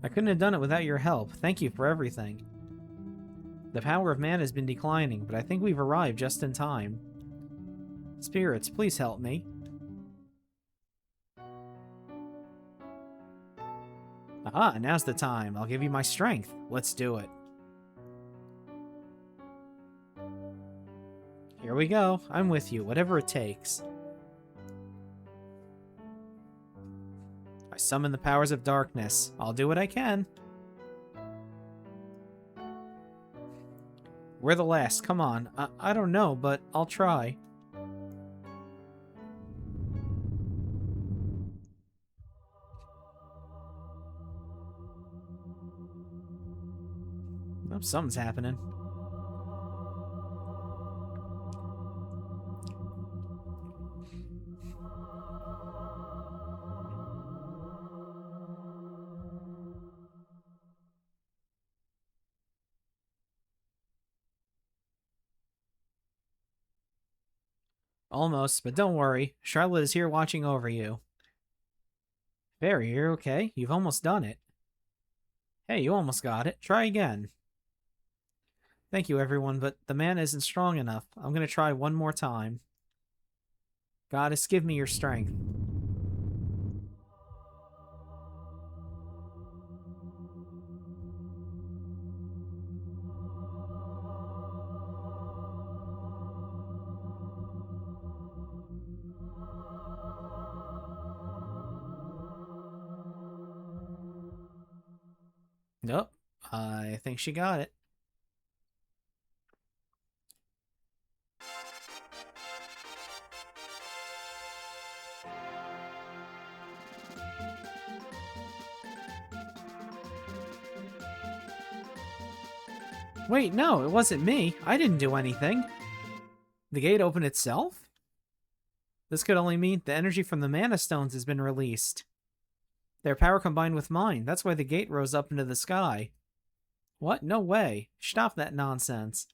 I couldn't have done it without your help. Thank you for everything. The power of man has been declining, but I think we've arrived just in time. Spirits, please help me. Aha, now's the time. I'll give you my strength. Let's do it. Here we go. I'm with you, whatever it takes. I summon the powers of darkness. I'll do what I can. We're the last. Come on. I don't know, but I'll try. Oh, something's happening. Almost, but don't worry. Charlotte is here watching over you. Barry, you're okay. You've almost done it. Hey, you almost got it. Try again. Thank you, everyone, but the man isn't strong enough. I'm going to try one more time. Goddess, give me your strength. Nope. I think she got it. Wait, no, it wasn't me. I didn't do anything. The gate opened itself? This could only mean the energy from the Mana Stones has been released. Their power combined with mine. That's why the gate rose up into the sky. What? No way. Stop that nonsense.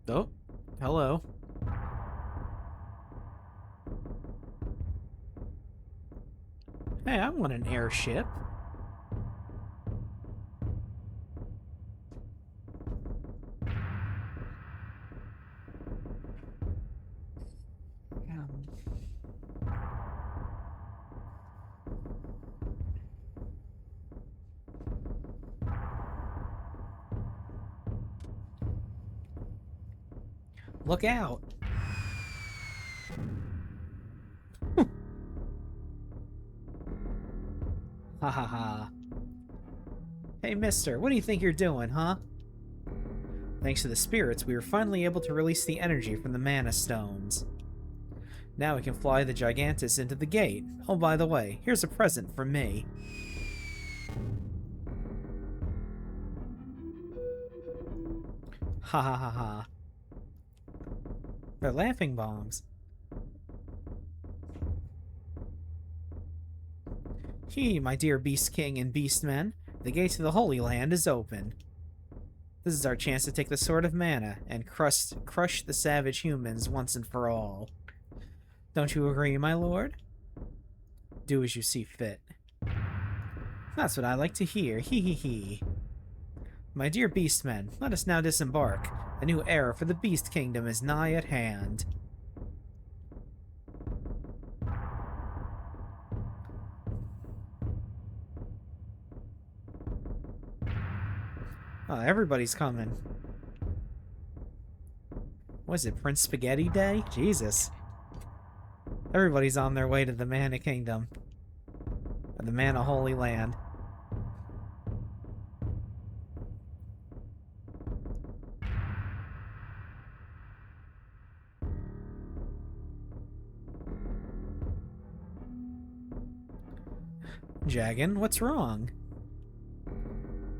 Oh, hello. Hey, I want an airship. Look out! Ha ha ha. Hey, mister, what do you think you're doing, huh? Thanks to the spirits, we were finally able to release the energy from the Mana Stones. Now we can fly the Gigantus into the gate. Oh, by the way, here's a present from me. Ha ha ha ha. They're laughing bombs. He, my dear Beast King and Beastmen, the gate to the Holyland is open. This is our chance to take the Sword of Mana and crush the savage humans once and for all. Don't you agree, my lord? Do as you see fit. That's what I like to hear, hee hee hee. My dear Beastmen, let us now disembark. A new era for the Beast Kingdom is nigh at hand. Oh, everybody's coming. What is it, Prince Spaghetti Day? Jesus. Everybody's on their way to the Mana Kingdom. Or the Mana Holy Land. Jagan. What's wrong?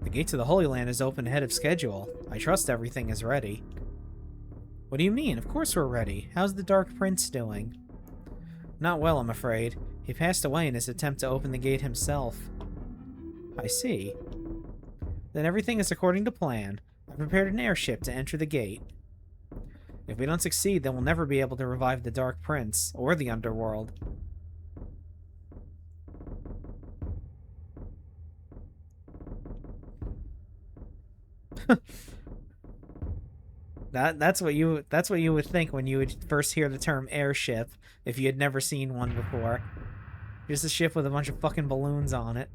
The gate to the Holy Land is open ahead of schedule. I trust everything is ready. What do you mean? Of course we're ready. How's the Dark Prince doing? Not well, I'm afraid. He passed away in his attempt to open the gate himself. I see. Then everything is according to plan. I prepared an airship to enter the gate. If we don't succeed, then we'll never be able to revive the Dark Prince, or the Underworld. That's what you would think when you would first hear the term airship, if you had never seen one before. Just a ship with a bunch of fucking balloons on it.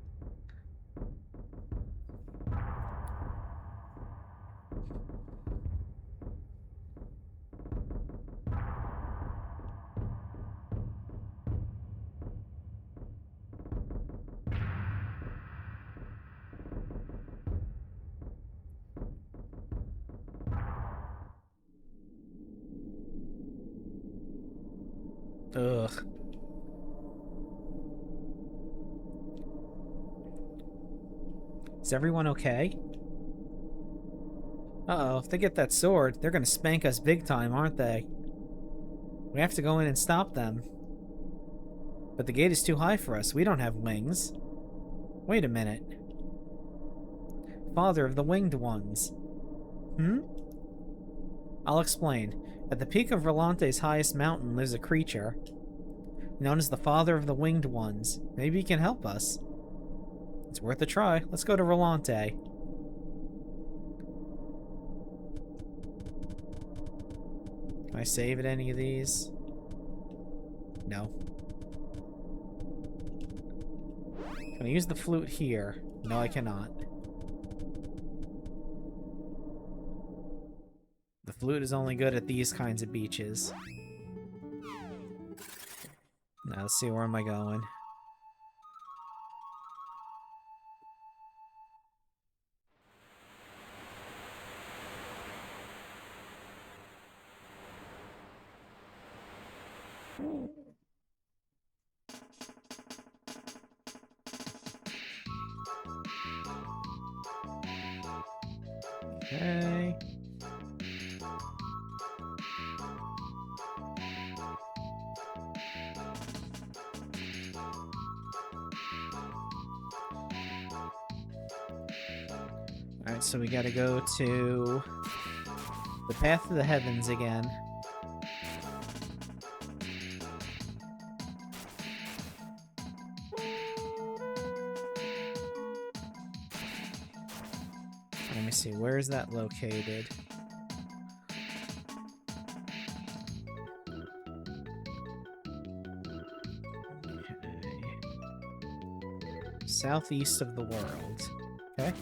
Ugh. Is everyone okay? Uh-oh, if they get that sword, they're gonna spank us big time, aren't they? We have to go in and stop them. But the gate is too high for us. We don't have wings. Wait a minute. Father of the Winged Ones. Hmm? I'll explain. At the peak of Rolante's highest mountain lives a creature known as the Father of the Winged Ones. Maybe he can help us. It's worth a try. Let's go to Rolante. Can I save at any of these? No. Can I use the flute here? No, I cannot. The flute is only good at these kinds of beaches. Now, let's see, where am I going? Okay. Alright, so we gotta go to the Path of the Heavens again. Let me see, where is that located? Okay. Southeast of the world. Okay.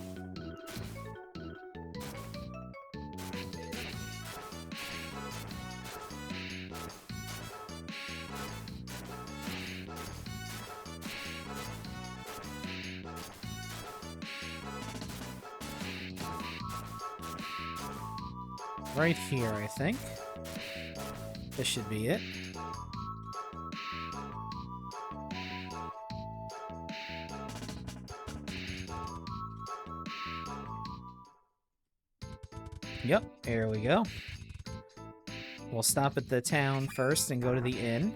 Right here, I think. This should be it. Yep, there we go. We'll stop at the town first and go to the inn.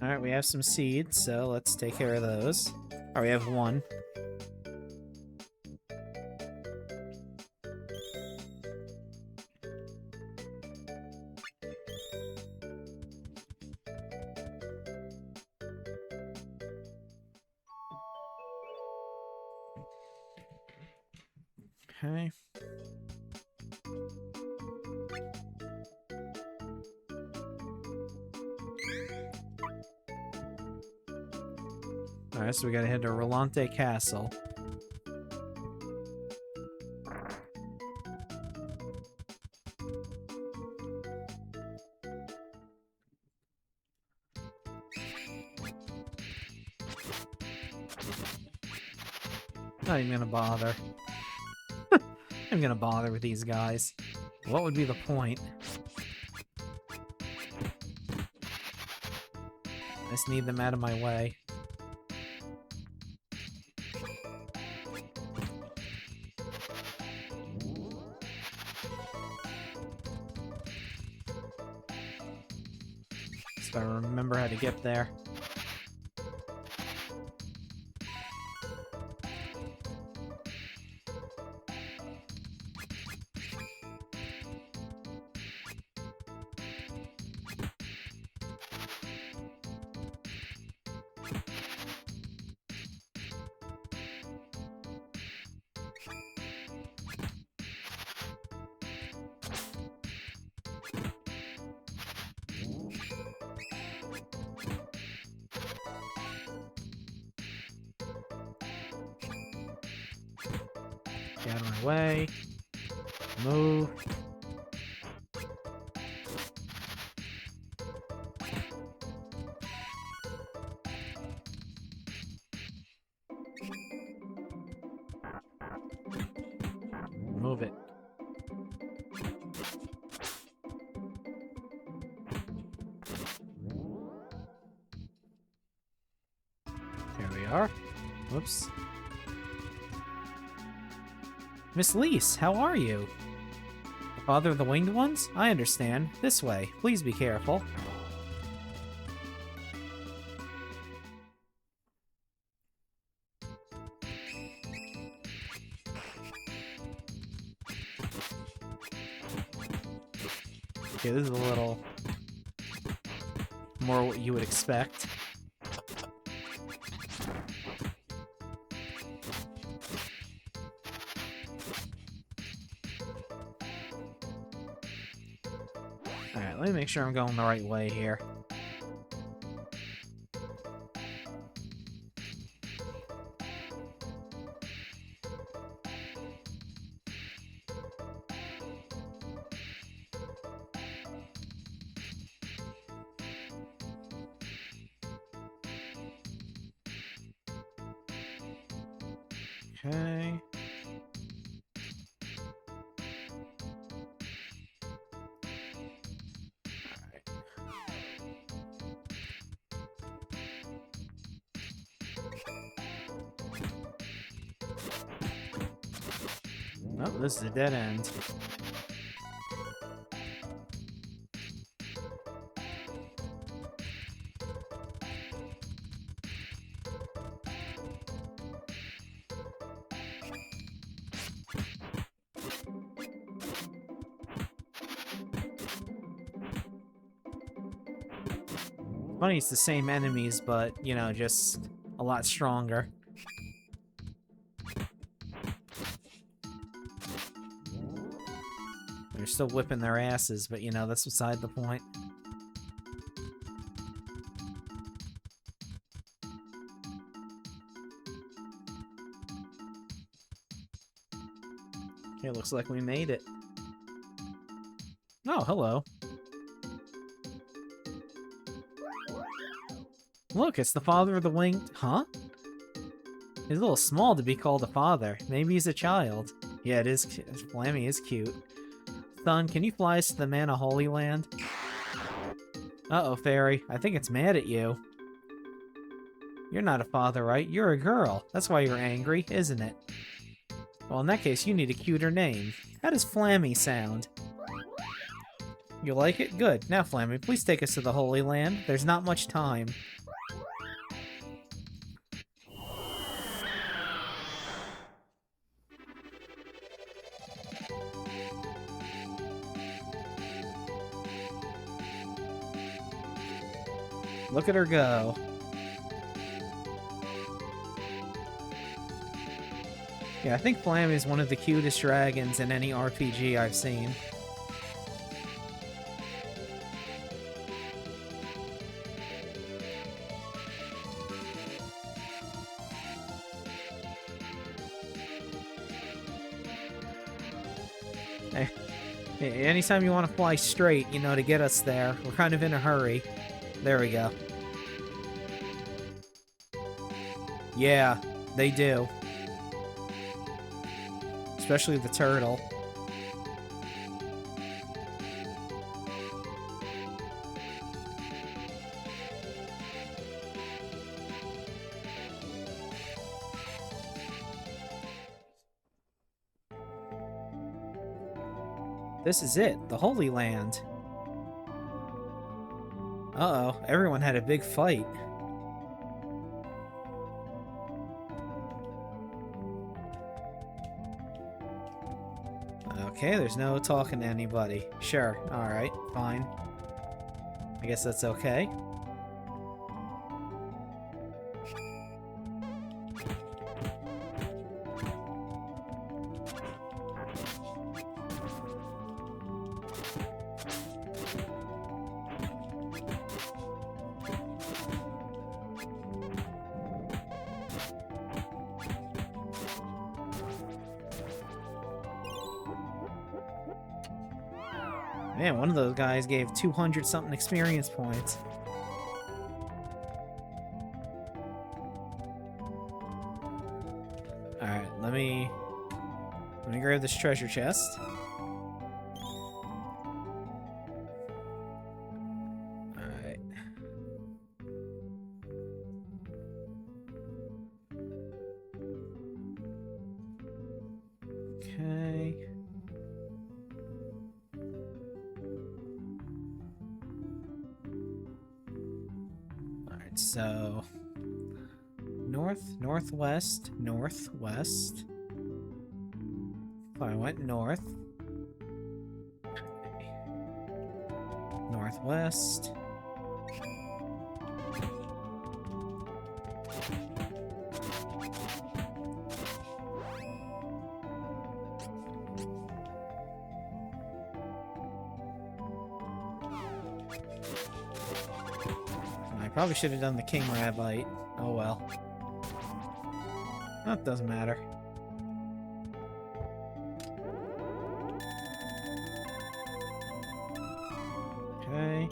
Alright, we have some seeds, so let's take care of those. Oh, we have one. Okay. Alright, so we gotta head to Rolante Castle. Not even gonna bother. I'm gonna bother with these guys. What would be the point? I just need them out of my way. Just gotta remember how to get there. Get out of my way. Move. Move it. Here we are. Whoops. Miss Lise, how are you? The father of the winged ones? I understand. This way. Please be careful. Okay, this is a little more what you would expect. Alright, let me make sure I'm going the right way here. Okay. Oh, this is a dead end. Funny, it's the same enemies, but, you know, just a lot stronger. They're still whipping their asses, but, you know, that's beside the point. Okay, looks like we made it. Oh, hello. Look, it's the father of the winged... Huh? He's a little small to be called a father. Maybe he's a child. Yeah, it is. Flammy is cute. Son, can you fly us to the man of Holyland? Uh-oh, Fairy. I think it's mad at you. You're not a father, right? You're a girl. That's why you're angry, isn't it? Well, in that case, you need a cuter name. How does Flammy sound? You like it? Good. Now, Flammy, please take us to the Holy Land. There's not much time. Look at her go. Yeah, I think Flammy is one of the cutest dragons in any RPG I've seen. Hey, anytime you want to fly straight, you know, to get us there, we're kind of in a hurry. There we go. Yeah, they do. especially the turtle. This is it, the Holy Land. Uh-oh, everyone had a big fight. Okay, there's no talking to anybody. Sure, alright, fine. I guess that's okay. Man, one of those guys gave 200-something experience points. Alright, let me grab this treasure chest. Alright. Okay. So, northwest. If I went north. Okay. Northwest. Probably should have done the king rabbite. Oh well. That doesn't matter. Okay.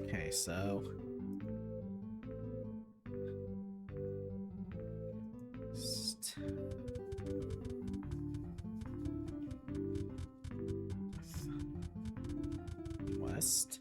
Okay, so west.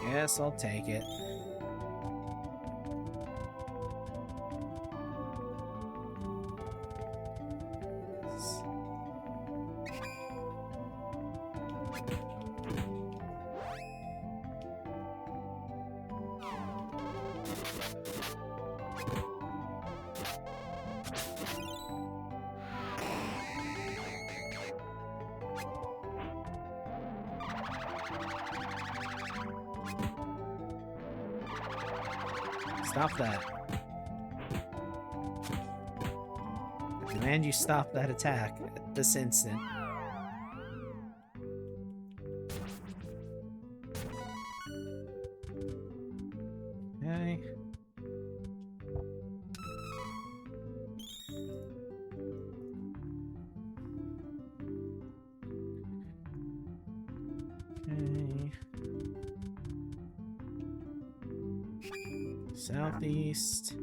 Yes, I'll take it. Stop that. I demand you stop that attack at this instant. Okay. Okay. Southeast,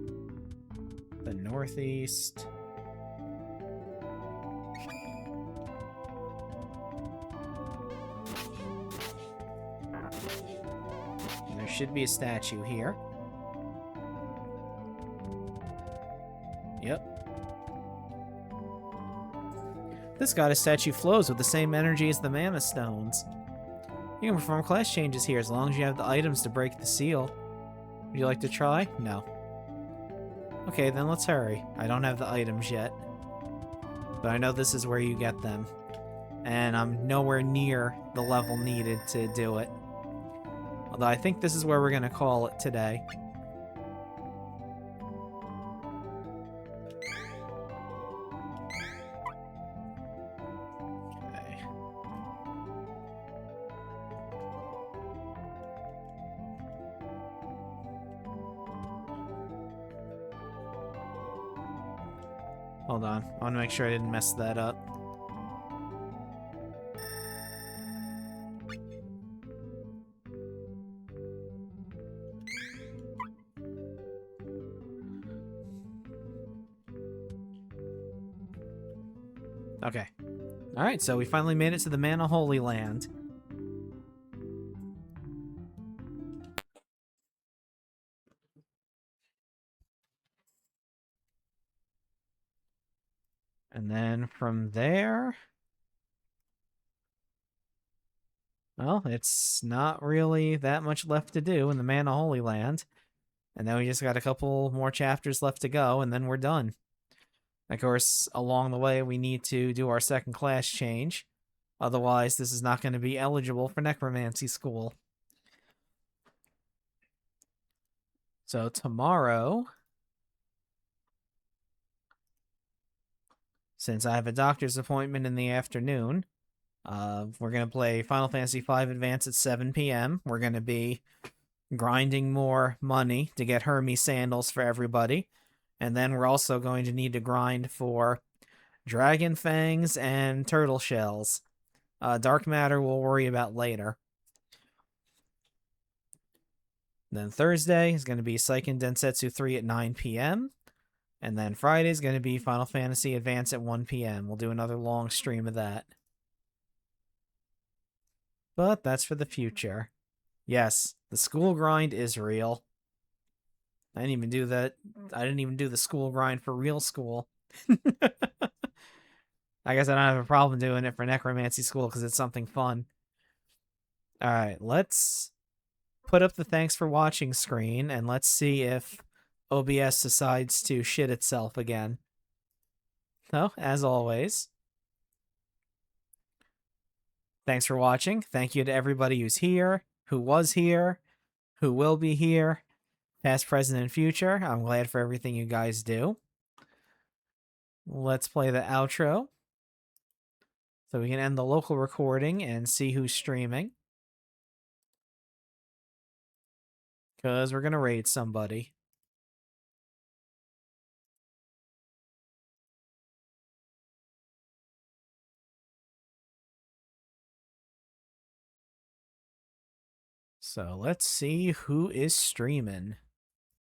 the northeast. should be a statue here. Yep. This goddess statue flows with the same energy as the mana stones. You can perform class changes here as long as you have the items to break the seal. Would you like to try? No. Okay, then let's hurry. I don't have the items yet. But I know this is where you get them. And I'm nowhere near the level needed to do it. Although I think this is where we're going to call it today. Okay. Hold on. I want to make sure I didn't mess that up. Okay. Alright, so we finally made it to the Mana Holyland. And then from there... Well, it's not really that much left to do in the Mana Holyland. And then we just got a couple more chapters left to go, and then we're done. Of course, along the way, we need to do our second class change. Otherwise, this is not going to be eligible for Necromancy School. So tomorrow, since I have a doctor's appointment in the afternoon, we're going to play Final Fantasy V Advance at 7 p.m. We're going to be grinding more money to get Hermes sandals for everybody. And then we're also going to need to grind for dragon fangs and turtle shells. Dark matter we'll worry about later. Then Thursday is going to be Seiken Densetsu 3 at 9 p.m. And then Friday is going to be Final Fantasy Advance at 1 p.m. We'll do another long stream of that. But that's for the future. Yes, the school grind is real. I didn't even do that. I didn't even do the school grind for real school. I guess I don't have a problem doing it for Necromancy School because it's something fun. Alright, let's put up the thanks for watching screen and let's see if OBS decides to shit itself again. So, as always, thanks for watching. Thank you to everybody who's here, who was here, who will be here. Past, present, and future. I'm glad for everything you guys do. Let's play the outro. So we can end the local recording and see who's streaming. Because we're going to raid somebody. So let's see who is streaming.